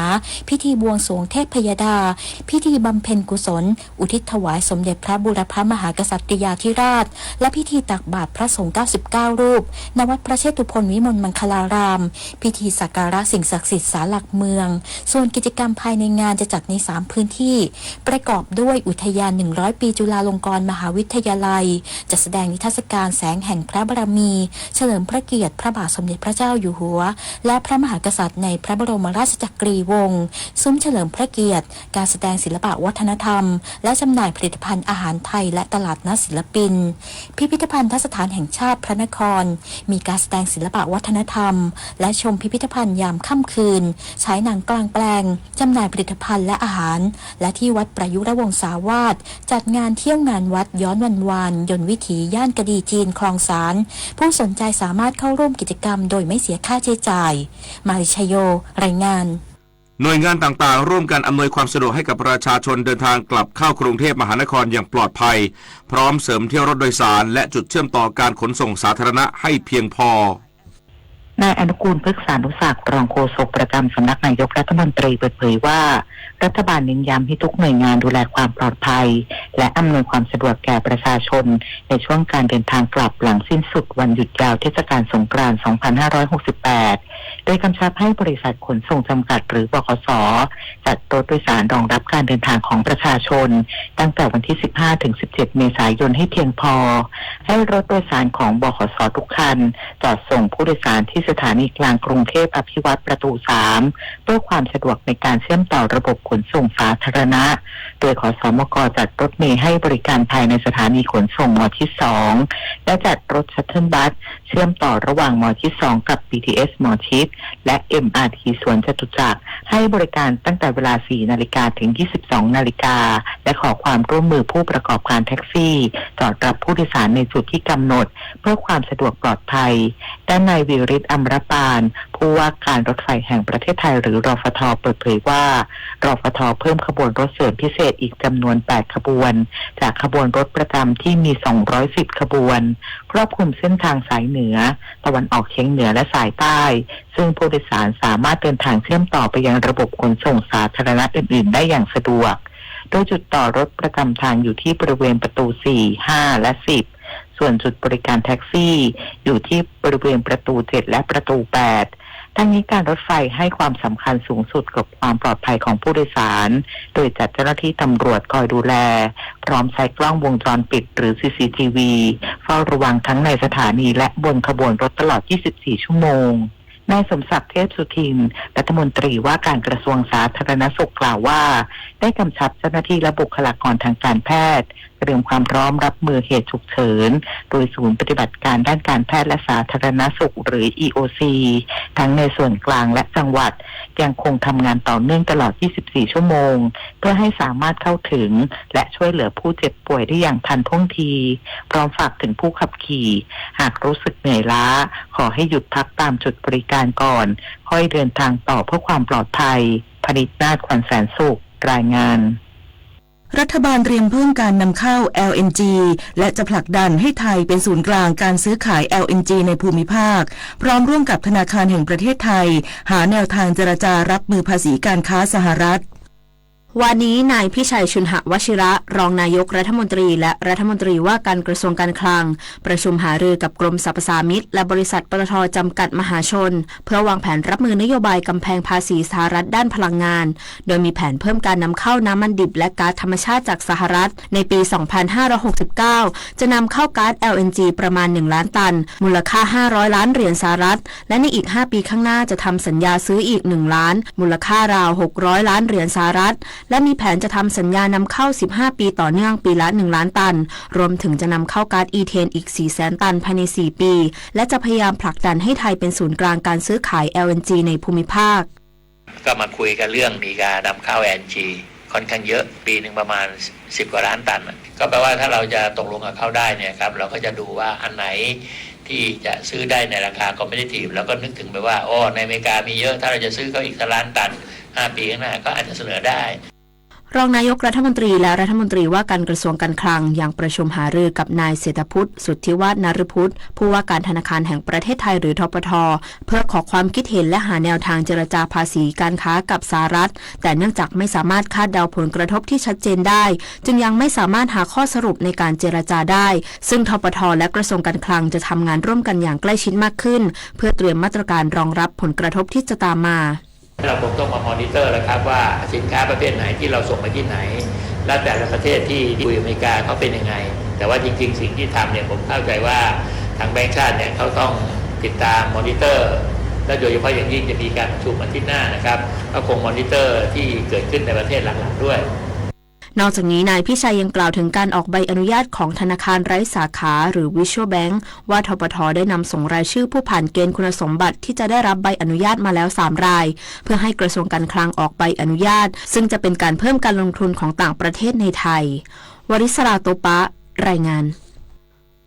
พิธีบวงสรวงเทพพยดาพิธีบำเพ็ญกุศลอุทิศถวายสมเด็จพระบูรพมหากษัตริยาธิราชและพิธีตักบาตรพระสงฆ์99รูปณวัดพระเชตุพนวิมลมังคลารามพิธีสักการะสิ่งศักดิ์สิทธิ์ศาลหลักเมืองส่วนกิจกรรมภายในงานจะจัดใน3พื้นที่ประกอบด้วยอุทยาน100ปีจุฬาลงกรณ์มหาวิทยาลัยจัดแสดงนิทรรศการแสงแห่งพระบารมีเฉ ลิมพระเกียรติพระบาทสมเด็จพระเจ้าอยู่หัวและพระมหากษัตริย์ในพระบรมราชจักรีวงศ์ซุ้มเฉลิมพระเกียรติการแสดงศิลปะวัฒนธรรมและจำหน่ายผลิตภัณฑ์อาหารไทยและตลาดนัดศิลปินพิพิธภัณฑสถานแห่งชาติพระนครมีการแสดงศิลปะวัฒนธรรมและชมพิพิธภัณฑ์ยามค่ำคืนฉายหนังกลางแปลงจำหน่ายผลิตภัณฑ์และอาหารและที่วัดประยุรวงศาวาสจัดงานเที่ยวงานวัดย้อนวันวานยนต์วิถีย่านกระดีจีนคลองสารผู้สนใจสามารถเข้าร่วมกิจกรรมโดยไม่เสียค่าใช้จ่ายมาริชโยรายงานหน่วยงานต่างๆร่วมกันอำนวยความสะดวกให้กับประชาชนเดินทางกลับเข้ากรุงเทพมหานครอย่างปลอดภัยพร้อมเสริมเที่ยวรถโดยสารและจุดเชื่อมต่อการขนส่งสาธารณะให้เพียงพอนายอนุกูล พฤกษานุศักดิ์รองโฆษกประจำสำนักนายกรัฐมนตรีเปิดเผยว่ารัฐบาลเน้นย้ำให้ทุกหน่วยงานดูแลความปลอดภัยและอำนวยความสะดวกแก่ประชาชนในช่วงการเดินทางกลับหลังสิ้นสุดวันหยุดยาวเทศกาลสงกรานต์ 2568 โดยกำชับให้บริษัทขนส่งจำกัดหรือบขส.จัดรถโดยสารรองรับการเดินทางของประชาชนตั้งแต่วันที่ 15-17 เมษายนให้เพียงพอให้รถโดยสารของบขส.ทุกคันจอดส่งผู้โดยสารที่สถานีกลางกรุงเทพอภิวัตรประตู 3 เพื่อความสะดวกในการเชื่อมต่อระบบขนส่งสาธารณะโดยขสมก.จัดรถเมล์ให้บริการภายในสถานีขนส่งหมอที่ 2 และจัดรถชัตเทิลบัสเชื่อมต่อระหว่างหมอที่ 2 กับ BTS หมอชิดและ MRT สวนจตุจักรให้บริการตั้งแต่เวลา 4 นาฬิกาถึง 22 นาฬิกาและขอความร่วมมือผู้ประกอบการแท็กซี่จอดรับผู้โดยสารในจุดที่กำหนดเพื่อความสะดวกปลอดภัยด้านนายวิริศ อมรปานผู้ว่าการรถไฟแห่งประเทศไทยหรือรฟท.เปิดเผยว่ารฟท.เพิ่มขบวนรถเสริมพิเศษอีกจำนวน 8 ขบวนจากขบวนรถประจำที่มี 210 ขบวนครอบคลุมเส้นทางสายเหนือตะวันออกเฉียงเหนือและสายใต้ซึ่งผู้โดยสารสามารถเดินทางเชื่อมต่อไปยังระบบขนส่งสาธารณะอื่นๆได้อย่างสะดวกโดยจุดต่อรถประจำทางอยู่ที่บริเวณประตู 4, 5 และ 10 ส่วนจุดบริการแท็กซี่อยู่ที่บริเวณประตู 7 และประตู 8 ทั้งนี้การรถไฟให้ความสำคัญสูงสุดกับความปลอดภัยของผู้โดยสารโดยจัดเจ้าหน้าที่ตำรวจคอยดูแลพร้อมใช้กล้องวงจรปิดหรือ CCTV เฝ้าระวังทั้งในสถานีและบนขบวนรถตลอด 24 ชั่วโมงนายสมศักดิ์ เทพสุทินรัฐมนตรีว่าการกระทรวงสาธารณสุขกล่าวว่าได้กำชับเจ้าหน้าที่และบุคลากรทางการแพทย์เตรียมความพร้อมรับมือเหตุฉุกเฉินโดยศูนย์ปฏิบัติการด้านการแพทย์และสาธารณสุขหรือ EOC ทั้งในส่วนกลางและจังหวัดยังคงทำงานต่อเนื่องตลอด 24 ชั่วโมงเพื่อให้สามารถเข้าถึงและช่วยเหลือผู้เจ็บป่วยได้อย่างทันท่วงทีพร้อมฝากถึงผู้ขับขี่หากรู้สึกเหนื่อยล้าขอให้หยุดพักตามจุดบริการก่อนค่อยเดินทางต่อเพื่อความปลอดภัยพนิษฐ์นาถ ขวัญแสนสุขรายงานรัฐบาลเตรียมเพิ่มการนำเข้า LNG และจะผลักดันให้ไทยเป็นศูนย์กลางการซื้อขาย LNG ในภูมิภาคพร้อมร่วมกับธนาคารแห่งประเทศไทยหาแนวทางเจรจารับมือภาษีการค้าสหรัฐวันนี้นายพิชัยชุนหวชิระรองนายกรัฐมนตรีและรัฐมนตรีว่าการกระทรวงการคลังประชุมหารือกับกรมสรรพสามิตและบริษัทปตท.จำกัดมหาชนเพื่อวางแผนรับมือนโยบายกำแพงภาษีสหรัฐด้านพลังงานโดยมีแผนเพิ่มการนำเข้าน้ำมันดิบและก๊าซธรรมชาติจากสหรัฐในปี 2569 จะนำเข้าก๊าซ LNG ประมาณ 1 ล้านตันมูลค่า500 ล้านเหรียญสหรัฐและในอีก 5 ปีข้างหน้าจะทำสัญญาซื้ออีก 1 ล้านมูลค่าราว600 ล้านเหรียญสหรัฐและมีแผนจะทำสัญญานำเข้า15 ปีต่อเนื่องปีละ 1 ล้านตันรวมถึงจะนำเข้าก๊าซอีเทนอีก 400,000 ตันภายใน 4 ปีและจะพยายามผลักดันให้ไทยเป็นศูนย์กลางการซื้อขาย LNG ในภูมิภาคก็มาคุยกันเรื่องมีการนำเข้า LNG ค่อนข้างเยอะปีหนึ่งประมาณ10 กว่าล้านตันก็แปลว่าถ้าเราจะตกลงกับเขาได้เนี่ยครับเราก็จะดูว่าอันไหนที่จะซื้อได้ในราคา competitive แล้วก็นึกถึงไปว่าในอเมริกามีเยอะถ้าเราจะซื้อเขาอีก1 ล้านตัน5 ปีข้างหน้าก็อาจจะเสนอได้รองนายกรัฐมนตรีและรัฐมนตรีว่าการกระทรวงการคลังยังประชุมหารือกับนายเศรษฐพุทธสุทธิวาฒนฤพุทธผู้ว่าการธนาคารแห่งประเทศไทยหรือธปท.เพื่อขอความคิดเห็นและหาแนวทางเจรจาภาษีการค้ากับสหรัฐแต่เนื่องจากไม่สามารถคาดเดาผลกระทบที่ชัดเจนได้จึงยังไม่สามารถหาข้อสรุปในการเจรจาได้ซึ่งธปท.และกระทรวงการคลังจะทำงานร่วมกันอย่างใกล้ชิดมากขึ้นเพื่อเตรียมมาตรการรองรับผลกระทบที่จะตามมาเราคงต้องมามอนิเตอร์แล้วครับว่าสินค้าประเภทไหนที่เราส่งไปที่ไหนและแต่ละประเทศที่คุยอเมริกาเขาเป็นยังไงแต่ว่าจริงๆสิ่งที่ทำเนี่ยผมเข้าใจว่าทางแบงก์ชาติเนี่ยเขาต้อง ติดตามมอนิเตอร์และโดยเฉพาะอย่างยิ่งจะมีการประชุมอาทิตย์หน้านะครับก็คงมอนิเตอร์ที่เกิดขึ้นในประเทศหลักๆด้วยนอกจากนี้นายพิชัยยังกล่าวถึงการออกใบอนุญาตของธนาคารไร้สาขาหรือ Visual Bank ว่าธปท.ได้นำส่งรายชื่อผู้ผ่านเกณฑ์คุณสมบัติที่จะได้รับใบอนุญาตมาแล้ว3รายเพื่อให้กระทรวงการคลังออกใบอนุญาตซึ่งจะเป็นการเพิ่มการลงทุนของต่างประเทศในไทยวริศราโตปะรายงาน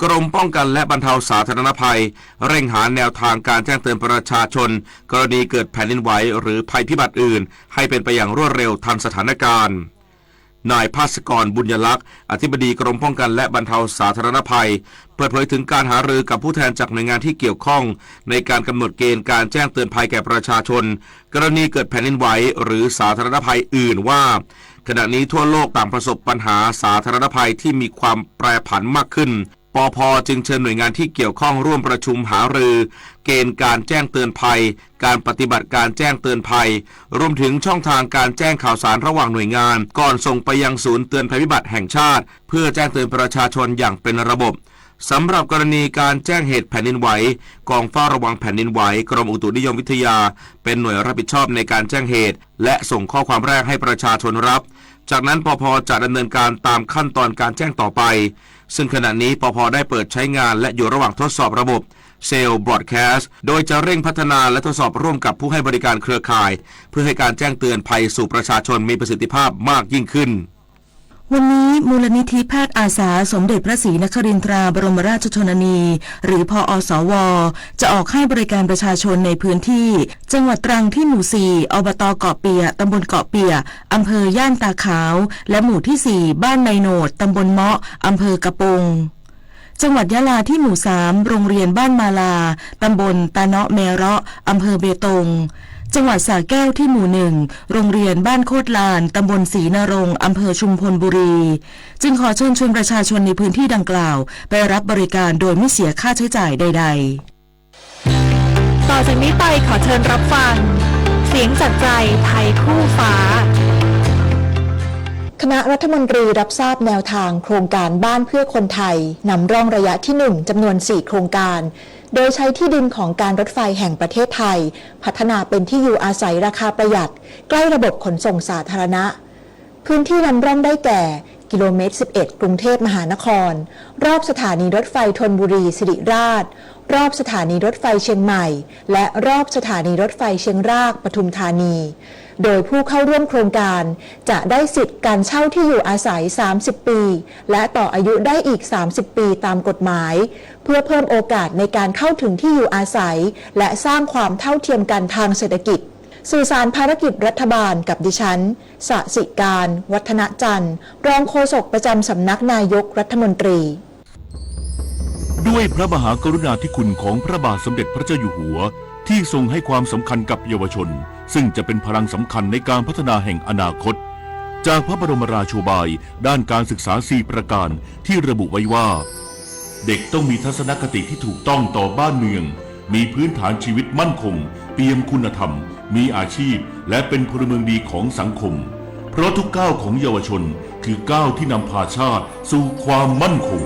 กรมป้องกันและบรรเทาสาธารณภัยเร่งหาแนวทางการแจ้งเตือนประชาชนกรณีเกิดแผ่นดินไหวหรือภัยพิบัติอื่นให้เป็นไปอย่างรวดเร็วทันสถานการณ์นายภาสกรบุญยลักษณ์อธิบดีกรมป้องกันและบรรเทาสาธารณภัยเปิดเผยถึงการหารือกับผู้แทนจากหน่วยงานที่เกี่ยวข้องในการกำหนดเกณฑ์การแจ้งเตือนภัยแก่ประชาชนกรณีเกิดแผ่นดินไหวหรือสาธารณภัยอื่นว่าขณะนี้ทั่วโลกต่างประสบปัญหาสาธารณภัยที่มีความแปรผันมากขึ้นปภ.จึงเชิญหน่วยงานที่เกี่ยวข้องร่วมประชุมหารือเกณฑ์การแจ้งเตือนภัยการปฏิบัติการแจ้งเตือนภัยรวมถึงช่องทางการแจ้งข่าวสารระหว่างหน่วยงานก่อนส่งไปยังศูนย์เตือนภัยพิบัติแห่งชาติเพื่อแจ้งเตือนประชาชนอย่างเป็นระบบสำหรับกรณีการแจ้งเหตุแผ่นดินไหวกองเฝ้าระวังแผ่นดินไหวกรมอุตุนิยมวิทยาเป็นหน่วยรับผิดชอบในการแจ้งเหตุและส่งข้อความแรกให้ประชาชนรับจากนั้นปภ.จะดำเนินการตามขั้นตอนการแจ้งต่อไปซึ่งขณะนี้ปภ.ได้เปิดใช้งานและอยู่ระหว่างทดสอบระบบเซลล์บรอดแคสต์โดยจะเร่งพัฒนาและทดสอบร่วมกับผู้ให้บริการเครือข่ายเพื่อให้การแจ้งเตือนภัยสู่ประชาชนมีประสิทธิภาพมากยิ่งขึ้นวันนี้มูลนิธิแพทย์อาสาสมเด็จพระศรีนครินทราบรมราชชนนีหรือพอสวจะออกให้บริการประชาชนในพื้นที่จังหวัดตรังที่หมู่4อบต.เกาะเปียตำบลเกาะเปียอำเภอย่านตาขาวและหมู่ที่4บ้านในโหนดตำบลเมาะอำเภอกระปงจังหวัดยะลาที่หมู่3โรงเรียนบ้านมาลาตำบลตาเนาะแมเราะอำเภอเบตงจังหวัดสระแก้วที่หมู่1โรงเรียนบ้านโคตรลานตำบลศรีนรงค์อำเภอชุมพลบุรีจึงขอเชิญชวนประชาชนในพื้นที่ดังกล่าวไปรับบริการโดยไม่เสียค่าใช้จ่ายใดๆต่อจากนี้ไปขอเชิญรับฟังเสียงจากใจไทยคู่ฟ้าคณะรัฐมนตรีรับทราบแนวทางโครงการบ้านเพื่อคนไทยนำร่องระยะที่1จำนวน4โครงการโดยใช้ที่ดินของการรถไฟแห่งประเทศไทยพัฒนาเป็นที่อยู่อาศัยราคาประหยัดใกล้ระบบขนส่งสาธารณะพื้นที่นำร่องได้แก่กิโลเมตร11กรุงเทพมหานครรอบสถานีรถไฟธนบุรีสิริราชรอบสถานีรถไฟเชียงใหม่และรอบสถานีรถไฟเชียงรากปทุมธานีโดยผู้เข้าร่วมโครงการจะได้สิทธิ์การเช่าที่อยู่อาศัย30ปีและต่ออายุได้อีก30ปีตามกฎหมายเพื่อเพิ่มโอกาสในการเข้าถึงที่อยู่อาศัยและสร้างความเท่าเทียมกันทางเศรษฐกิจสื่อสารภารกิจรัฐบาลกับดิฉันสสิการวัฒนจันทร์รองโฆษกประจำสำนักนายกรัฐมนตรีด้วยพระมหากรุณาธิคุณของพระบาทสมเด็จพระเจ้าอยู่หัวที่ทรงให้ความสำคัญกับเยาวชนซึ่งจะเป็นพลังสำคัญในการพัฒนาแห่งอนาคตจากพระบรมราโชบายด้านการศึกษา4ประการที่ระบุไว้ว่าเด็กต้องมีทัศนคติที่ถูกต้องต่อบ้านเมืองมีพื้นฐานชีวิตมั่นคงเปี่ยมคุณธรรมมีอาชีพและเป็นพลเมืองดีของสังคมเพราะทุกก้าวของเยาวชนคือก้าวที่นำพาชาติสู่ความมั่นคง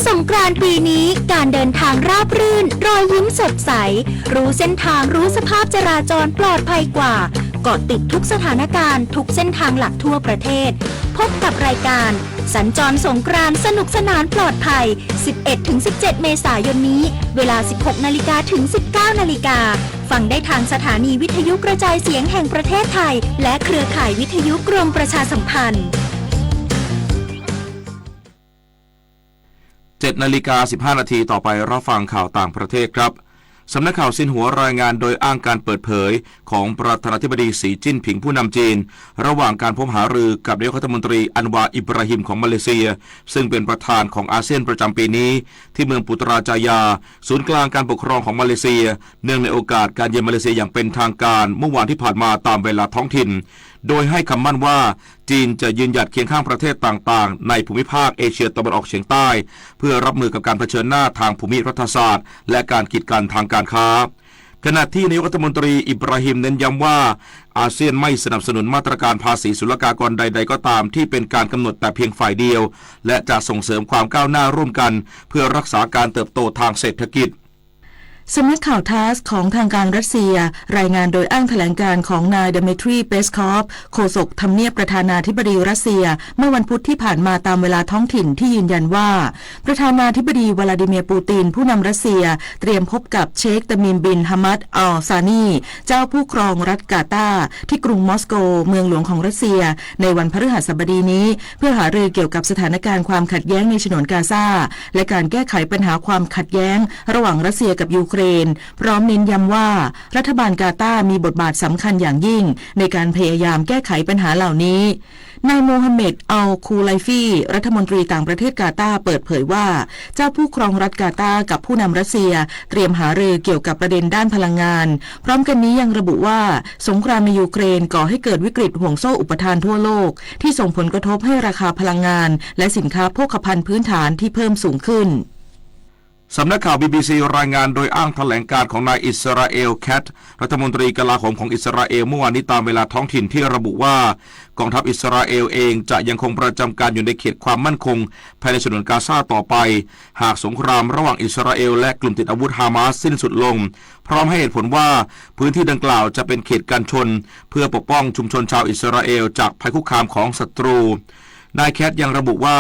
สงกรานต์ปีนี้การเดินทางราบรื่นรอยยิ้มสดใสรู้เส้นทางรู้สภาพจราจรปลอดภัยกว่าเกาะติดทุกสถานการณ์ทุกเส้นทางหลักทั่วประเทศพบกับรายการสัญจรสงกรานต์สนุกสนานปลอดภัย 11-17 เมษายนนี้เวลา 16 นาฬิกาถึง 19 นาฬิกาฟังได้ทางสถานีวิทยุกระจายเสียงแห่งประเทศไทยและเครือข่ายวิทยุกรมประชาสัมพันธ์7:15 นาทีต่อไปรับฟังข่าวต่างประเทศครับสำนักข่าวซินหัวรายงานโดยอ้างการเปิดเผยของประธานาธิบดีสีจิ้นผิงผู้นำจีนระหว่างการพบหารือกับนายกรัฐมนตรีอันวาอิบราฮิมของมาเลเซียซึ่งเป็นประธานของอาเซียนประจำปีนี้ที่เมืองปุตราจายาศูนย์กลางการปกครองของมาเลเซียเนื่องในโอกาสการเยือนมาเลเซียอย่างเป็นทางการเมื่อวานที่ผ่านมาตามเวลาท้องถิ่นโดยให้คำมั่นว่าจีนจะยืนหยัดเคียงข้างประเทศต่างๆในภูมิภาคเอเชียตะวันออกเฉียงใต้เพื่อรับมือกับการเผชิญหน้าทางภูมิรัฐศาสตร์และการกีดกันทางการค้า ขณะที่นายกรัฐมนตรีอิบราฮิมเน้นย้ำว่าอาเซียนไม่สนับสนุนมาตรการภาษีศุลกากรใดๆก็ตามที่เป็นการกำหนดแต่เพียงฝ่ายเดียวและจะส่งเสริมความก้าวหน้าร่วมกันเพื่อรักษาการเติบโตทางเศรษฐกิจสำนักข่าวทาสของทางการรัสเซียรายงานโดยอ้างแถลงการของนายดมิทรีเปสคอฟโฆษกทำเนียบประธานาธิบดีรัสเซียเมื่อวันพุธที่ผ่านมาตามเวลาท้องถิ่นที่ยืนยันว่าประธานาธิบดีวลาดิเมียร์ปูตินผู้นำรัสเซียเตรียมพบกับเชคตามิมบินฮามัดอัลซานีเจ้าผู้ครองรัฐกาตาร์ที่กรุงมอสโกเมืองหลวงของรัสเซียในวันพฤหัสบดีนี้เพื่อหารือเกี่ยวกับสถานการณ์ความขัดแย้งในฉนวนกาซาและการแก้ไขปัญหาความขัดแย้งระหว่างรัสเซียกับยูเครนพร้อมเน้นย้ำว่ารัฐบาลกาตาร์มีบทบาทสำคัญอย่างยิ่งในการพยายามแก้ไขปัญหาเหล่านี้นายโมฮัมเหม็ดอัลคูไลฟีรัฐมนตรีต่างประเทศกาตาร์เปิดเผยว่าเจ้าผู้ครองรัฐกาตาร์กับผู้นำรัสเซียเตรียมหารือเกี่ยวกับประเด็นด้านพลังงานพร้อมกันนี้ยังระบุว่าสงครามในยูเครนก่อให้เกิดวิกฤตห่วงโซ่อุปทานทั่วโลกที่ส่งผลกระทบให้ราคาพลังงานและสินค้าโภคภัณฑ์พื้นฐานที่เพิ่มสูงขึ้นสำนักข่าว BBC รายงานโดยอ้างแถลงการของนายอิสราเอลแคทรัฐมนตรีกลาโหมของอิสราเอลเมื่อวานนี้ตามเวลาท้องถิ่นที่ระบุว่ากองทัพอิสราเอลเองจะยังคงประจำการอยู่ในเขตความมั่นคงภายในฉนวนกาซาต่อไปหากสงครามระหว่างอิสราเอลและกลุ่มติดอาวุธฮามาสสิ้นสุดลงพร้อมให้เหตุผลว่าพื้นที่ดังกล่าวจะเป็นเขตกันชนเพื่อปกป้องชุมชนชาวอิสราเอลจากภัยคุกคามของศัตรูนายแคทยังระบุว่า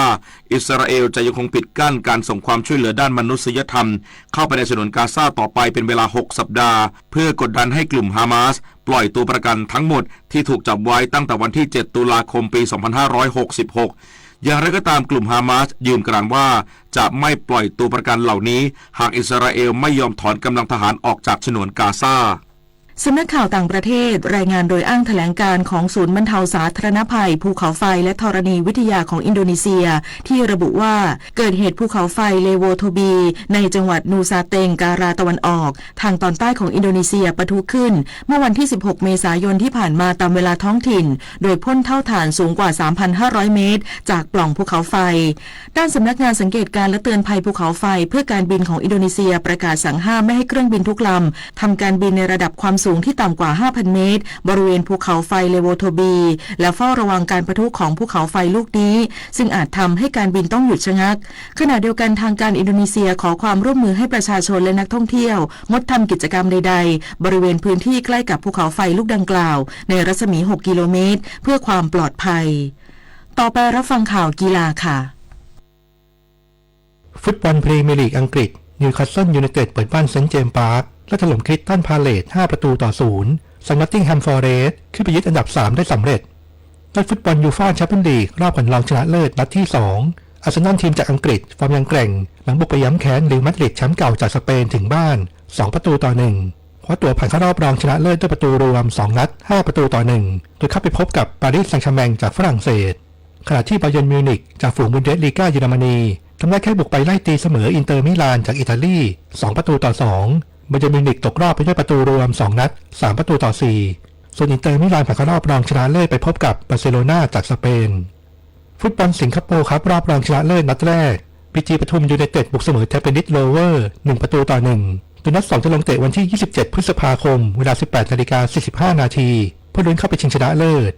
อิสราเอลจะยังคงปิดกั้นการส่งความช่วยเหลือด้านมนุษยธรรมเข้าไปในฉนวนกาซาต่อไปเป็นเวลา6 สัปดาห์เพื่อกดดันให้กลุ่มฮามาสปล่อยตัวประกันทั้งหมดที่ถูกจับไว้ตั้งแต่วันที่7 ตุลาคมปี 2566อย่างไรก็ตามกลุ่มฮามาสยืนกรานว่าจะไม่ปล่อยตัวประกันเหล่านี้หากอิสราเอลไม่ยอมถอนกำลังทหารออกจากฉนวนกาซาสำนักข่าวต่างประเทศรายงานโดยอ้างแถลงการของศูนย์บรรเทาสาธารณภัยภูเขาไฟและธรณีวิทยาของอินโดนีเซียที่ระบุว่าเกิดเหตุภูเขาไฟเลโวโทบีในจังหวัดนูซาเตงการาตะวันออกทางตอนใต้ของอินโดนีเซียปะทุขึ้นเมื่อวันที่16 เมษายนที่ผ่านมาตามเวลาท้องถิ่นโดยพ่นเท่าฐานสูงกว่า 3,500 เมตรจากปล่องภูเขาไฟด้านสำนักงานสังเกตการและเตือนภัยภูเขาไฟเพื่อการบินของอินโดนีเซียประกาศสั่งห้ามไม่ให้เครื่องบินทุกลำทำการบินในระดับความสูงที่ต่ำกว่า5,000 เมตรบริเวณภูเขาไฟเลโวโทบีและเฝ้าระวังการปะทุของภูเขาไฟลูกนี้ซึ่งอาจทำให้การบินต้องหยุดชะงักขณะเดียวกันทางการอินโดนีเซียขอความร่วมมือให้ประชาชนและนักท่องเที่ยวงดทำกิจกรรมใดๆบริเวณพื้นที่ใกล้กับภูเขาไฟลูกดังกล่าวในรัศมี6 กิโลเมตรเพื่อความปลอดภัยต่อไปรับฟังข่าวกีฬาค่ะฟุตบอลพรีเมียร์ลีกอังกฤษนิวคาสเซิลยูไนเต็ดเปิดบ้านเซนต์เจมส์พาร์คและถล่มคริสตัลพาเลซ5-0ส่วนนอตติงแฮมฟอเรสต์ขึ้นไปยึดอันดับ3ได้สำเร็จในฟุตบอลยูฟ่าแชมเปี้ยนส์ลีกรอบก่อนรองชนะเลิศนัดที่2อาร์เซนอลทีมจากอังกฤษฟอร์มยังแกร่งหลังบุกไปย้ำแค้นเรอัลมาดริดแชมป์เก่าจากสเปนถึงบ้าน2-1คว้าตั๋วผ่านเข้ารอบรองชนะเลิศด้วยประตูรวม2นัด5-1โดยเข้าไปพบกับปารีสแซงต์แชร์แมงจากฝรั่งเศสขณะที่บาเยิร์นมิวนิกจากฝูงบุนเดสลีกาเยอรมนีทำได้แค่บุกไปไล่ตีเสมออินเตอร์มิลานจากอิตาลี2-2บาเยิร์นมิวนิกตกรอบไปด้วยประตูรวม2นัด3-4ส่วนอินเตอร์มิลานผ่านเข้ารอบรองชนะเลิศไปพบกับบาร์เซโลนาจากสเปนฟุตบอลสิงคโปร์ครับรอบรองชนะเลิศนัดแรกพีจีปทุมยูไนเต็ดบุกเสมอเทปนิสโรเวอร์1-1โดยนัด2จะลงเตะวันที่27 พฤษภาคมเวลา 18:45 นาทีเพื่อลุ้นเข้าไปชิงชนะเลิศ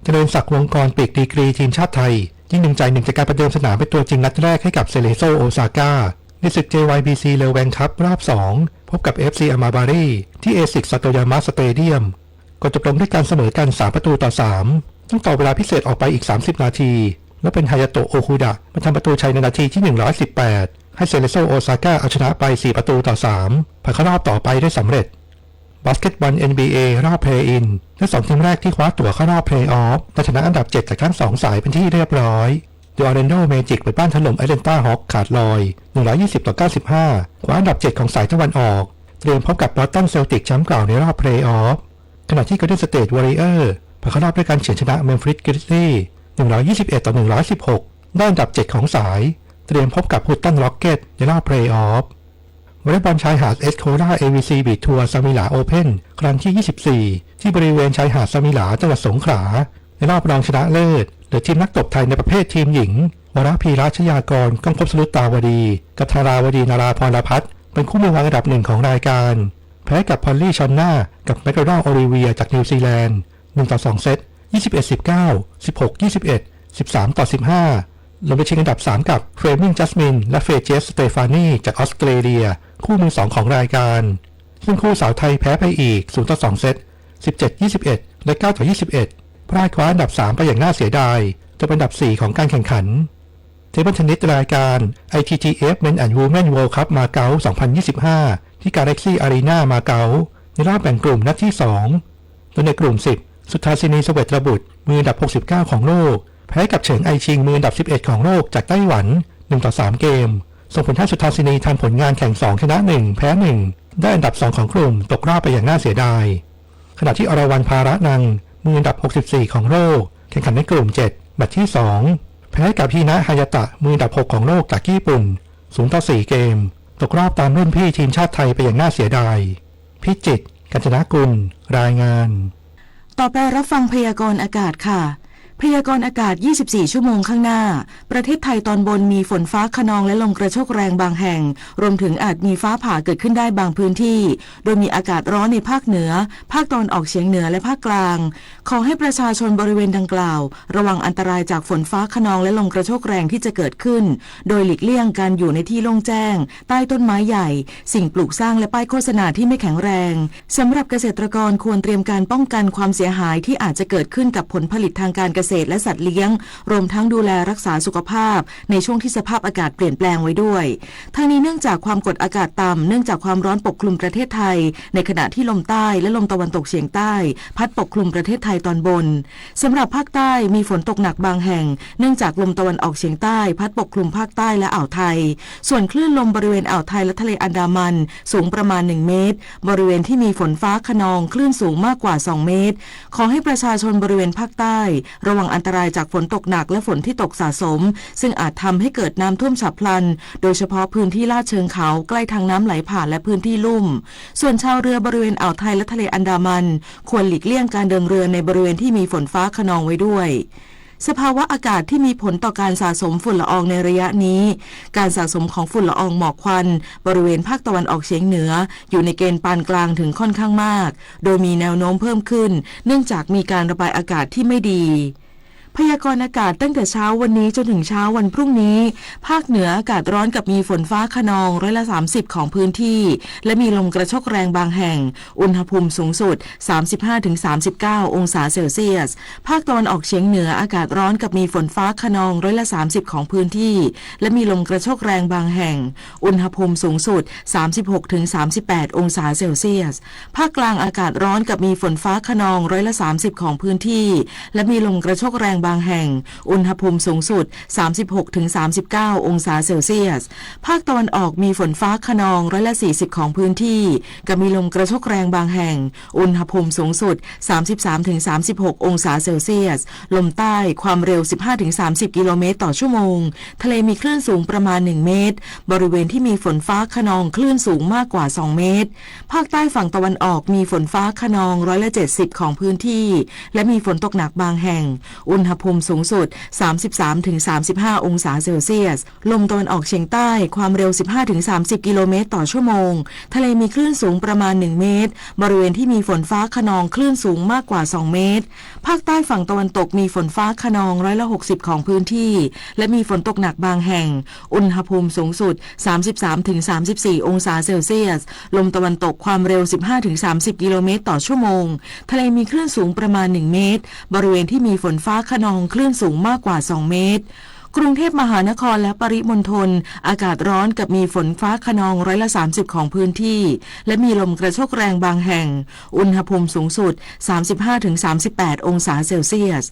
เจริญศักดิ์วงกรปีกดีกรีทีมชาติไทยยิ่งหนึ่งใจหนึ่งจากการประเดิมสนามเป็นตัวจริงนัดแรกให้กับเซเลโซโอซาก้าในศึก JYBC เลแวนคัพรอบ2พบกับ FC อามาบารีที่เอซิกซาโตยามะสเตเดียมก่อนจบลงด้วยการเสมอกัน3-3ต้องต่อเวลาพิเศษออกไปอีก30 นาทีและเป็นฮายาโตะโอคุดะมาทำประตูชัยในนาทีที่118ให้เซเลโซโอซาก้าเอาชนะไป4-3ผ่านเข้ารอบต่อไปได้สำเร็จบาสเกตบอล NBA รอบเพลย์อินและ2ทีมแรกที่คว้าตั๋วเข้ารอบเพลย์ออฟและชนะอันดับ7จากทั้ง2สายเป็นที่เรียบร้อยโดยออร์แลนโดเมจิกเปิดบ้านถล่มแอตแลนตาฮอคขาดลอย120-95คว้าอันดับ7ของสายตะวันออกเตรียมพบกับบอสตันเซลติกแชมป์เก่าในรอบเพลย์ออฟขณะที่โกลเด้นสเตทวอริเออร์ผ่านเข้ารอบด้วยการเฉือนชนะเมมฟิสกริซลี่121-116ได้อันดับ7ของสายเตรียมพบกับฮูสตันร็อกเก็ตในรอบเพลย์ออฟวอลเลย์บอลชายหาดเอสโคลา AVC บีทัวร์ซามิลาโอเพ่นครั้งที่24ที่บริเวณชายหาดซามิลาจังหวัดสงขลาในรอบรองชนะเลิศเหลือทีมนักตบไทยในประเภททีมหญิงวรพีราชยากรก้องภพสรุตตาวดีกับธาราวดีนาราพรพัฒน์เป็นคู่มือวางอันดับ1ของรายการ แพ้กับพอลลี่ชอนนากับแมคโดนัลด์โอลิเวียจากนิวซีแลนด์1-2 เซต 21-19 16-21 13-15ลงไปชิงอันดับ 3 กับเฟรมิงจัสมินและเฟเจสสเตฟานีจากออสเตรเลียคู่มือ 2 ของรายการซึ่งคู่สาวไทยแพ้ไปอีก 0-2 เซต 17-21 และ 9-21 พลาดคว้าอันดับ 3 ไปอย่างน่าเสียดายจนเป็นอันดับ 4 ของการแข่งขันเทเบิลเทนนิสรายการ ITTF Men and Women World Cup มาเก๊า 2025 ที่ Galaxy Arena มาเก๊าในรอบแบ่งกลุ่มนัดที่ 2 โดยในกลุ่ม 10 สุทธาสินี เสวตระบุตรมืออันดับ 69 ของโลกแพ้กับเฉิงไอชิงมืออันดับ 11 ของโลกจากไต้หวัน 1-3 เกมส่งผลให้สุทธาสินีทำผลงานแข่ง 2 ชนะ 1 แพ้ 1 ได้อันดับ 2 ของกลุ่มตกรอบไปอย่างน่าเสียดายขณะที่อรวรรณภาระนังมืออันดับ 64 ของโลกแข่งขันในกลุ่ม 7 แมตช์ที่ 2 แพ้กับฮินะฮายาตะมืออันดับ 6 ของโลกจากญี่ปุ่น 0-4 เกมตกรอบตามรุ่นพี่ทีมชาติไทยไปอย่างน่าเสียดายพิจิตร กัญจนกุลรายงานต่อไปรับฟังพยากรณ์อากาศค่ะพยากรณ์อากาศ 24 ชั่วโมงข้างหน้าประเทศไทยตอนบนมีฝนฟ้าคะนองและลมกระโชกแรงบางแห่งรวมถึงอาจมีฟ้าผ่าเกิดขึ้นได้บางพื้นที่โดยมีอากาศร้อนในภาคเหนือภาคตะวันออกเฉียงเหนือและภาคกลางขอให้ประชาชนบริเวณดังกล่าวระวังอันตรายจากฝนฟ้าคะนองและลมกระโชกแรงที่จะเกิดขึ้นโดยหลีกเลี่ยงการอยู่ในที่โล่งแจ้งใต้ต้นไม้ใหญ่สิ่งปลูกสร้างและป้ายโฆษณาที่ไม่แข็งแรงสำหรับเกษตรกรควรเตรียมการป้องกันความเสียหายที่อาจจะเกิดขึ้นกับผลผลิตทางการเกษตรและสัตว์เลี้ยงรวมทั้งดูแลรักษาสุขภาพในช่วงที่สภาพอากาศเปลี่ยนแปลงไว้ด้วยทั้งนี้เนื่องจากความกดอากาศต่ำเนื่องจากความร้อนปกคลุมประเทศไทยในขณะที่ลมใต้และลมตะวันตกเฉียงใต้พัดปกคลุมประเทศไทยตอนบนสำหรับภาคใต้มีฝนตกหนักบางแห่งเนื่องจากลมตะวันออกเฉียงใต้พัดปกคลุมภาคใต้และอ่าวไทยส่วนคลื่นลมบริเวณอ่าวไทยและทะเลอันดามันสูงประมาณ1เมตรบริเวณที่มีฝนฟ้าคะนองคลื่นสูงมากกว่า2เมตรขอให้ประชาชนบริเวณภาคใต้ระวังอันตรายจากฝนตกหนักและฝนที่ตกสะสมซึ่งอาจทำให้เกิดน้ำท่วมฉับพลันโดยเฉพาะพื้นที่ลาดเชิงเขาใกล้ทางน้ำไหลผ่านและพื้นที่ลุ่มส่วนชาวเรือบริเวณอ่าวไทยและทะเลอันดามันควรหลีกเลี่ยงการเดินเรือในบริเวณที่มีฝนฟ้าคะนองไว้ด้วยสภาวะอากาศที่มีผลต่อการสะสมฝุ่นละอองในระยะนี้การสะสมของฝุ่นละอองหมอกควันบริเวณภาคตะวันออกเฉียงเหนืออยู่ในเกณฑ์ปานกลางถึงค่อนข้างมากโดยมีแนวโน้มเพิ่มขึ้นเนื่องจากมีการระบายอากาศที่ไม่ดีพยากรณ์อากาศตั้งแต่เช้าวันนี้จนถึงเช้าวันพรุ่งนี้ภาคเหนืออากาศร้อนกับมีฝนฟ้าคะนอง30%ของพื้นที่และมีลมกระโชกแรงบางแห่งอุณหภูมิสูงสุด 35-39 องศาเซลเซียสภาคตะวันออกเฉียงเหนืออากาศร้อนกับมีฝนฟ้าคะนอง30%ของพื้นที่และมีลมกระโชกแรงบางแห่งอุณหภูมิสูงสุด 36-38 องศาเซลเซียสภาคกลางอากาศร้อนกับมีฝนฟ้าคะนอง30%ของพื้นที่และมีลมกระโชกแรงบางแห่งอุณหภูมิสูงสุด 36-39 องศาเซลเซียสภาคตะวันออกมีฝนฟ้าคะนอง40%ของพื้นที่กับมีลมกระโชกแรงบางแห่งอุณหภูมิสูงสุด 33-36 องศาเซลเซียสลมใต้ความเร็ว 15-30 กิโลเมตรต่อชั่วโมงทะเลมีคลื่นสูงประมาณ1เมตรบริเวณที่มีฝนฟ้าคะนองคลื่นสูงมากกว่า2เมตรภาคใต้ฝั่งตะวันออกมีฝนฟ้าคะนอง70%ของพื้นที่และมีฝนตกหนักบางแห่งอุณหภูมิสูงสุด 33-35 องศาเซลเซียสลมตะวันออกเฉียงใต้ความเร็ว 15-30 กิโลเมตรต่อชั่วโมงทะเลมีคลื่นสูงประมาณ1เมตรบริเวณที่มีฝนฟ้าคะนองคลื่นสูงมากกว่า2เมตรภาคใต้ฝั่งตะวันตกมีฝนฟ้าคะนอง60%ของพื้นที่และมีฝนตกหนักบางแห่งอุณหภูมิสูงสุด 33-34 องศาเซลเซียสลมตะวันตกความเร็ว 15-30 กิโลเมตรต่อชั่วโมงทะเลมีคลื่นสูงประมาณ1เมตรบริเวณที่มีฝนฟ้าคะนองคลื่นสูงมากกว่า2เมตรกรุงเทพมหานครและปริมณฑลอากาศร้อนกับมีฝนฟ้าคะนอง30%ของพื้นที่และมีลมกระโชกแรงบางแห่งอุณหภูมิสูงสุด 35-38 องศาเซลเซียส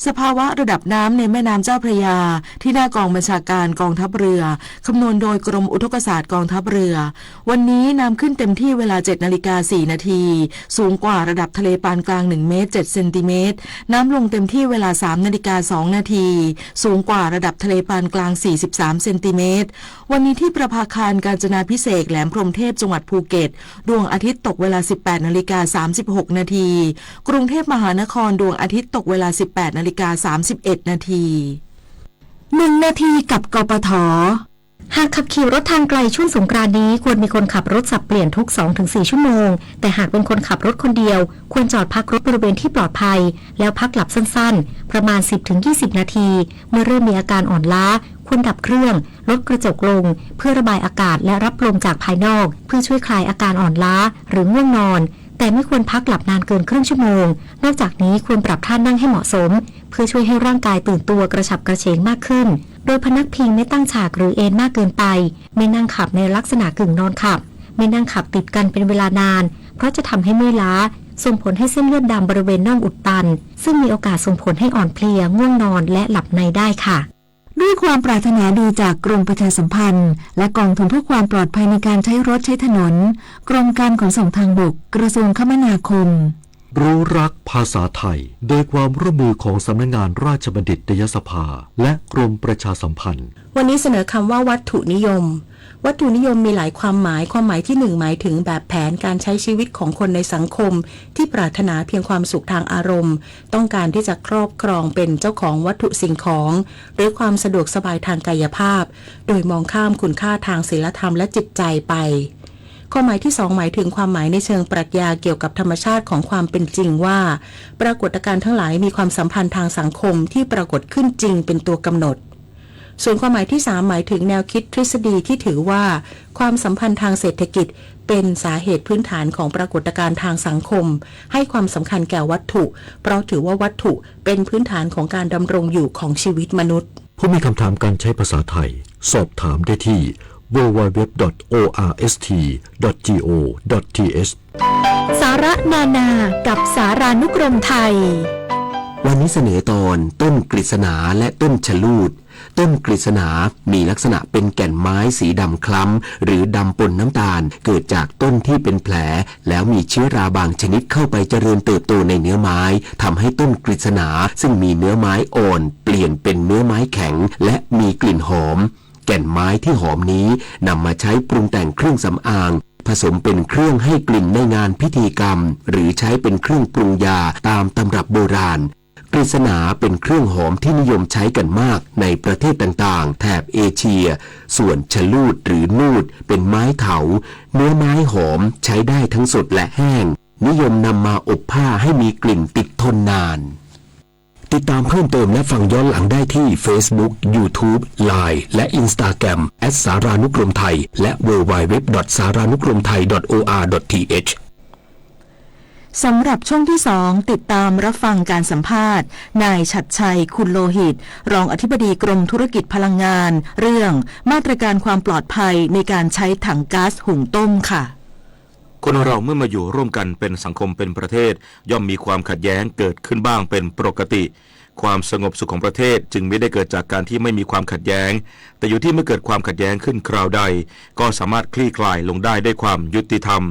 สภาวะระดับน้ำในแม่น้ำเจ้าพระยาที่หน้ากองบัญชาการกองทัพเรือคำนวณโดยกรมอุทกศาสตร์กองทัพเรือวันนี้น้ำขึ้นเต็มที่เวลา 7:04 นาทีสูงกว่าระดับทะเลปานกลาง1เมตร7เซนติเมตรน้ำลงเต็มที่เวลา 3:02 นาทีสูงกว่าระดับทะเลปานกลาง43เซนติเมตรวันนี้ที่ประภาคารกาญจนาภิเษกแหลมพรหมเทพจังหวัดภูเก็ตดวงอาทิตย์ตกเวลา 18:36 นาทีกรุงเทพมหานครดวงอาทิตย์ตกเวลา 18:31 นาที1 นาทีกับกปท หากขับขี่รถทางไกลช่วงสงกรานต์นี้ควรมีคนขับรถสับเปลี่ยนทุก 2-4 ชั่วโมงแต่หากเป็นคนขับรถคนเดียวควรจอดพักรถบริเวณที่ปลอดภัยแล้วพักหลับสั้นๆประมาณ 10-20 นาทีเมื่อเริ่มมีอาการอ่อนล้าควรดับเครื่องลดกระจกลงเพื่อระบายอากาศและรับลมจากภายนอกเพื่อช่วยคลายอาการอ่อนล้าหรือง่วงนอนแต่ไม่ควรพักหลับนานเกินครึ่งชั่วโมงนอกจากนี้ควรปรับท่านั่งให้เหมาะสมเพื่อช่วยให้ร่างกายตื่นตัวกระฉับกระเฉงมากขึ้นโดยพนักพิงไม่ตั้งฉากหรือเอนมากเกินไปไม่นั่งขับในลักษณะกึ่งนอนขับไม่นั่งขับติดกันเป็นเวลานานเพราะจะทำให้เมื่อยล้าส่งผลให้เส้นเลือดดำบริเวณน่องอุดตันซึ่งมีโอกาสส่งผลให้อ่อนเพลียง่วงนอนและหลับในได้ค่ะด้วยความปรารถนาดีจากกรมประชาสัมพันธ์และกองทุนเพื่อความปลอดภัยในการใช้รถใช้ถนนกรมการขนส่งทางบกกระทรวงคมนาคมรู้รักภาษาไทยโดยความร่วมมือของสำนักงานราชบัณฑิตยสภาและกรมประชาสัมพันธ์วันนี้เสนอคำว่าวัตถุนิยมวัตถุนิยมมีหลายความหมายที่หนึ่งหมายถึงแบบแผนการใช้ชีวิตของคนในสังคมที่ปรารถนาเพียงความสุขทางอารมณ์ต้องการที่จะครอบครองเป็นเจ้าของวัตถุสิ่งของหรือความสะดวกสบายทางกายภาพโดยมองข้ามคุณค่าทางศีลธรรมและจิตใจไปข้อหมายที่2หมายถึงความหมายในเชิงปรัชญาเกี่ยวกับธรรมชาติของความเป็นจริงว่าปรากฏการณ์ทั้งหลายมีความสัมพันธ์ทางสังคมที่ปรากฏขึ้นจริงเป็นตัวกำหนดส่วนความหมายที่3หมายถึงแนวคิดทฤษฎีที่ถือว่าความสัมพันธ์ทางเศรษฐกิจเป็นสาเหตุพื้นฐานของปรากฏการณ์ทางสังคมให้ความสำคัญแก่วัตถุเพราะถือว่าวัตถุเป็นพื้นฐานของการดำรงอยู่ของชีวิตมนุษย์ผู้มีคำถามการใช้ภาษาไทยสอบถามได้ที่ www.orst.go.th สาระนานากับสารานุกรมไทยวันนี้เสนอตอนต้นกฤษณาและต้นชะลูดต้นกฤษณามีลักษณะเป็นแก่นไม้สีดำคล้ำหรือดำปนน้ำตาลเกิดจากต้นที่เป็นแผลแล้วมีเชื้อราบางชนิดเข้าไปเจริญเติบโตในเนื้อไม้ทำให้ต้นกฤษณาซึ่งมีเนื้อไม้อ่อนเปลี่ยนเป็นเนื้อไม้แข็งและมีกลิ่นหอมแก่นไม้ที่หอมนี้นำมาใช้ปรุงแต่งเครื่องสำอางผสมเป็นเครื่องให้กลิ่นในงานพิธีกรรมหรือใช้เป็นเครื่องปรุงยาตามตำรับโบราณกฤษณาเป็นเครื่องหอมที่นิยมใช้กันมากในประเทศต่างๆแถบเอเชียส่วนชะลูดหรือนูดเป็นไม้เถาเนื้อไม้หอมใช้ได้ทั้งสดและแห้งนิยมนำมาอบผ้าให้มีกลิ่นติดทนนานติดตามเพิ่มเติมและฟังย้อนหลังได้ที่ Facebook, YouTube, Line และ Instagram @ สารานุกรมไทยและ www.saranukromthai.or.th สำหรับช่วงที่2ติดตามรับฟังการสัมภาษณ์นายฉัตรชัยคุณโลหิตรองอธิบดีกรมธุรกิจพลังงานเรื่องมาตรการความปลอดภัยในการใช้ถังก๊าซหุงต้มค่ะคนเราเมื่อมาอยู่ร่วมกันเป็นสังคมเป็นประเทศย่อมมีความขัดแย้งเกิดขึ้นบ้างเป็นปกติความสงบสุขของประเทศจึงไม่ได้เกิดจากการที่ไม่มีความขัดแย้งแต่อยู่ที่เมื่อเกิดความขัดแย้งขึ้นคราวใดก็สามารถคลี่คลายลงได้ด้วยความยุติธรรม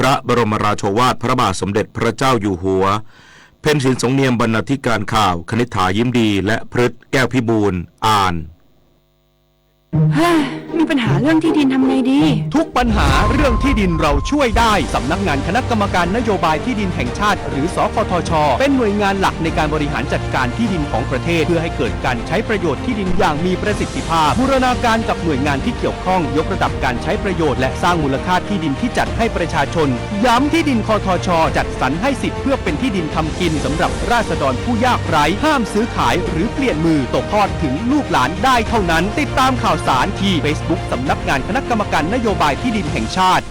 พระบรมราโชวาทพระบาทสมเด็จพระเจ้าอยู่หัวเพ็ญศิลป์สงเนียมบรรณาธิการข่าวคณิษฐายิ้มดีและพฤทธิ์แก้วพิบูลอ่านเฮ้ยมีปัญหาเรื่องที่ดินทำไงดีทุกปัญหาเรื่องที่ดินเราช่วยได้สำนักงานคณะกรรมการนโยบายที่ดินแห่งชาติหรือสคทช.เป็นหน่วยงานหลักในการบริหารจัดการที่ดินของประเทศเพื่อให้เกิดการใช้ประโยชน์ที่ดินอย่างมีประสิทธิภาพบูรณาการกับหน่วยงานที่เกี่ยวข้องยกระดับการใช้ประโยชน์และสร้างมูลค่าที่ดินที่จัดให้ประชาชนย้ำที่ดินคทช.จัดสรรให้สิทธิ์เพื่อเป็นที่ดินทำกินสำหรับราษฎรผู้ยากไร้ห้ามซื้อขายหรือเปลี่ยนมือตกทอดถึงลูกหลานได้เท่านั้นติดตามข่าวสารที่Facebook สำนักงานคณะกรรมการนโยบายที่ดินแห่งชาติ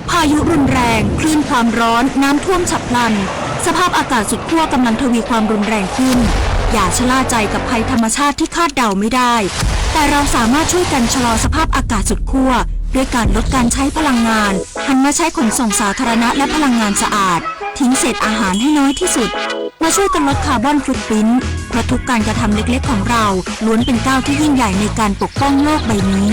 พายุรุนแรงคลื่นความร้อนน้ำท่วมฉับพลันสภาพอากาศสุดขั้วกำลังทวีความรุนแรงขึ้นอย่าชะล่าใจกับภัยธรรมชาติที่คาดเดาไม่ได้แต่เราสามารถช่วยกันชะลอสภาพอากาศสุดขั้วด้วยการลดการใช้พลังงานหันมาใช้ขนส่งสาธารณะและพลังงานสะอาดทิ้งเศษอาหารให้น้อยที่สุดมาช่วยกันลดคาร์บอนฟุตพริ้นท์เพราะทุกการกระทำเล็กๆของเราล้วนเป็นก้าวที่ยิ่งใหญ่ในการปกป้องโลกใบนี้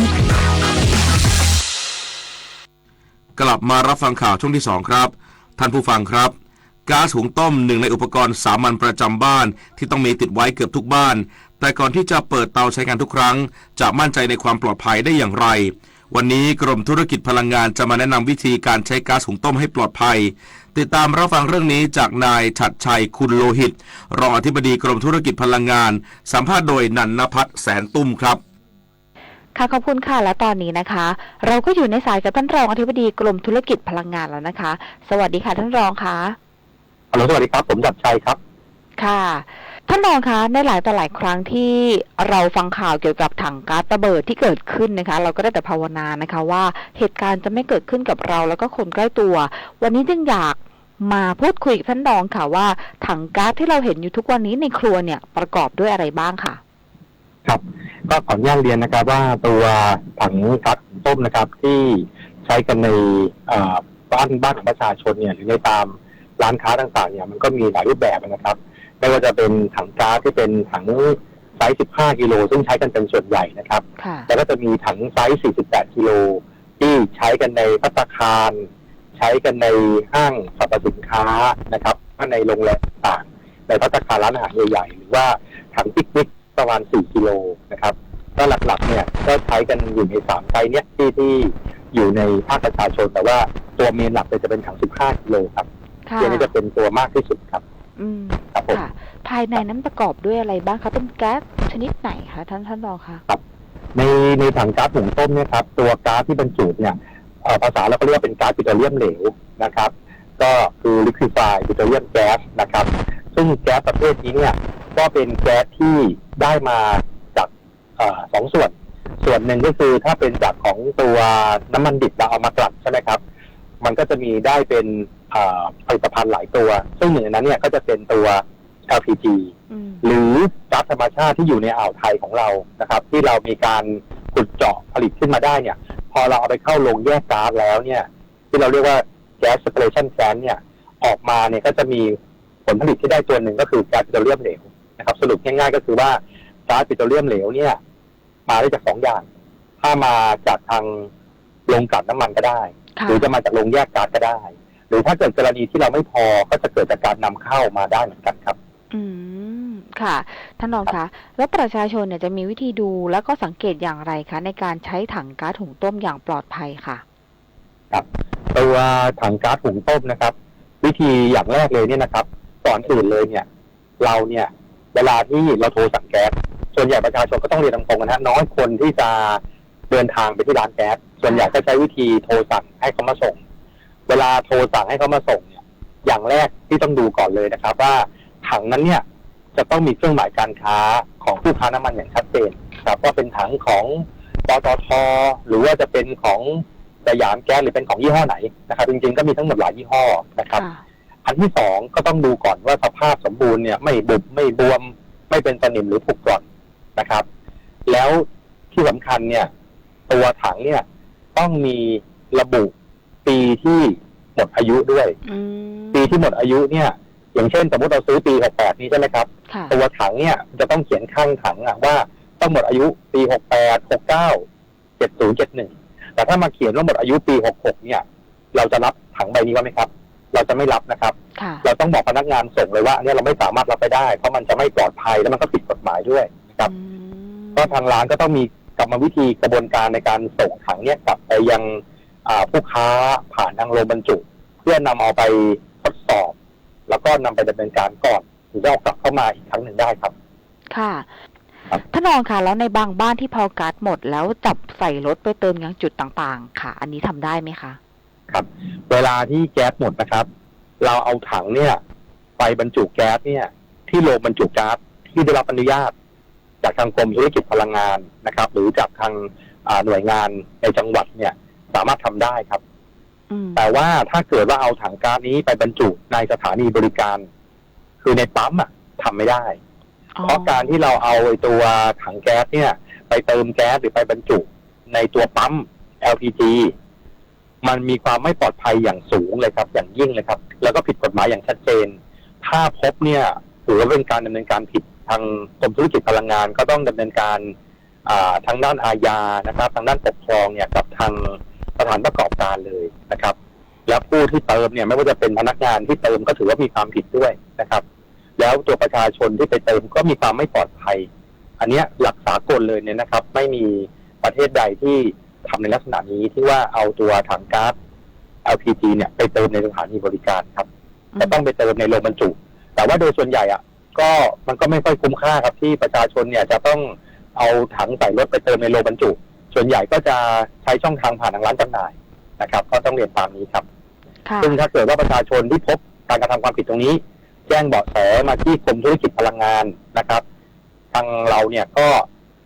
กลับมารับฟังข่าวช่วงที่2ครับท่านผู้ฟังครับก๊าซหุงต้มหนึ่งในอุปกรณ์สามัญประจำบ้านที่ต้องมีติดไว้เกือบทุกบ้านแต่ก่อนที่จะเปิดเตาใช้งานทุกครั้งจะมั่นใจในความปลอดภัยได้อย่างไร วันนี้กรมธุรกิจพลังงานจะมาแนะนำวิธีการใช้ก๊าซหุงต้มให้ปลอดภัยติดตามรับฟังเรื่องนี้จากนายฉัตรชัยคุณโลหิตรองอธิบดีกรมธุรกิจพลังงานสัมภาษณ์โดยนันนภัทรแสนตุ้มครับค่ะขอบคุณค่ะและตอนนี้นะคะเราก็อยู่ในสายกับท่านรองอธิบดีกรมธุรกิจพลังงานแล้วนะคะสวัสดีค่ะท่านรองค่ะฮัลโหลสวัสดีครับผมฉัตรชัยครับค่ะท่านรองคะในหลายต่อหลายครั้งที่เราฟังข่าวเกี่ยวกับถังก๊าซระเบิดที่เกิดขึ้นนะคะเราก็ได้แต่ภาวนานะคะว่าเหตุการณ์จะไม่เกิดขึ้นกับเราแล้วก็คนใกล้ตัววันนี้จึงอยากมาพูดคุยกับท่านรองค่ะว่าถังก๊าซที่เราเห็นอยู่ทุกวันนี้ในครัวเนี่ยประกอบด้วยอะไรบ้างค่ะครับก็ขออนุญาตเรียนนะครับว่าตัวถังก๊าซหุงต้มนะครับที่ใช้กันในบ้านของประชาชนเนี่ยหรือในตามร้านค้าต่างๆเนี่ยมันก็มีหลายรูปแบบนะครับไม่ว่าจะเป็นถังก๊าซที่เป็นถังไซส์15กิโลซึ่งใช้กันเป็นส่วนใหญ่นะครับแล้วก็จะมีถังไซส์48กิโลที่ใช้กันในภัตตาคารใช้กันในห้างสรรพสินค้านะครับในโรงแรมต่างในภัตตาคารร้านอาหารใหญ่ๆหรือว่าถังปิกนิกประมาณ4กิโลนะครับก็หลักๆเนี่ยก็ใช้กันอยู่ใน3ไซส์เนี้ยที่อยู่ในภาคประชาชนแต่ว่าตัวเมนหลักจะเป็นถัง15กิโลครับตัวนี้จะเป็นตัวมากที่สุดครับครับผมภายในนั้นประกอบด้วยอะไรบ้างคะเป็นแก๊สชนิดไหนคะท่านรองคะครับในถังก๊าซหุงต้มเนี่ยครับตัวก๊าซที่บรรจุเนี่ยภาษาเราก็เรียกว่าเป็นก๊าซปิโตรเลียมเหลวนะครับก็คือ liquefied petroleum gas นะครับซึ่งแก๊สประเภทนี้เนี่ยก็เป็นแก๊สที่ได้มาจาก2 ส่วนหนึ่งก็คือถ้าเป็นจากของตัวน้ำมันดิบเราเอามากลั่นใช่ไหมครับมันก็จะมีได้เป็นผลิตภัณฑ์หลายตัวซึ่งหนึ่งในนั้นเนี่ยก็จะเป็นตัว LPG หรือก๊าซธรรมชาติที่อยู่ในอ่าวไทยของเรานะครับที่เรามีการขุดเจาะผลิตขึ้นมาได้เนี่ยพอเราเอาไปเข้าโรงแยกก๊าซแล้วเนี่ยที่เราเรียกว่า gas separation plant เนี่ยออกมาเนี่ยก็จะมีผลผลิตที่ได้ตัวหนึ่งก็คือแก๊สปิโตรเลียมเหลวนะครับสรุปง่ายๆก็คือว่าก๊าซปิโตรเลียมเหลวเนี่ยมาได้จาก2 อย่างถ้ามาจากทางโรงกลั่นน้ำมันก็ได้หรือจะมาจากโรงแยกก๊าซก็ได้หรือถ้าเกิดกรณีที่เราไม่พอก็จะเกิดจากการนำเข้ามาได้เหมือนกันครับค่ะท่านรองคะแล้วประชาชนเนี่ยจะมีวิธีดูแล้วก็สังเกตอย่างไรคะในการใช้ถังก๊าซหุงต้มอย่างปลอดภัยค่ะครับตัวถังก๊าซหุงต้มนะครับวิธีอย่างแรกเลยเนี่ยนะครับก่อนอื่นเลยเนี่ยเราเนี่ยเวลาที่เราโทรสั่งแก๊สส่วนใหญ่ประชาชนก็ต้องเรียนตรงๆนะน้อยคนที่จะเดินทางไปที่ร้านแก๊สส่วนใหญ่ก็ใช้วิธีโทรสั่งให้เขามาส่งเวลาโทรสั่งให้เขามาส่งเนี่ยอย่างแรกที่ต้องดูก่อนเลยนะครับว่าถังนั้นเนี่ยจะต้องมีเครื่องหมายการค้าของผู้ค้าน้ำมันอย่างชัดเจนครับว่าเป็นถังของปตท.หรือว่าจะเป็นของสยามแก๊สหรือเป็นของยี่ห้อไหนนะครับจริงๆก็มีทั้งหมดหลายยี่ห้อนะครับอันที่2ก็ต้องดูก่อนว่าสภาพสมบูรณ์เนี่ยไม่บุบไม่บวมไม่เป็นสนิมหรือผุกร่อนนะครับแล้วที่สำคัญเนี่ยตัวถังเนี่ยต้องมีระบุปีที่หมดอายุด้วยปีที่หมดอายุเนี่ยอย่างเช่นสมมติเราซื้อปี68นี้ใช่ไหมครับตัวถังเนี่ยจะต้องเขียนข้างถังว่าต้องหมดอายุปี68 69 70 71แต่ถ้ามาเขียนว่าหมดอายุปี66เนี่ยเราจะรับถังใบนี้ว่าไหมครับเราจะไม่รับนะครับเราต้องบอกพนักงานส่งเลยว่าเนี่ยเราไม่สามารถรับไปได้เพราะมันจะไม่ปลอดภัยและมันก็ผิดกฎหมายด้วยนะครับก็ทางร้านก็ต้องมีกรรมวิธีกระบวนการในการส่งถังเนี่ยกลับไปยังผู้ค้าผ่านทางโรงบรรจุเพื่อนำเอาไปทดสอบแล้วก็นำไปดำเนินการก่อนถึงจะเอากลับเข้ามาอีกครั้งหนึ่งได้ครับค่ะท่านรองค่ะแล้วในบางบ้านที่พอก๊าซหมดแล้วจับใส่รถไปเติมยังจุดต่างๆค่ะอันนี้ทำได้ไหมคะครับเวลาที่แก๊สหมดนะครับเราเอาถังเนี่ยไปบรรจุแก๊สเนี่ยที่โรงบรรจุก๊าซที่ได้รับอนุญาตจากทางกรมธุรกิจพลังงานนะครับหรือจากทางหน่วยงานในจังหวัดเนี่ยสามารถทำได้ครับแต่ว่าถ้าเกิดว่าเอาถังก๊าซนี้ไปบรรจุในสถานีบริการคือในปั๊มทำไม่ได้เพราะการที่เราเอาตัวถังแก๊สเนี่ยไปเติมแก๊สหรือไปบรรจุในตัวปั๊ม LPG มันมีความไม่ปลอดภัยอย่างสูงเลยครับอย่างยิ่งเลยครับแล้วก็ผิดกฎหมายอย่างชัดเจนถ้าพบเนี่ยถือว่าเป็นการดำเนินการผิดทางกรมธุรกิจพลังงานก็ต้องดำเนินการทางด้านอาญานะครับทางด้านปกครองเนี่ยกับทางสถานประกอบการเลยนะครับแล้วผู้ที่เติมเนี่ยไม่ว่าจะเป็นพนักงานที่เติมก็ถือว่ามีความผิดด้วยนะครับแล้วตัวประชาชนที่ไปเติมก็มีความไม่ปลอดภัยอันนี้หลักสากลเลยเนี่ยนะครับไม่มีประเทศใดที่ท ทำในลักษณะนี้ที่ว่าเอาตัวถังก๊าซ LPG เนี่ยไปเติมในสถานีบริการครับจะต้องไปเติมในโรงบรรจุแต่ว่าโดยส่วนใหญ่ก็มันก็ไม่ค่อยคุ้มค่าครับที่ประชาชนเนี่ยจะต้องเอาถังใส่รถไปเติมในโรงบรรจุส่วนใหญ่ก็จะใช้ช่องทางผ่านทางร้านจำหน่ายนะครับก็ต้องเรียนตามนี้ครับซึ่งถ้าเกิดว่าประชาชนที่พบการกระทำความผิดตรงนี้แจ้งเบาะแสมาที่กรมธุรกิจพลังงานนะครับทางเราเนี่ยก็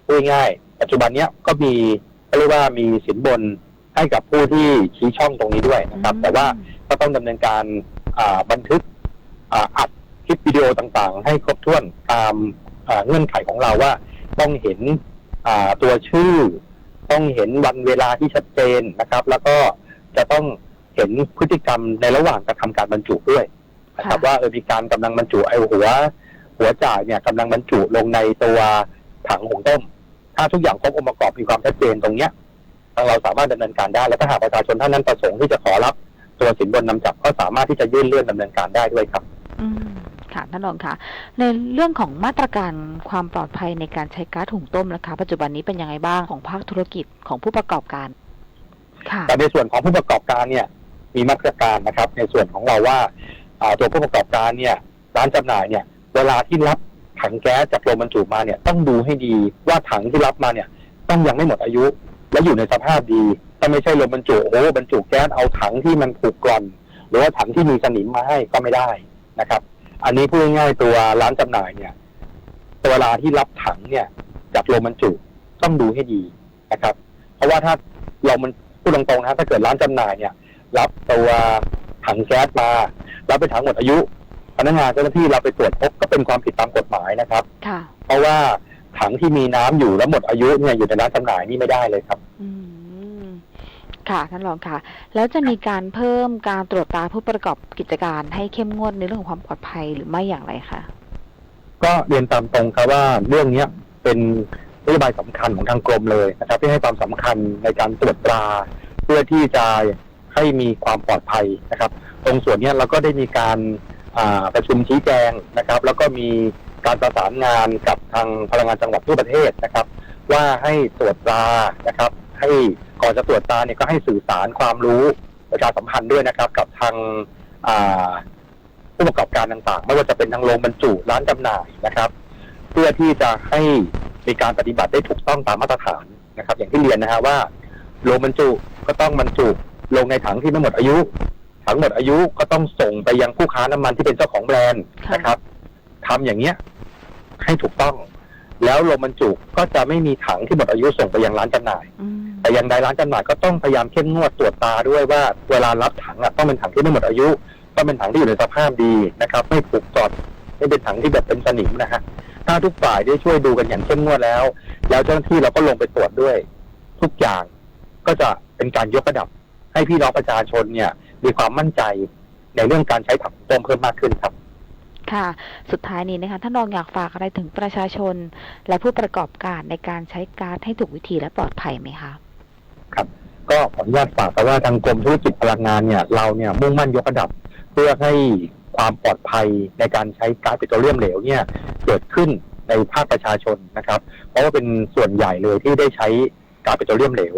พูดง่ายปัจจุบันเนี้ยก็มีเรียกว่ามีสินบนให้กับผู้ที่ชี้ช่องตรงนี้ด้วยนะครับแต่ว่าก็ต้องดำเนินการบันทึกอัดคลิปวิดีโอต่างๆให้ครบถ้วนตามเงื่อนไขของเราว่าต้องเห็นตัวชื่อต้องเห็นวันเวลาที่ชัดเจนนะครับแล้วก็จะต้องเห็นพฤติกรรมในระหว่างกระทำการบรรจุด้วยนะครับว่ามีการกำลังบรรจุไอ้หัวจ่ายเนี่ยกำลังบรรจุลงในตัวถังหุงต้มถ้าทุกอย่างครบองค์ประกอบมีความชัดเจนตรงเนี้ยทางเราสามารถดำเนินการได้และถ้าหากประชาชนท่านนั้นประสงค์ที่จะขอรับตัวสินบนนำจับก็สามารถที่จะยื่นเรื่องดำเนินการได้ด้วยครับค่ะท่านรองค่ะในเรื่องของมาตรการความปลอดภัยในการใช้ก๊าซหุงต้มนะคะปัจจุบันนี้เป็นยังไงบ้างของภาคธุรกิจของผู้ประกอบการค่ะแต่ในส่วนของผู้ประกอบการเนี่ยมีมาตรการนะครับในส่วนของเราว่าตัวผู้ประกอบการเนี่ยร้านจำหน่ายเนี่ยเวลาที่รับถังแก๊สจากโรงบรรจุมาเนี่ยต้องดูให้ดีว่าถังที่รับมาเนี่ยต้องยังไม่หมดอายุและอยู่ในสภาพดีถ้าไม่ใช่โรงบรรจุบรรจุแก๊สเอาถังที่มันผุกร่อนหรือว่าถังที่มีสนิมมาให้ก็ไม่ได้นะครับอันนี้พูดง่ายๆตัวร้านจำหน่ายเนี่ยเวลาที่รับถังเนี่ยจากโรงบรรจุต้องดูให้ดีนะครับเพราะว่าถ้าเรามันพูดตรงๆนะถ้าเกิดร้านจำหน่ายเนี่ยรับตัวถังแก๊สมาแล้วเป็นถังหมดอายุพนักงานเจ้าหน้าที่เราไปตรวจพบก็เป็นความผิดตามกฎหมายนะครับเพราะว่าถังที่มีน้ำอยู่แล้วหมดอายุเนี่ยอยู่ในร้านจำหน่ายนี่ไม่ได้เลยครับค่ะท่านรองค่ะแล้วจะมีการเพิ่มการตรวจตราผู้ประกอบกิจการให้เข้มงวดในเรื่องของความปลอดภัยหรือไม่อย่างไรคะก็เรียนตามตรงครับว่าเรื่องนี้เป็นนโยบายสำคัญของทางกรมเลยนะครับที่ให้ความสำคัญในการตรวจตราเพื่อที่จะให้มีความปลอดภัยนะครับตรงส่วนนี้เราก็ได้มีการประชุมชี้แจงนะครับแล้วก็มีการประสานงานกับทางพลังงานจังหวัดทั่วประเทศนะครับว่าให้ตรวจตรานะครับให้ก่อนจะตรวจตราเนี่ยก็ให้สื่อสารความรู้ประชาสัมพันธ์ด้วยนะครับกับทางผู้ประกอบการต่างๆไม่ว่าจะเป็นทางโรงบรรจุร้านจำหน่ายนะครับเพื่อที่จะให้มีการปฏิบัติได้ถูกต้องตามมาตรฐานนะครับอย่างที่เรียนนะฮะว่าโรงบรรจุก็ต้องบรรจุลงในถังที่ไม่หมดอายุถังหมดอายุก็ต้องส่งไปยังผู้ค้าน้ำมันที่เป็นเจ้าของแบรนด์นะครับทำอย่างเงี้ยให้ถูกต้องแล้วโรงบรรจุก็จะไม่มีถังที่หมดอายุส่งไปยังร้านจำหน่ายแต่อย่างใดร้านจำหน่ายก็ต้องพยายามเข้มงวดตรวจตาด้วยว่าเวลารับถังต้องเป็นถังที่ไม่หมดอายุต้องเป็นถังที่อยู่ในสภาพดีนะครับไม่ผุจอดไม่เป็นถังที่แบบเป็นสนิมนะฮะถ้าทุกฝ่ายได้ช่วยดูกันอย่างเข้มงวดแล้วเจ้าหน้าที่เราก็ลงไปตรวจด้วยทุกอย่างก็จะเป็นการยกระดับให้พี่น้องประชาชนเนี่ยมีความมั่นใจในเรื่องการใช้ถังต้มเพิ่มมากขึ้นครับค่ะสุดท้ายนี้นะคะท่านรองอยากฝากอะไรถึงประชาชนและผู้ประกอบการในการใช้ก๊าซให้ถูกวิธีและปลอดภัยไหมคะครับก็ขออนุญาตฝากว่าทางกรมธุรกิจพลังงานเนี่ยเราเนี่ยมุ่งมั่นยกระดับเพื่อให้ความปลอดภัยในการใช้ก๊าซปิโตรเลียมเหลวเนี่ยเกิดขึ้นในภาคประชาชนนะครับเพราะว่าเป็นส่วนใหญ่เลยที่ได้ใช้ก๊าซปิโตรเลียมเหลว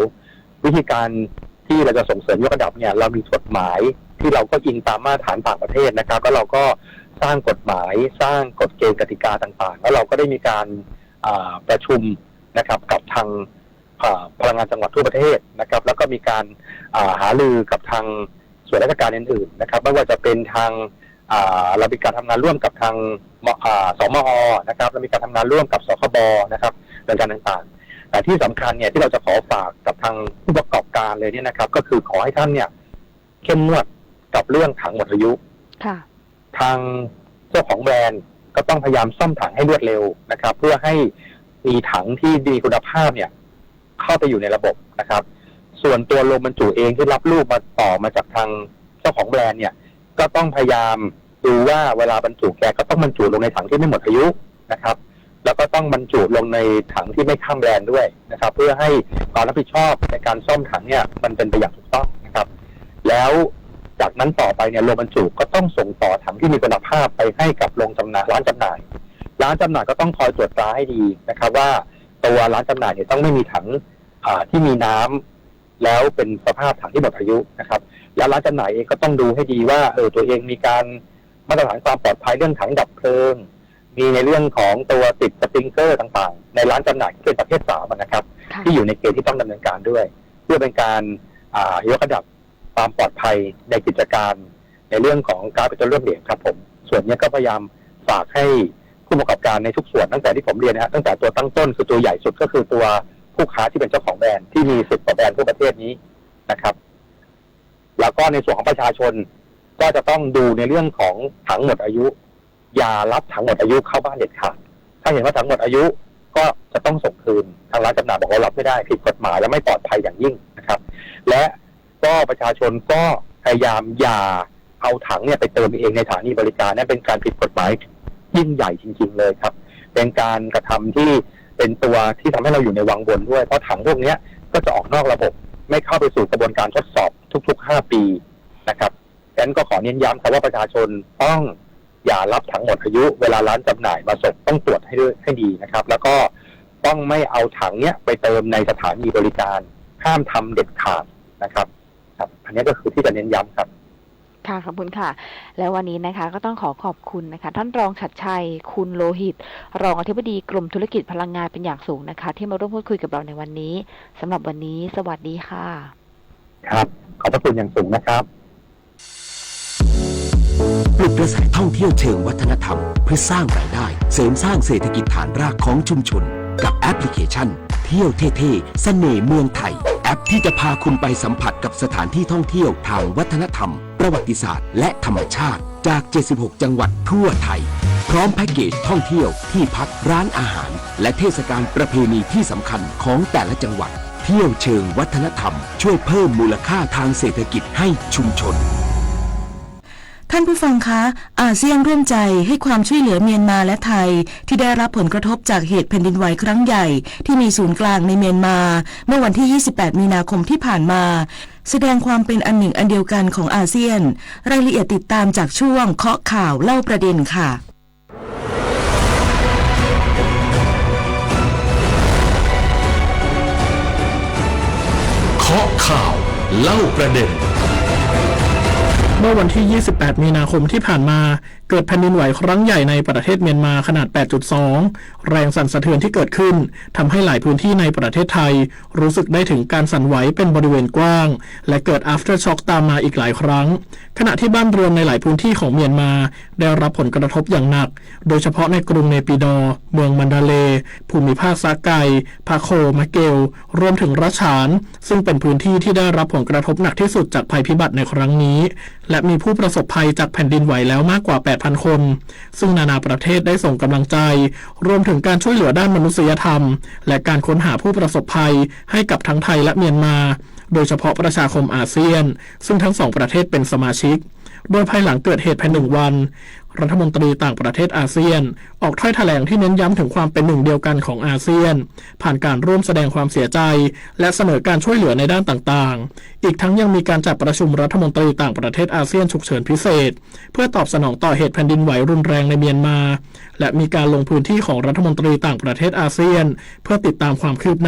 วิธีการที่เราจะส่งเสริมยกระดับเนี่ยเรามีกฎหมายที่เราก็อิงตามมาตรฐานต่างประเทศนะครับก็เราก็สร้างกฎหมายสร้างกฎเกณฑ์กติกาต่างๆแล้วเราก็ได้มีการประชุมนะครับกับทางพลังงานจังหวัดทั่วประเทศนะครับแล้วก็มีการหารือกับทางส่วนราชการอื่นๆนะครับไม่ว่าจะเป็นทางเรามีการทำงานร่วมกับทางสมอนะครับเรามีการทำงานร่วมกับสคบนะครับในการต่างๆแต่ที่สำคัญเนี่ยที่เราจะขอฝากกับทางผู้ประกอบการเลยเนี่ยนะครับก็คือขอให้ท่านเนี่ยเข้มงวดกับเรื่องถังหมดอายุทางเจ้าของแบรนด์ก็ต้องพยายามซ่อมถังให้รวดเร็วนะครับเพื่อให้มีถังที่ดีคุณภาพเนี่ยเข้าไปอยู่ในระบบนะครับส่วนตัวโรงบรรจุเองที่รับลูกมาต่อมาจากทางเจ้าของแบรนด์เนี่ยก็ต้องพยายามดูว่าเวลาบรรจุแกก็ต้องบรรจุลงในถังที่ไม่หมดอายุนะครับแล้วก็ต้องบรรจุลงในถังที่ไม่ข้ามแบรนด์ด้วยนะครับเพื่อให้ความรับผิดชอบในการซ่อมถังเนี่ยมันเป็นไปอย่างถูกต้องนะครับแล้วจากนั้นต่อไปเนี่ยโรงบรรจุก็ต้องส่งต่อถังที่มีคุณภาพไปให้กับโรงจำหน่ายร้านจำหน่ายก็ต้องคอยตรวจตราให้ดีนะครับว่าตัวร้านจำหน่ายเนี่ยต้องไม่มีถังที่มีน้ำ แล้วเป็นสภาพถังที่หมดอายุนะครับแล้วร้านจำหน่ายเองก็ต้องดูให้ดีว่าตัวเองมีการมาตรฐานความปลอดภัยเรื่องถังดับเพลิงมีในเรื่องของตัวติดสปริงเกอร์ต่างๆในร้านจำหน่ายที่เป็นประเภท3นะครับที่อยู่ในเกณฑ์ที่ต้องดำเนินการด้วยเพื่อเป็นการยกระดับความปลอดภัยในกิจการในเรื่องของก๊าซปิโตรเลียมเหลวครับผมส่วนนี้ก็พยายามฝากให้ผู้ประกอบการในทุกส่วนตั้งแต่ที่ผมเรียนนะฮะตั้งแต่ตัวตั้งต้นคือตัวใหญ่สุดก็คือตัวผู้ค้าที่เป็นเจ้าของแบรนด์ที่มี10 กว่าแบรนด์ทั่วประเทศนี้นะครับแล้วก็ในส่วนของประชาชนก็จะต้องดูในเรื่องของถังหมดอายุอย่ารับถังหมดอายุเข้าบ้านเด็ดขาดถ้าเห็นว่าถังหมดอายุก็จะต้องส่งคืนทางร้านจำหน่ายบอกว่ารับไม่ได้ผิดกฎหมายและไม่ปลอดภัยอย่างยิ่งนะครับและก็ประชาชนก็พยายามอย่าเอาถังเนี่ยไปเติมเองในสถานีบริการนั่นเป็นการผิดกฎหมายยิ่งใหญ่จริงๆเลยครับเป็นการกระทำที่เป็นตัวที่ทำให้เราอยู่ในวังวนด้วยเพราะถังพวกนี้ก็จะออกนอกระบบไม่เข้าไปสู่กระบวนการทดสอบทุกๆ5 ปีนะครับฉะนั้นก็ขอเน้นย้ำครับว่าประชาชนต้องอย่ารับถังหมดอายุเวลาร้านจำหน่ายมาส่งต้องตรวจให้ดีนะครับแล้วก็ต้องไม่เอาถังเนี้ยไปเติมในสถานีบริการห้ามทำเด็ดขาดนะครับอันนี้ก็คือที่จะเน้นย้ำครับค่ะขอบคุณค่ะแล้ววันนี้นะคะก็ต้องขอบคุณนะคะท่านรองฉัตรชัยคุณโลหิตรองอธิบดีกรมธุรกิจพลังงานเป็นอย่างสูงนะคะที่มาร่วมพูดคุยกับเราในวันนี้สำหรับวันนี้สวัสดีค่ะครับขอบพระคุณอย่างสูงนะครับปลุกกระแสท่องเที่ยวเชิงวัฒนธรรมเพื่อสร้างรายได้เสริมสร้างเศรษฐกิจฐานรากของชุมชนกับแอปพลิเคชันเที่ยวเท่ๆเสน่ห์เมืองไทยแอปที่จะพาคุณไปสัมผัสกับสถานที่ท่องเที่ยวทางวัฒนธรรมประวัติศาสตร์และธรรมชาติจาก76 จังหวัดทั่วไทยพร้อมแพ็กเกจท่องเที่ยวที่พักร้านอาหารและเทศกาลประเพณีที่สำคัญของแต่ละจังหวัดเที่ยวเชิงวัฒนธรรมช่วยเพิ่มมูลค่าทางเศรษฐกิจให้ชุมชนท่านผู้ฟังคะอาเซียนร่วมใจให้ความช่วยเหลือเมียนมาและไทยที่ได้รับผลกระทบจากเหตุแผ่นดินไหวครั้งใหญ่ที่มีศูนย์กลางในเมียนมาเมื่อวันที่ 28 มีนาคมที่ผ่านมาแสดงความเป็นอันหนึ่งอันเดียวกันของอาเซียนรายละเอียดติดตามจากช่วงเคาะข่าวเล่าประเด็นค่ะเคาะข่าวเล่าประเด็นเมื่อวันที่ 28 มีนาคมที่ผ่านมาเกิดแผ่นดินไหวครั้งใหญ่ในประเทศเมียนมาขนาด 8.2 แรงสั่นสะเทือนที่เกิดขึ้นทำให้หลายพื้นที่ในประเทศไทยรู้สึกได้ถึงการสั่นไหวเป็นบริเวณกว้างและเกิด after shock ตามมาอีกหลายครั้งขณะที่บ้านเรือนในหลายพื้นที่ของเมียนมาได้รับผลกระทบอย่างหนักโดยเฉพาะในกรุงเนปิดอร์เมืองมันดาเลย์ภูมิภาคซาไกพาโคมะเกลรวมถึงรัชฉานซึ่งเป็นพื้นที่ที่ได้รับผลกระทบหนักที่สุดจากภัยพิบัติในครั้งนี้และมีผู้ประสบภัยจากแผ่นดินไหวแล้วมากกว่า 8,000 คนซึ่งนานาประเทศได้ส่งกำลังใจรวมถึงการช่วยเหลือด้านมนุษยธรรมและการค้นหาผู้ประสบภัยให้กับทั้งไทยและเมียนมาโดยเฉพาะประชาคมอาเซียนซึ่งทั้งสองประเทศเป็นสมาชิกโดยภายหลังเกิดเหตุภาย1 วันรัฐมนตรีต่างประเทศอาเซียนออกถ้อยแถลงที่เน้นย้ำถึงความเป็นหนึ่งเดียวกันของอาเซียนผ่านการร่วมแสดงความเสียใจและเสนอการช่วยเหลือในด้านต่างๆอีกทั้งยังมีการจัดประชุมรัฐมนตรีต่างประเทศอาเซียนฉุกเฉินพิเศษเพื่อตอบสนองต่อเหตุแผ่นดินไหวรุนแรงในเมียนมาและมีการลงพื้นที่ของรัฐมนตรีต่างประเทศอาเซียนเพื่อติดตามความคืบหน้า